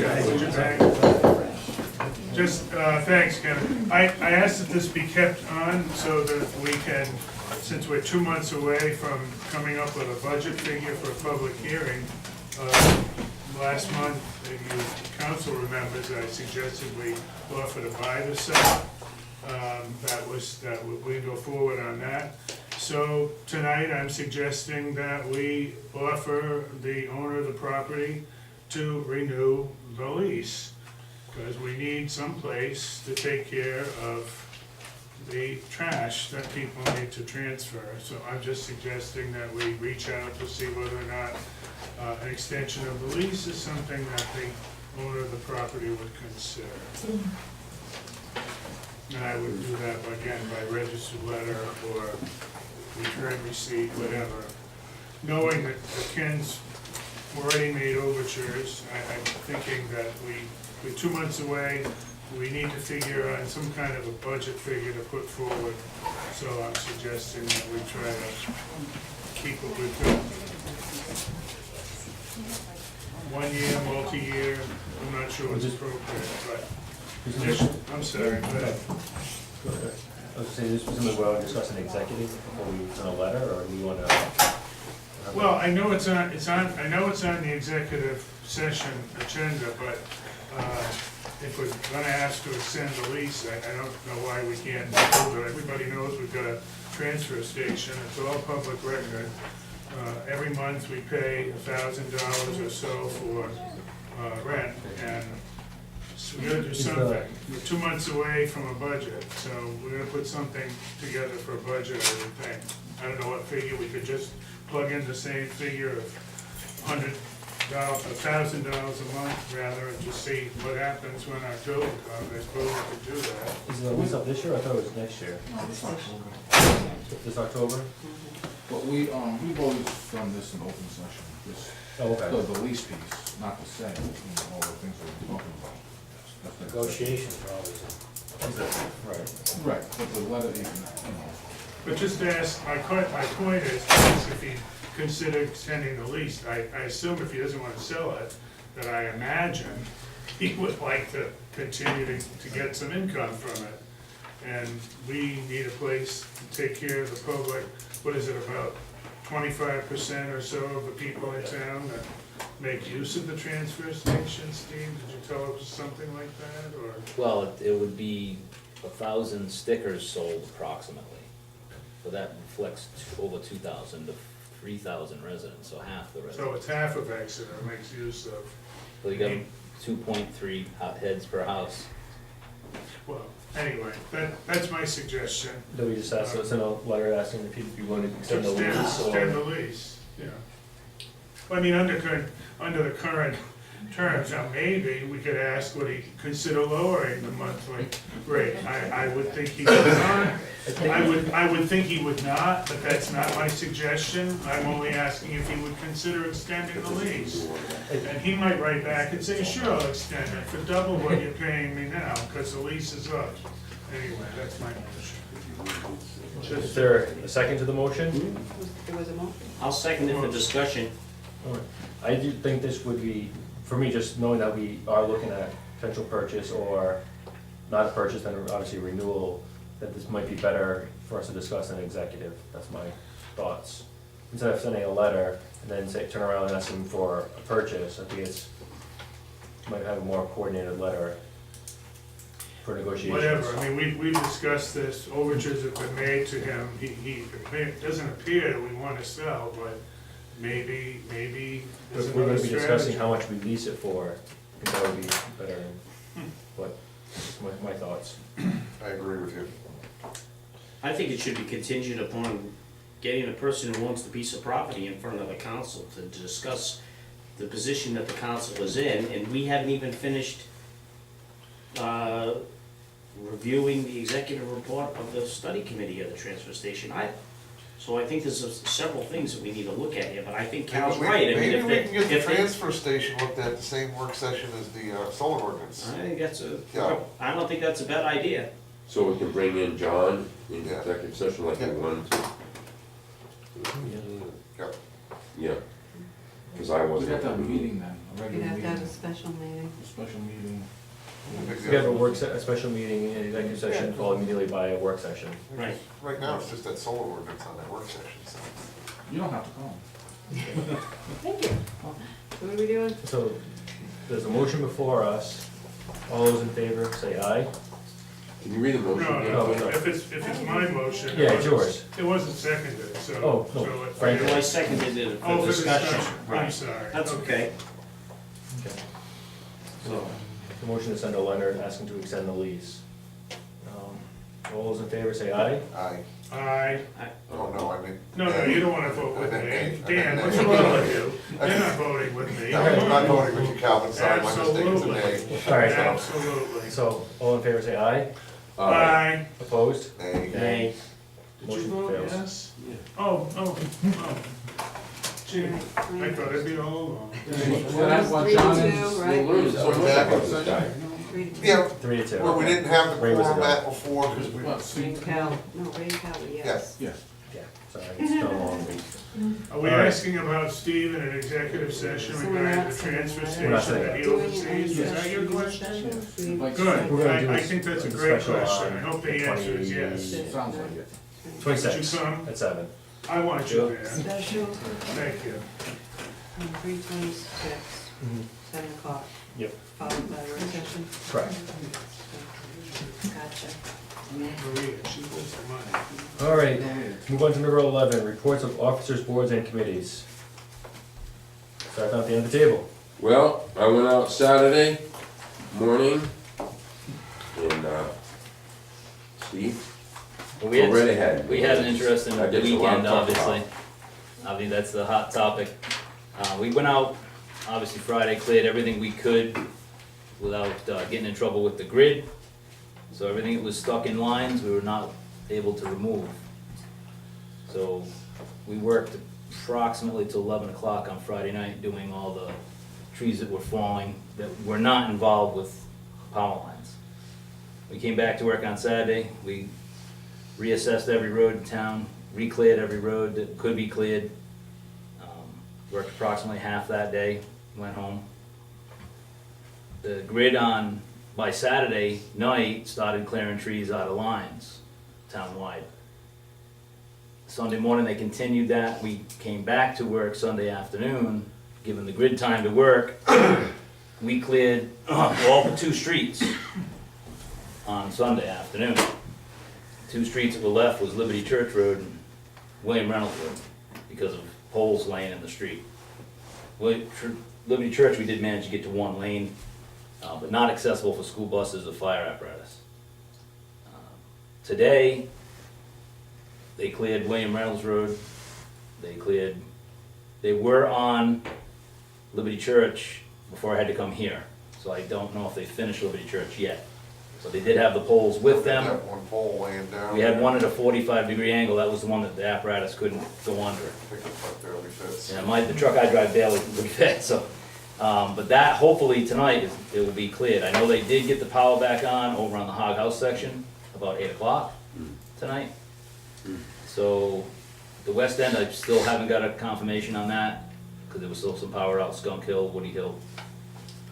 Just, thanks, Kevin. I asked that this be kept on so that we can, since we're 2 months away from coming up with a budget figure for a public hearing, last month, if you council remembers, I suggested we offer to buy the site. We go forward on that. So tonight, I'm suggesting that we offer the owner of the property to renew the lease, because we need some place to take care of the trash that people need to transfer. So I'm just suggesting that we reach out to see whether or not an extension of the lease is something that the owner of the property would consider. And I would do that again by registered letter or return receipt, whatever. Knowing that Ken's already made overtures, I'm thinking that we're 2 months away, we need to figure on some kind of a budget figure to put forward. So I'm suggesting that we try to keep it with 1 year, multi-year, I'm not sure what's appropriate, but, I'm sorry, but. I was saying, this was something we'll discuss in executive before we send a letter, or do you want to? Well, I know it's on the executive session agenda, but, if we're gonna ask to extend the lease, I don't know why we can't do it. Everybody knows we've got a transfer station, it's all public record. Every month we pay $1,000 or so for, rent, and so we gotta do something. We're 2 months away from a budget, so we're gonna put something together for a budget, I would think. I don't know what figure, we could just plug in the same figure of $1,000 a month, rather, and just see what happens when October comes. I suppose we could do that. Is the lease up this year? I thought it was next year. This October? But we've always done this in open session, this, the lease piece, not the sale, all the things we're talking about. Negotiations are always. Right, but the letter, you know. But just to ask, my point is if he consider extending the lease, I assume if he doesn't want to sell it, that I imagine he would like to continue to get some income from it. And we need a place to take care of the public. What is it, about 25% or so of the people in town that make use of the transfer station? Steve, did you tell us something like that, or? Well, it would be 1,000 stickers sold approximately. So that reflects over 2,000 to 3,000 residents, so half the residents. So it's half of Exeter makes use of. So you got 2.3 heads per house. Well, anyway, that's my suggestion. Do we just ask, send a letter asking if you'd be willing to extend the lease? Extend the lease, yeah. Well, I mean, under the current terms, now maybe we could ask, would he consider lowering the monthly rate? I would think he would not. I would think he would not, but that's not my suggestion. I'm only asking if he would consider extending the lease. And he might write back and say, sure, I'll extend it for double what you're paying me now, because the lease is up. Anyway, that's my motion. Is there a second to the motion? There was a motion. I'll second it for discussion. I do think this would be, for me, just knowing that we are looking at potential purchase or not a purchase, then obviously renewal, that this might be better for us to discuss in executive. That's my thoughts. Instead of sending a letter and then say, turn around and ask them for a purchase, I think might have a more coordinated letter. for negotiations. whatever, I mean, we've discussed this, overtures have been made to him, it doesn't appear that we wanna sell, but maybe there's We're another gonna be discussing strategy. how much we lease it for, and that would be better, but, my thoughts. I agree with you. I think it should be contingent upon getting the person who owns the piece of property in front of the council to discuss the position that the council is in, and we haven't even finished reviewing the executive report of the study committee of the transfer station either. So I think there's several things that we need to look at here, but I think Cal's right. I mean, Maybe if we they- can get the if they- transfer station looked at the same work session as the solar ordinance. I think that's Yeah. I don't think that's a bad idea. So we can bring in John in Yeah. executive session like we wanted to? Yeah. Yeah. Cause I We wasn't got at the that meeting. meeting then, a We'd regular have to have a meeting, special meeting. a special meeting. We have a special meeting, an executive session, followed immediately by a work session. Right. Right now, it's just that solar ordinance on that work session, so. You don't have to come. Thank you. So what are we doing? So, there's a motion before us, all those in favor, say aye. Can you read the motion? No, again? no, no. if it's my motion. Yeah, it's yours. It wasn't seconded, so. Oh, no, so it- Frank. Well, I seconded it Oh, for for discussion. discussion, I'm Right. sorry. That's okay. Okay. So, the motion to send a letter asking to extend the lease. All those in favor, say aye. Aye. Aye. Oh, no, I mean. No, you don't wanna vote with me. Nay. Dan, what's wrong with you? You're not voting with me. No, I'm not voting with you, Calvin, sorry, my mistake, it's a Absolutely. nay. All right. Absolutely. So, all in favor, say aye. Aye. Opposed? Nay. Nay. Did you Motion vote fails. yes? Oh. Gee, I thought it'd be all along. What Three John to is, two, right? Learn so much about this guy. 3 to 2. Yeah, 3 to 2. well, we didn't have the Ray was quorum no. at before, because we, Well, Ray see, and Cal, no, Ray and Cal, yes. yes. Yeah, sorry, it's been a long week. Are we All right. asking about Steve in an executive session So we're regarding not the saying transfer that. station We're not saying that he Doing it oversees? in Is that your executive question? session, so you- Like- Good, We're gonna do I this think that's a as a great special question, I on hope the answer is yes. 20 Sounds like it. 26 Would you come? at 7. I want you there, Special, thank you. 3:26, 7 o'clock, Yep, followed by work session. correct. Gotcha. Maria, she was the money. All right, move on to number 11, reports of officers, boards, and committees. Start down at the end of the table. Well, I went out Saturday morning and, Steve, Well, we had- go right ahead. We had an interesting I guess a lot weekend, to talk obviously. about. Obviously, that's the hot topic. We went out, obviously Friday, cleared everything we could without getting in trouble with the grid. So everything that was stuck in lines, we were not able to remove. So we worked approximately till 11 o'clock on Friday night, doing all the trees that were falling that were not involved with power lines. We came back to work on Saturday, we reassessed every road in town, re-cleared every road that could be cleared. Worked approximately half that day, went home. The grid by Saturday night, started clearing trees out of lines, town-wide. Sunday morning, they continued that, we came back to work Sunday afternoon, given the grid time to work. We cleared all but 2 streets on Sunday afternoon. 2 streets that were left was Liberty Church Road and William Reynolds Road, because of poles laying in the street. Liberty Church, we did manage to get to 1 lane, but not accessible for school buses or fire apparatus. Today, they cleared William Reynolds Road, they were on Liberty Church before I had to come here, so I don't know if they finished Liberty Church yet. So they did have the poles with them. That one pole laying down. We had one at a 45-degree angle, that was the one that the apparatus couldn't go under. I think the truck barely fits. Yeah, the truck I drive barely would fit, so, but that, hopefully tonight, it will be cleared. I know they did get the power back on over on the Hog House section, about 8 o'clock tonight. So, the west end, I still haven't got a confirmation on that, because there was still some power out Skunk Hill, Woody Hill.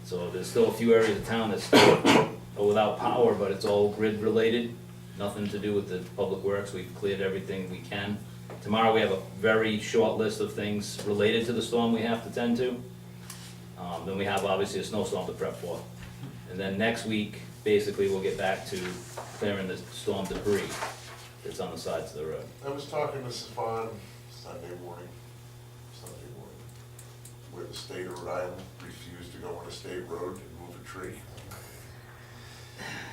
So there's still a few areas of town that's still without power, but it's all grid related, nothing to do with the public works. We've cleared everything we can. Tomorrow we have a very short list of things related to the storm we have to tend to. Then we have obviously a snowstorm to prep for. And then next week, basically, we'll get back to clearing the storm debris that's on the sides of the road. I was talking to Stefan Sunday morning, where the state of Rhode Island refused to go on a state road and move a tree.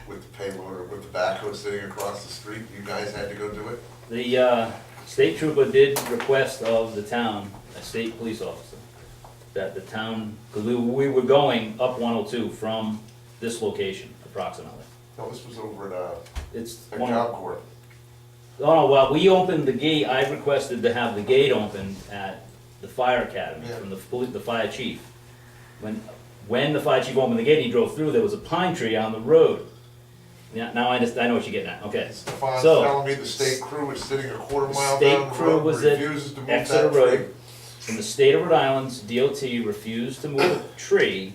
With the payload or with the backhoe sitting across the street, you guys had to go do it? The state trooper did request of the town, a state police officer, that the town, because we were going up 102 from this location approximately. No, this was over at, It's at one Job of, Corps. oh, well, we opened the gate, I requested to have the gate open at the fire academy Yeah. from the fire chief. When the fire chief opened the gate, and he drove through, there was a pine tree on the road. Yeah, now I know what you're getting at, okay. Stefan's So, telling me the state crew was sitting a quarter mile state down the crew road, was and at refuses to move Exeter that tree. Road, and the state of Rhode Island's DOT refused to move a tree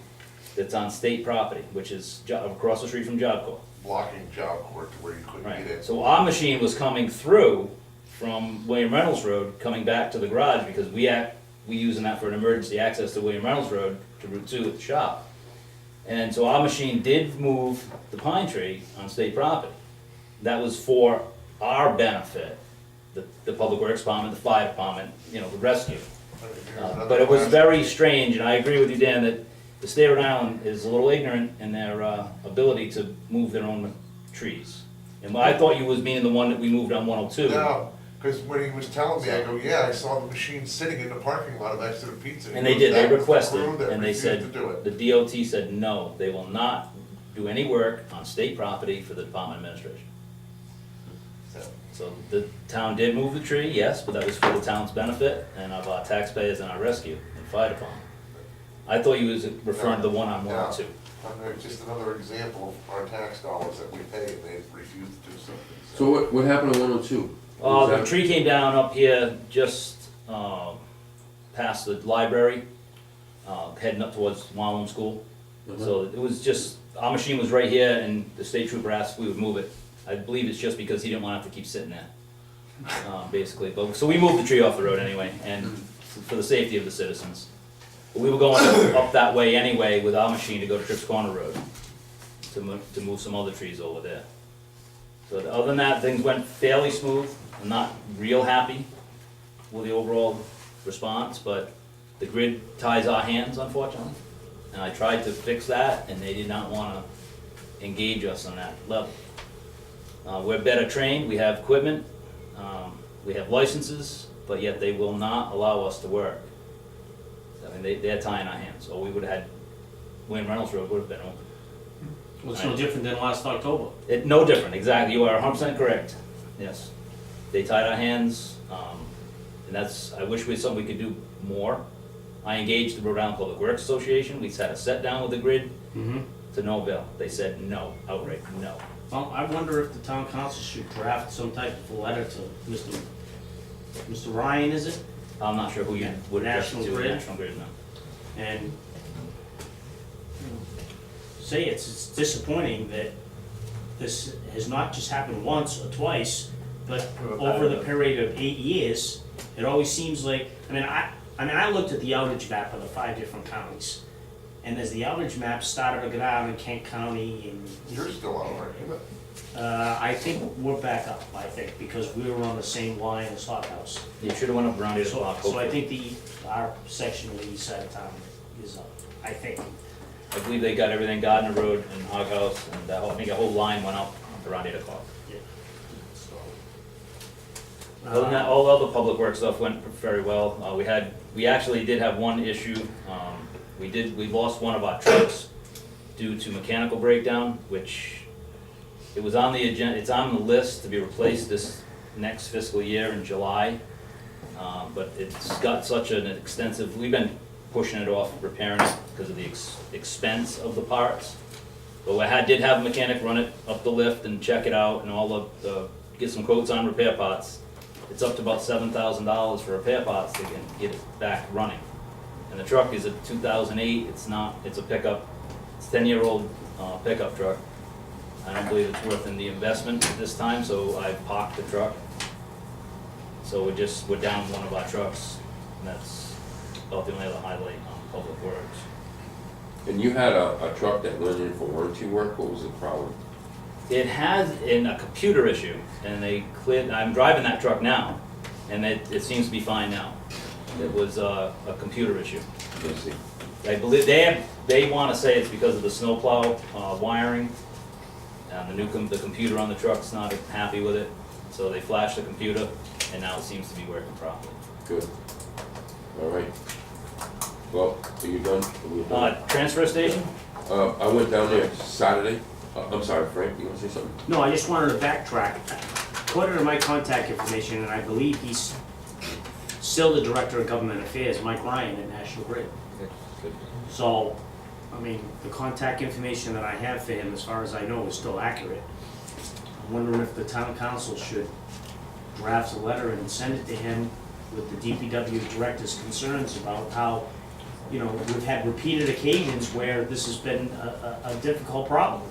that's on state property, which is across the street from Job Corps. Blocking Job Corps to where you couldn't get in. Right, so our machine was coming through from William Reynolds Road, coming back to the garage, because we using that for an emergency access to William Reynolds Road to Route 2 at the shop. And so our machine did move the pine tree on state property. That was for our benefit, the Public Works Department, the Fire Department, the rescue. But it was very strange, and I agree with you, Dan, that the state of Rhode Island is a little ignorant in their ability to move their own trees. And I thought you was meaning the one that we moved on 102. No, because when he was telling me, I go, yeah, I saw the machine sitting in the parking lot of Exeter Pizza. And they goes, did, they "That was the requested, crew that and they refused said, to do it." the DOT said, no, they will not do any work on state property for the Department of Administration. So the town did move the tree, yes, but that was for the town's benefit and of our taxpayers and our rescue and fire department. I thought you was referring to the one on 102. Just another example of our tax dollars that we pay and they refuse to do something. So what happened on 102? The tree came down up here just past the library, heading up towards Wallam School. So it was just, our machine was right here and the state trooper asked if we would move it. I believe it's just because he didn't want to have to keep sitting there, basically. But, so we moved the tree off the road anyway, and for the safety of the citizens. But we were going up that way anyway with our machine to go to Trips Corner Road, to move some other trees over there. So other than that, things went fairly smooth. I'm not real happy with the overall response, but the grid ties our hands, unfortunately. And I tried to fix that, and they did not want to engage us on that level. We're better trained, we have equipment, we have licenses, but yet they will not allow us to work. I mean, they're tying our hands, or we would've had, William Reynolds Road would've been open. Well, it's no different than last October. No different, exactly, you are 100% correct, yes. They tied our hands, and that's, I wish we had something we could do more. I engaged the Rhode Island Public Works Association, we had a set down with the grid, to no bill. They said no, outright no. Well, I wonder if the town council should draft some type of a letter to Mr. Ryan, is it? I'm not sure who you would address it National to, Grid. National Grid, no. And say it's disappointing that this has not just happened once or twice, but over the period of 8 years, it always seems like, I looked at the outage map of the 5 different counties. And as the outage map started to go down in Kent County and. You're still on, aren't you? I think we're back up, because we were on the same line as Hot House. You should've went up around 8 o'clock. So I think our section of the east side of town is up, I think. I believe they got everything, Gardner Road and Hog House, and I think a whole line went up around 8 o'clock. Yeah. Other than that, all the other public work stuff went very well. We actually did have one issue. We lost one of our trucks due to mechanical breakdown, which it was on the agenda, it's on the list to be replaced this next fiscal year in July. But it's got such an extensive, we've been pushing it off, repairing it because of the expense of the parts. But I did have a mechanic run it up the lift and check it out and get some quotes on repair parts. It's up to about $7,000 for repair parts to get it back running. And the truck is a 2008, it's a pickup, it's a 10-year-old pickup truck. I don't believe it's worth in the investment at this time, so I parked the truck. So we're down one of our trucks, and that's about the only other highlight on Public Works. And you had a truck that went in for warranty work, what was the problem? It has in a computer issue, and they cleared, I'm driving that truck now, and it seems to be fine now. It was a computer issue. Let's see. I believe they want to say it's because of the snowplow wiring. The computer on the truck's not happy with it, so they flashed the computer, and now it seems to be working properly. Good. All right. Well, are you done? Are you done? Transfer station? I went down there Saturday. I'm sorry, Frank, you want to say something? No, I just wanted to backtrack. According to my contact information, and I believe he's still the Director of Government Affairs, Mike Ryan at National Grid. So, I mean, the contact information that I have for him, as far as I know, is still accurate. I'm wondering if the town council should draft a letter and send it to him with the DPW director's concerns about how, you know, we've had repeated occasions where this has been a difficult problem.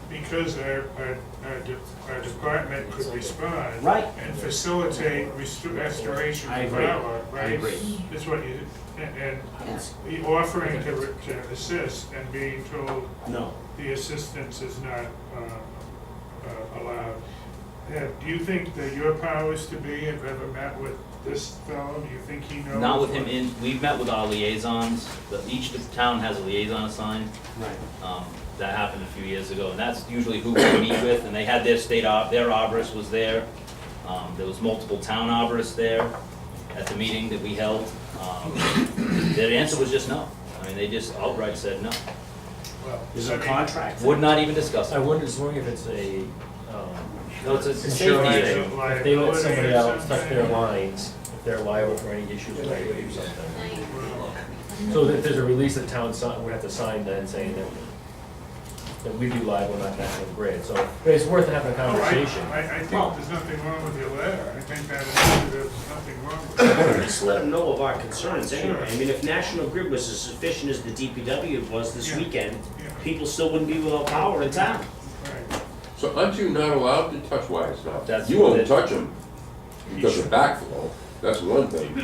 Because our department could respond. Right. And facilitate restoration I of agree. power, I right? agree. That's what you, and offering to assist and being told No. the assistance is not allowed. Do you think that your powers to be have ever met with this fellow? Do you think he knows? Not with him we've met with our liaisons, each town has a liaison assigned. Right. That happened a few years ago, and that's usually who we meet with, and they had their their arborist was there. There was multiple town arborists there at the meeting that we held. Their answer was just no. I mean, they just outright said no. Well, Is there a contract? Would not even discuss I it. was wondering if it's a, No, it's a insurance safety thing. issue. If they let somebody else touch their lines, if they're liable for any issues with it or something. So if there's a release that town would have to sign then saying that we'd be liable, not National Grid. So but it's worth having a conversation. I think there's nothing wrong with your letter. I think that there's nothing wrong with it. Just let them know of our concerns anyway. I mean, if National Grid was as efficient as the DPW was this weekend, people still wouldn't be without power in town. Right. So aren't you not allowed to touch wires now? That's You won't it. touch them because of backflow, that's one thing.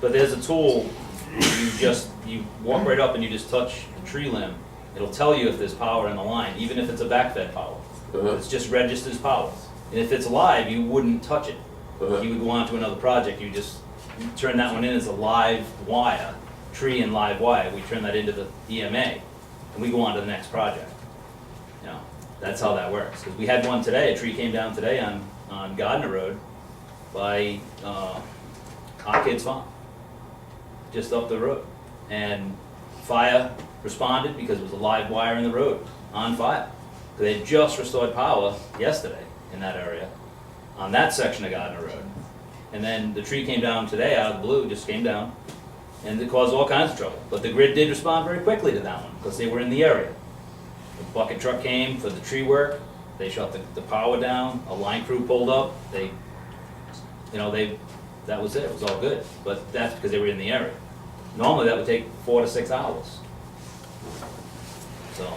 But there's a tool, you walk right up and you just touch the tree limb. It'll tell you if there's power in the line, even if it's a backfed power. It's just registers power. And if it's live, you wouldn't touch it. You would go on to another project, you just turn that one in as a live wire, tree and live wire. We turn that into the EMA, and we go on to the next project. You know, that's how that works. Because we had one today, a tree came down today on Gardner Road by our kid's farm, just up the road. And fire responded because it was a live wire in the road, on fire. They had just restored power yesterday in that area, on that section of Gardner Road. And then the tree came down today out of the blue, just came down, and it caused all kinds of trouble. But the grid did respond very quickly to that one, because they were in the area. The bucket truck came for the tree work, they shut the power down, a line crew pulled up, that was it was all good. But that's because they were in the area. Normally that would take 4 to 6 hours. So,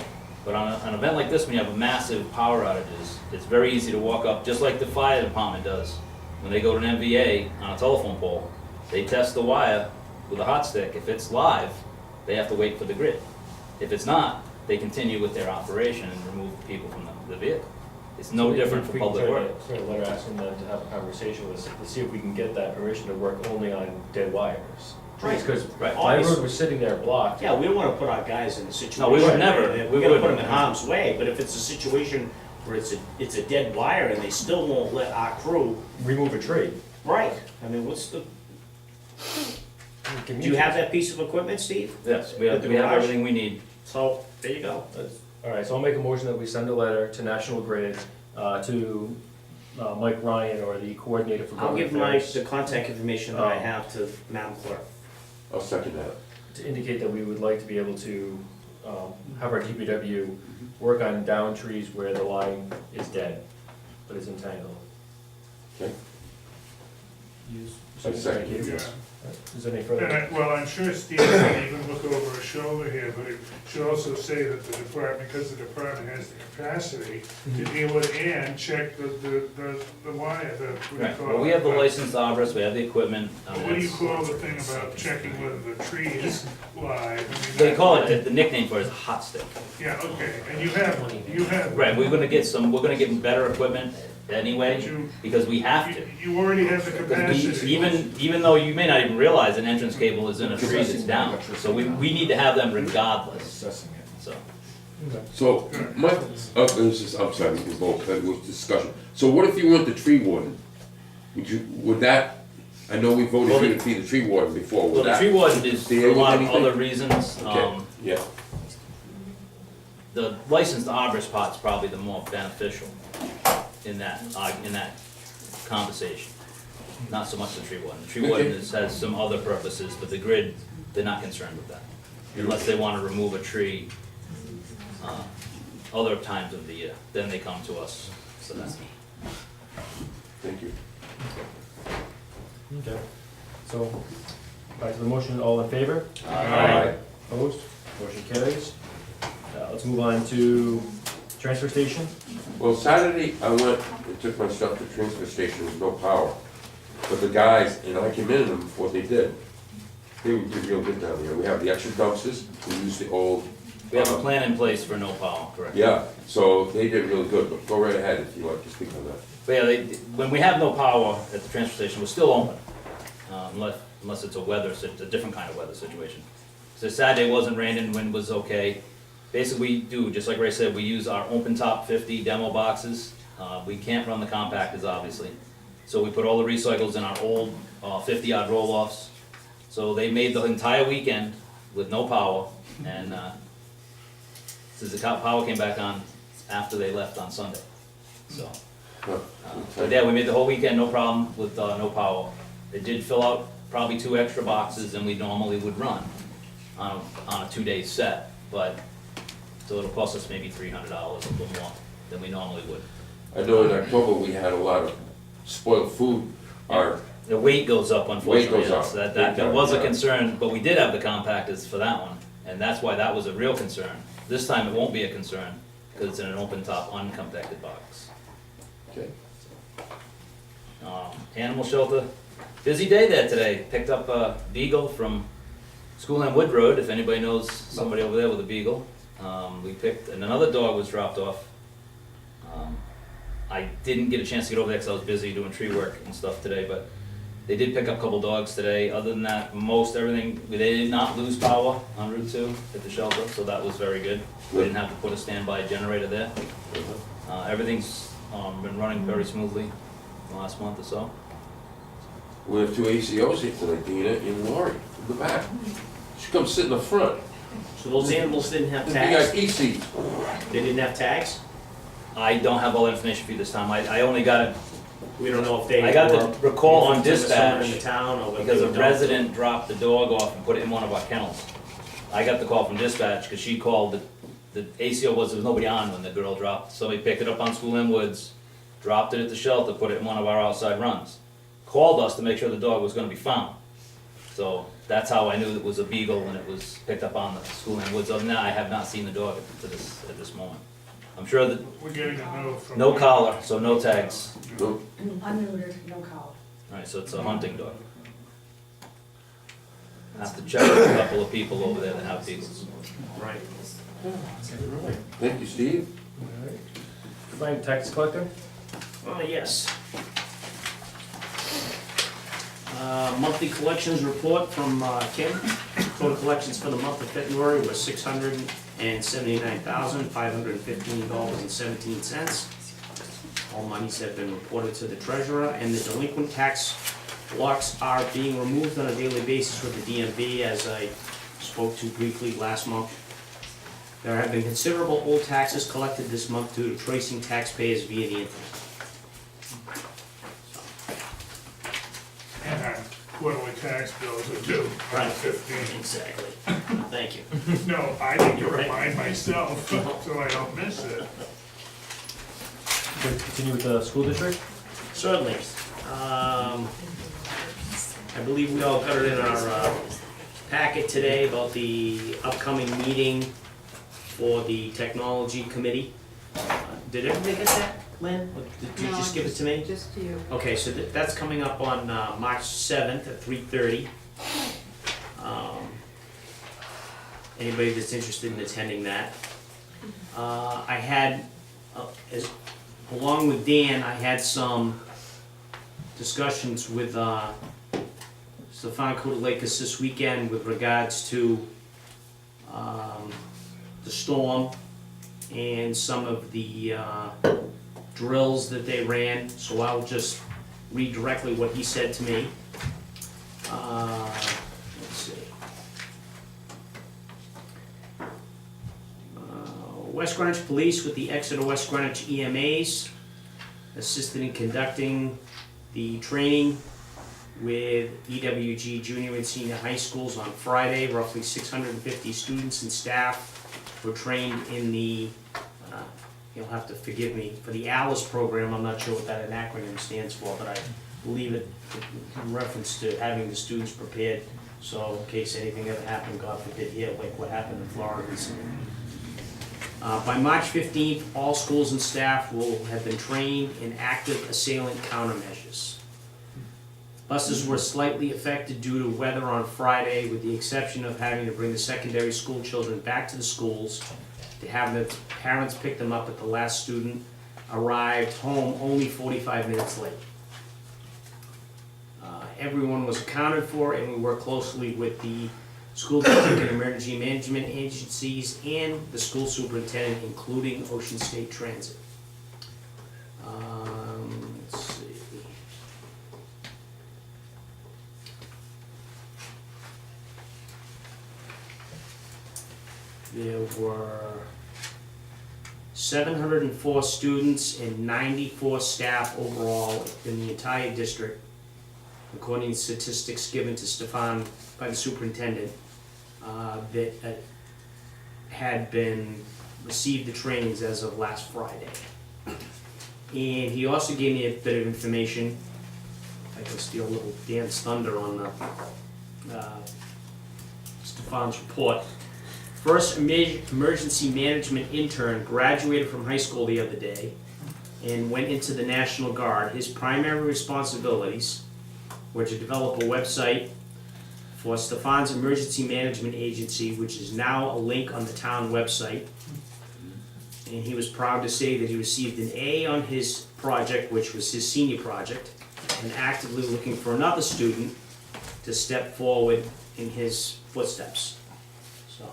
but on an event like this, when you have a massive power outages, it's very easy to walk up, just like the fire department does. When they go to an MVA on a telephone pole, they test the wire with a hot stick. If it's live, they have to wait for the grid. If it's not, they continue with their operation and remove the people from the vehicle. It's no different for public works. Sort of letter asking them to have a conversation with us, to see if we can get that permission to work only on dead wires. Right. Because Right. my road was sitting there blocked. Yeah, we don't wanna put our guys in a situation. No, we would never. where We We're gonna would. put them in harm's way, but if it's a situation where it's a dead wire and they still won't let our crew. Remove a tree. Right, I mean, what's the, do you have that piece of equipment, Steve? Yes, we have At the garage? everything we need. So, there you go. All right, so I'll make a motion that we send a letter to National Grid, to Mike Ryan or the coordinator for I'll government give affairs. the contact information that I have to Madam Clerk. I'll second that. To indicate that we would like to be able to have our DPW work on down trees where the line is dead, but it's entangled. Okay. use. I second. Thank you. Yeah. Is there any further? Well, I'm sure Steve can even look over his shoulder here, but it should also say that the department, because the department has the capacity to deal with and check the wire, the, what do you Right, call well, it? we have the licensed arborist, we have the equipment. What do you call the thing about checking whether the tree is live? I mean, They that- call it, the nickname for it is a hot stick. Yeah, okay, and you have. Right, we're gonna get better equipment anyway, because we have to. You already have the Because capacity. even though you may not even realize an entrance cable is in a tree that's down, so we need to have them regardless, Assessing it. so. So, my, this is, I'm sorry, we can vote, that was discussion. So what if you weren't the tree warden? Would that, I know we voted Well, you to be the tree warden before, Well, would the that? tree warden is for deal a with lot of anything? other reasons. Okay, yeah, The licensed arborist part's probably the more beneficial in that conversation. Not so much the tree warden. The tree warden has some other purposes, but the grid, they're not concerned with that. Unless they wanna remove a tree, other times of the year, then they come to us for that. thank you. Okay, so, back to the motion, all in favor? Aye. Opposed? Motion carries. Let's move on to transfer station. Well, Saturday, I went and took my stuff to the transfer station with no power. But the guys, and I commended them for what they did. They did real good down there. We have the extra dumpsters, we use the old. We have a plan in place for no power, correct? Yeah, so they did really good, but go right ahead if you like to speak on that. But yeah, when we have no power at the transfer station, we're still open, unless it's a different kind of weather situation. So Saturday wasn't raining, wind was okay. Basically, we do, just like Ray said, we use our open top 50 demo boxes. We can't run the compactors, obviously. So we put all the recycles in our old 50-yard roll-offs. So they made the entire weekend with no power, and since the power came back on after they left on Sunday. So, but yeah, we made the whole weekend, no problem with no power. They did fill out probably 2 extra boxes than we normally would run on a 2-day set, but so it'll cost us maybe $300, a little more than we normally would. I know in October, we had a lot of spoiled food, The weight goes up, unfortunately. Weight goes up. So that was a Yeah. concern, but we did have the compactors for that one, and that's why that was a real concern. This time it won't be a concern, because it's in an open top, uncompacted box. okay. Animal shelter, busy day there today. Picked up a beagle from School on Wood Road, if anybody knows somebody over there with a beagle. And another dog was dropped off. I didn't get a chance to get over there because I was busy doing tree work and stuff today, but they did pick up a couple dogs today. Other than that, everything, they did not lose power on Route 2 at the shelter, so that was very good. We didn't have to put a standby generator there. Everything's been running very smoothly the last month or so. We have 2 ACOs here today, Dina and Lori, in the back. She comes sit in the front. So those animals didn't have The tags? VIP seat. They didn't have tags? I don't have all the information for you this time. I only got it, We don't know if they I got the were recall on belonged to someone in dispatch the town or whether because they a were dumped. resident dropped the dog off and put it in one of our kennels. I got the call from dispatch because she called, the ACO there was nobody on when the girl dropped. Somebody picked it up on School Inn Woods, dropped it at the shelter, put it in one of our outside runs. Called us to make sure the dog was gonna be found. So that's how I knew it was a beagle when it was picked up on the School Inn Woods. Other than that, I have not seen the dog at this moment. I'm sure that, We're getting a note from. no collar, so no tags. Nope. Unneutered, no collar. Alright, so it's a hunting dog. I have to check with a couple of people over there that have beagles. Right. Thank you, Steve. Combined tax collector? Yes. Monthly collections report from Kim. Total collections for the month of February was $679,515.17. All monies have been reported to the treasurer, and the delinquent tax blocks are being removed on a daily basis with the DMV, as I spoke to briefly last month. There have been considerable old taxes collected this month due to tracing taxpayers via the internet. And our quarterly tax bills are due on the 15th. Exactly. Thank you. No, I need to You're right. remind myself so I don't miss it. Continue with the school district? Certainly. I believe we all got it in our packet today about the upcoming meeting for the technology committee. Did everybody get that, Lynn? Or did you No, just give it to me? Just to you. Okay, so that's coming up on March 7th at 3:30. Anybody that's interested in attending that. I had, along with Dan, I had some discussions with Stefan Koudalakis this weekend with regards to the storm and some of the drills that they ran, so I'll just read directly what he said to me. Let's see. West Greenwich Police with the Exeter West Greenwich EMAs assisted in conducting the training with EWG junior and senior high schools on Friday. Roughly 650 students and staff were trained in the, you'll have to forgive me, for the ALICE program. I'm not sure what that acronym stands for, but I believe it in reference to having the students prepared, so in case anything ever happened, God forbid, here, like what happened in Florida recently. By March 15th, all schools and staff will have been trained in active assailant countermeasures. Buses were slightly affected due to weather on Friday, with the exception of having to bring the secondary school children back to the schools to have the parents pick them up at the last student arrived home only 45 minutes late. Everyone was accounted for, and we worked closely with the school district and emergency management agencies and the school superintendent, including Ocean State Transit. Let's see. There were 704 students and 94 staff overall in the entire district, according to statistics given to Stefan by the superintendent, that had been received the trainings as of last Friday. And he also gave me a bit of information, if I can steal a little Dan's thunder on Stefan's report. First emergency management intern graduated from high school the other day and went into the National Guard. His primary responsibilities were to develop a website for Stefan's emergency management agency, which is now a link on the town website. And he was proud to say that he received an A on his project, which was his senior project, and actively looking for another student to step forward in his footsteps. So.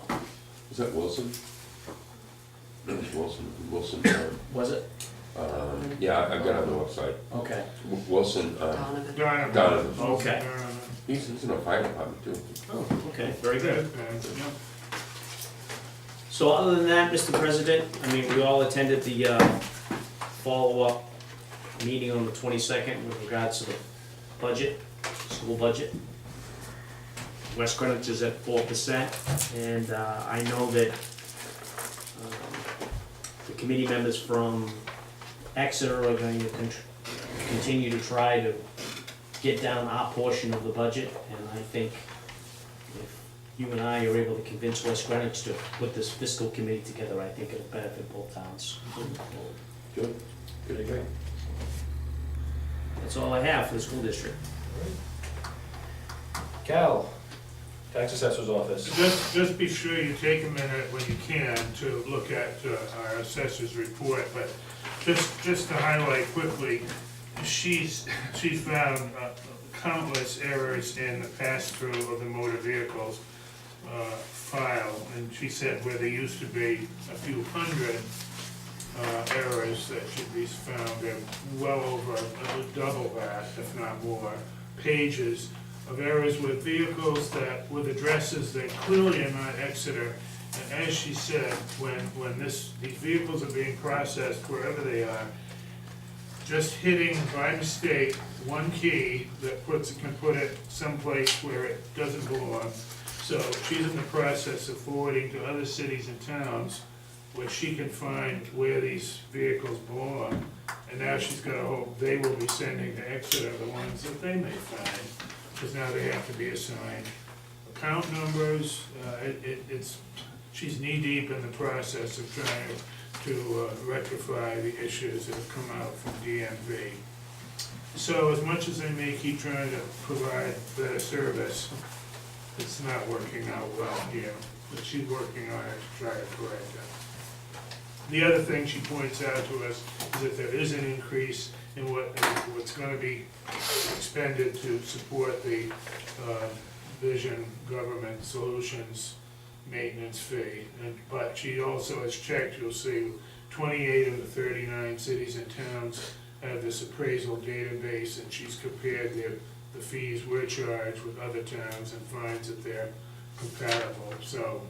Is that Wilson? That was Wilson. Wilson. Was it? Yeah, I've got it on the website. Okay. Wilson. Donovan. Donovan. Okay. He's in the fire department too. Oh, okay, very good. Yeah. So other than that, Mr. President, I mean, we all attended the follow-up meeting on the 22nd with regards to the budget, school budget. West Greenwich is at 4%, and I know that the committee members from Exeter are going to continue to try to get down our portion of the budget, and I think if you and I are able to convince West Greenwich to put this fiscal committee together, I think it'll benefit both towns. Good. Good. Great. That's all I have for the school district. Cal, Tax Assessor's Office. Just be sure you take a minute when you can to look at our assessor's report, but just to highlight quickly, she's found countless errors in the pass-through of the motor vehicles file, and she said where there used to be a few hundred errors that should be found, they're well over double that, if not more, pages of errors with vehicles that, with addresses that clearly are not Exeter. And as she said, when these vehicles are being processed wherever they are, just hitting by mistake one key that can put it someplace where it doesn't belong. So she's in the process of forwarding to other cities and towns where she can find where these vehicles belong. And now she's got to hope they will be sending to Exeter the ones that they may find. because now they have to be assigned account numbers. She's knee-deep in the process of trying to rectify the issues that have come out from DMV. So as much as they may keep trying to provide better service, it's not working out well here, but she's working on it to try to correct it. The other thing she points out to us is that there is an increase in what's gonna be expended to support the Vision Government Solutions maintenance fee. But she also has checked, you'll see, 28 of the 39 cities and towns have this appraisal database, and she's compared the fees we're charged with other towns and finds that they're compatible. So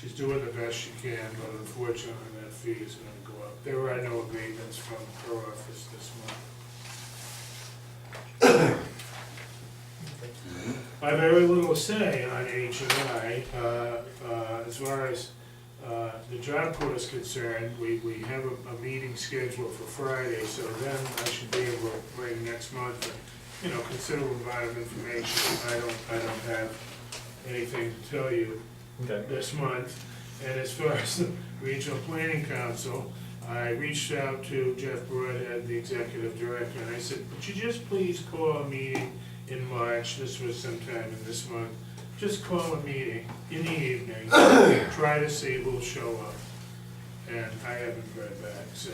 she's doing the best she can, but unfortunately that fee is gonna go up. There are no abatements from her office this month. I have very little say on H&I. As far as the job corps is concerned, we have a meeting scheduled for Friday, so then I should be able to bring next month a considerable amount of information. I don't have anything to tell you this month. And as far as the Regional Planning Council, I reached out to Jeff Broadhead, the executive director, and I said, would you just please call a meeting in March? This was sometime in this month. Just call a meeting in the evening, try to see who'll show up. And I haven't heard back, so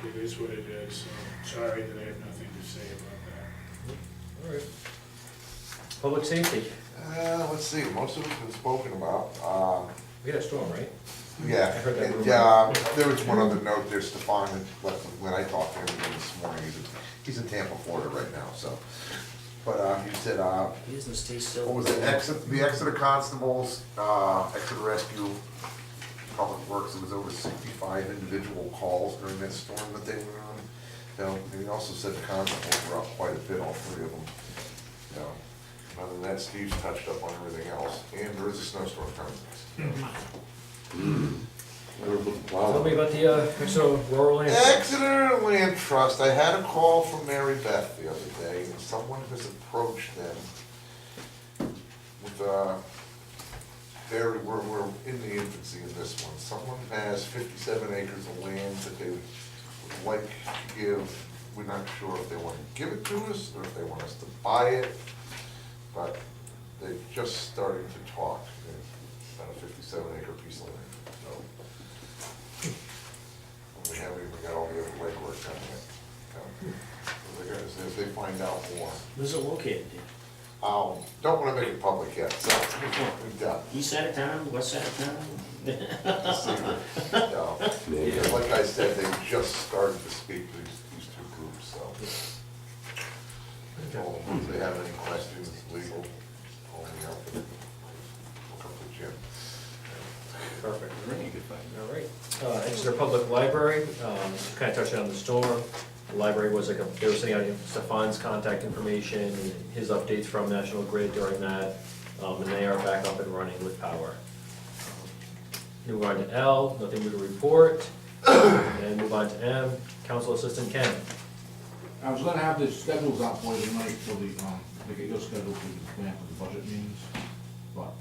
it is what it is. So sorry that I have nothing to say about that. All right. Public safety. Let's see, most of it's been spoken about. We had a storm, right? Yeah, I heard that and rumor. there was one other note there, Stefan, when I talked to him again this morning, he's in Tampa, Florida right now, so. But he said, He doesn't stay still. what was it, the Exeter Constables, Exeter Rescue, Public Works, it was over 65 individual calls during that storm that they were on. And he also said the constables were up quite a bit, all three of them. Other than that, Steve's touched up on everything else, and there is a snowstorm coming. Tell me about the Exeter Rural Land. Exeter Land Trust, I had a call from Mary Beth the other day, and someone has approached them with, we're in the infancy of this one. Someone has 57 acres of land that they would like to give. We're not sure if they want to give it to us, or if they want us to buy it, but they've just started to talk. It's about a 57-acre piece of land, so. We haven't even got all the other legwork done yet. As they find out more. Where's it located, Dan? Don't wanna make it public yet, so we've done. East side of town, west side of town? No. Like I said, they just started to speak to these two groups, so. If they have any questions, legal, only up, look up to Jim. Perfect. All right. Exeter Public Library, kind of touching on the storm. The library was they were sending out Stefan's contact information, his updates from National Grid during that, and they are back up and running with power. Move on to L, nothing new to report. And move on to M, Council Assistant Ken. I was gonna have the schedules out for you tonight, for the, to get your schedule for the plan for the budget meetings, but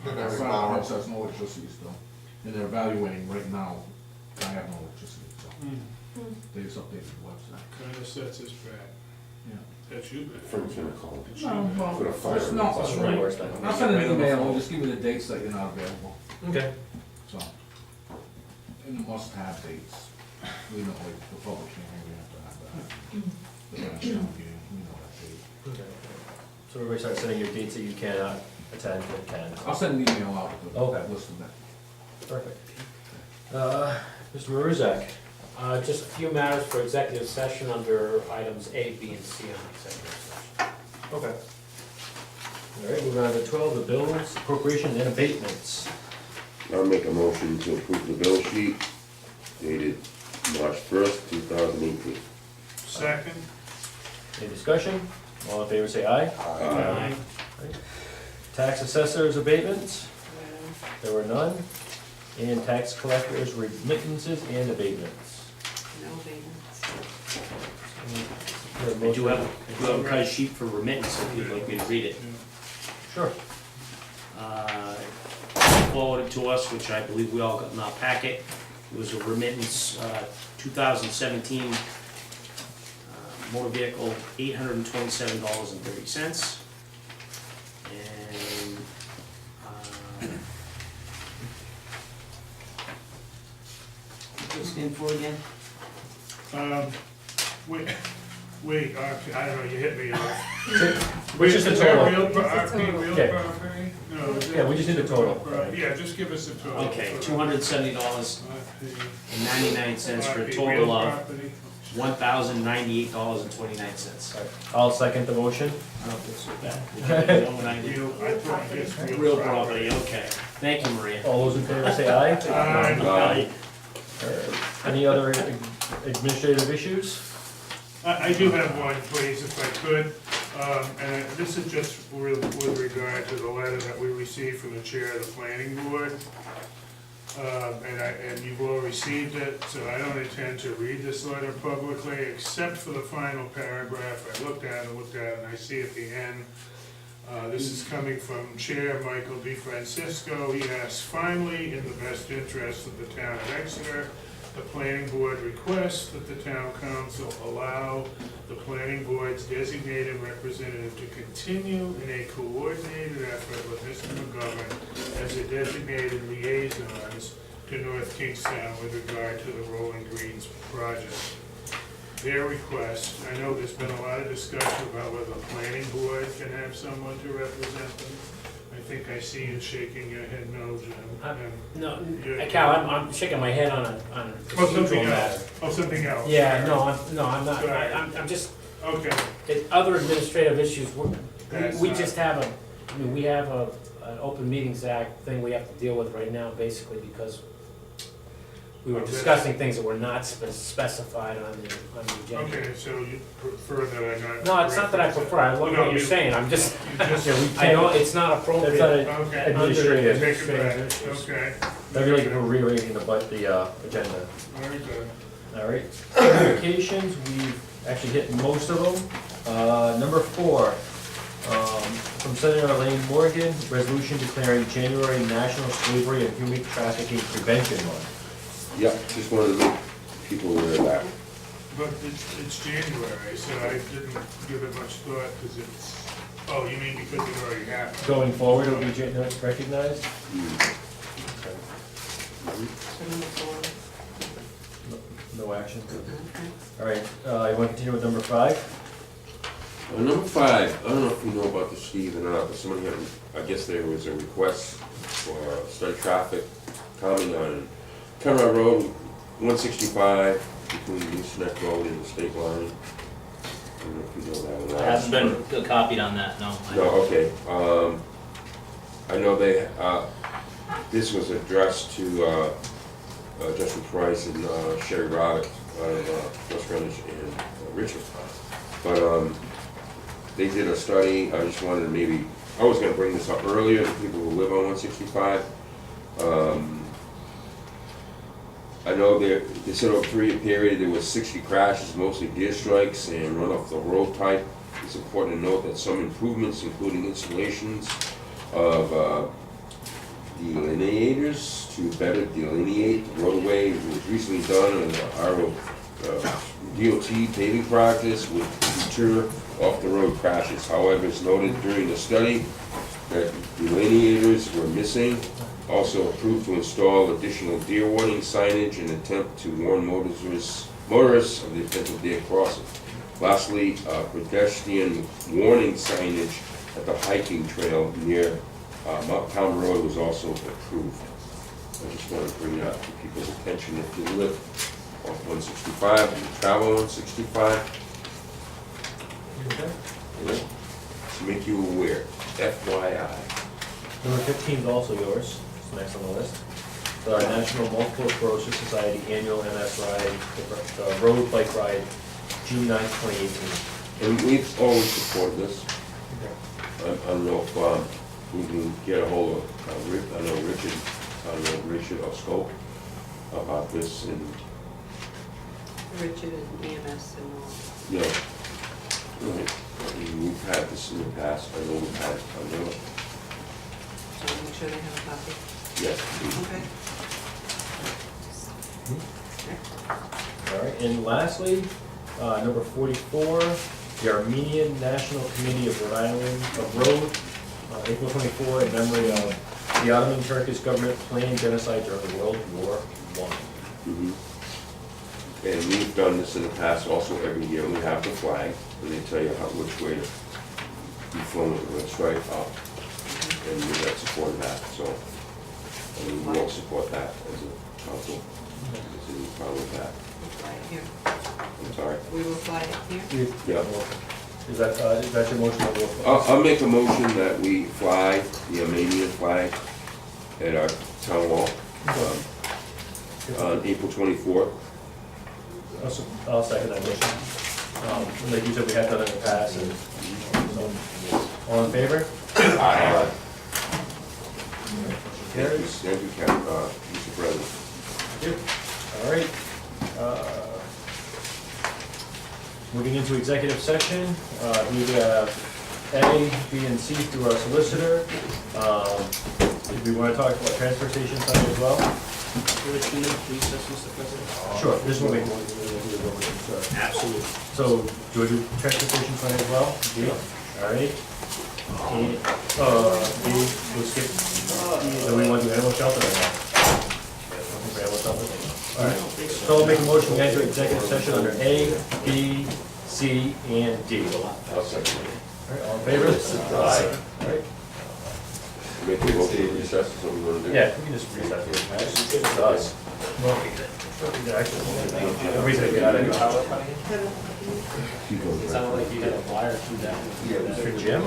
that's not, it says no electricity still, and they're evaluating right now, I have no electricity, so. They just updated the website. Kind of sets us back. Yeah. That's you back. From Chemical. That's you No, back. well, For the fire. just, no, I'll send an email, I'll just give you the dates that you're not available, Okay. so. And must-have dates, we know, like, the public hearing, we have to have that. The national meeting, we know that date. Okay. So everybody start sending your dates that you cannot attend but can. I'll send an email out with the Okay. list of that. Perfect. Mr. Maruzak. Just a few matters for executive session under items A, B, and C on executive session. Okay. All right, moving on to 12, the bills, appropriation and abatements. I'll make a motion to approve the bill sheet dated March 1st, 2018. Second? Any discussion? All in favor say aye. Aye. Right. Tax assessors abatements, there were none. And tax collectors remittances and abatements. No abatements. I do have a cut sheet for remittance if you'd like me to read it. Sure. Forwarded to us, which I believe we all got in our packet. It was a remittance, 2017 motor vehicle, $827.30. And What does it stand for again? Wait, I don't know, you hit me off. Which is the Is that total? real real Yeah. property? No. is Yeah, we just need the total. Yeah, just give us the total. Okay, $270.99 for a RP, total real of property. $1,098.29. I'll second the motion. I don't think so bad. Real, I thought it's Real property, okay. Thank you, Maria. All those in favor say aye. Aye. Any other administrative issues? I do have one, please, if I could. And this is just with regard to the letter that we received from the chair of the planning board. And you've all received it, so I don't intend to read this letter publicly, except for the final paragraph. I looked at it, and I see at the end, this is coming from Chair Michael D. Francisco. He asks, finally, in the best interest of the town of Exeter, the planning board requests that the town council allow the planning board's designated representative to continue in a coordinated effort with Mr. McGovern as a designated liaisons to North Kingstown with regard to the Rolling Greens project. Their request, I know there's been a lot of discussion about whether the planning board can have someone to represent them. I think I see you shaking your head no, Jim. No, You're- Cal, I'm shaking my head on a Oh, procedural something matter. else. Oh, something else. Yeah, Sorry. I'm not, Sorry. I'm just, Okay. other administrative issues, That's we not- just have we have an Open Meetings Act thing we have to deal with right now, basically, because we were Okay. discussing things that were not specified on the agenda. Okay, so you prefer that I not? No, it's not that I prefer, I love No, what you're you- saying, I'm just, You just, I know it's not appropriate. It's not okay. administrative. Take it back, issues. okay. That'd be like if we're rearranging the agenda. Very good. All right, communications, we've actually hit most of them. Number 4, from Senator Elaine Morgan, resolution declaring January National Slavery and Human Trafficking Prevention Month. Yeah, just wanted to make people aware of that. But it's January, so I didn't give it much thought, because it's, oh, you mean because it already happened? Going forward, it'll be recognized? No action? All right, you want to continue with number 5? Number 5, I don't know if you know about this, Steve, or not, but somebody had, I guess there was a request for study traffic coming on Conrad Road, 165, between Gooseneck Road and the state line. I don't know if you know that or not. I haven't been copied on that, no. No, okay. I know they, this was addressed to Justin Price and Sherry Rhode out of West Greenwich and Richard. But they did a study. I just wanted to maybe, I was going to bring this up earlier, the people who live on 165. I know they said over a 3-year period there was 60 crashes, mostly deer strikes and run off the road type. It's important to note that some improvements, including installations of delineators to better delineate the roadway, was recently done in our DOT paving practice with deter off-the-road crashes. However, it's noted during the study that delineators were missing. Also approved to install additional deer warning signage in an attempt to warn motorists of the potential deer crossing. Lastly, pedestrian warning signage at the hiking trail near Mount Town Road was also approved. I just want to bring that to people's attention if you live off 165 and you travel 165. To make you aware, FYI. Number 15 is also yours, it's next on the list. The National Multiple Sclerosis Society Annual MS Ride, the Road Bike Ride, June 9th, 2018. And we've always supported this. I don't know if we can get a hold of, Richard or Scope about this and, Richard and EMS and all. you know, We've had this in the past, I know we've had it, I know. So make sure they have a copy. Yes. Okay. All right, and lastly, number 44, the Armenian National Committee of Rhode Island, of Rhode, April 24, in memory of the Ottoman Turkish government planning genocide during World War I. Mhm. And we've done this in the past also every year. We have the flag, and they tell you which way to be flown, we're gonna strike up. And we have supported that, so, I mean, we won't support that as a council. There's any problem with that. We'll fly it here. I'm sorry. We will fly it here. Yeah. Is that your motion? That we'll- I'll make a motion that we fly the Armenian flag at our town hall, on April 24th. I'll second that motion. Like you said, we have done it in the past, and so, all in favor? Aye. Carries. Thank you, Mr. President. All right. Moving into executive session, we have A, B, and C through our solicitor. Do we want to talk about transfer station funding as well? Mr. President? Sure, this will make more than we will do. Sure. Absolutely. So, do we do transfer station funding as well? B? All right. And, B, we'll skip. Do we want to do animal shelter or not? Looking for animal shelter? All right. So I'll make a motion to enter executive session under A, B, C, and D. I'll second it. All right, all in favor? Aye. All right. Make a motion to recess, is what we want to do? Yeah, we can just recess it. It's us. Well, actually, the reason I get out of here. Keep going. It sounded like you had a wire through that. For Jim?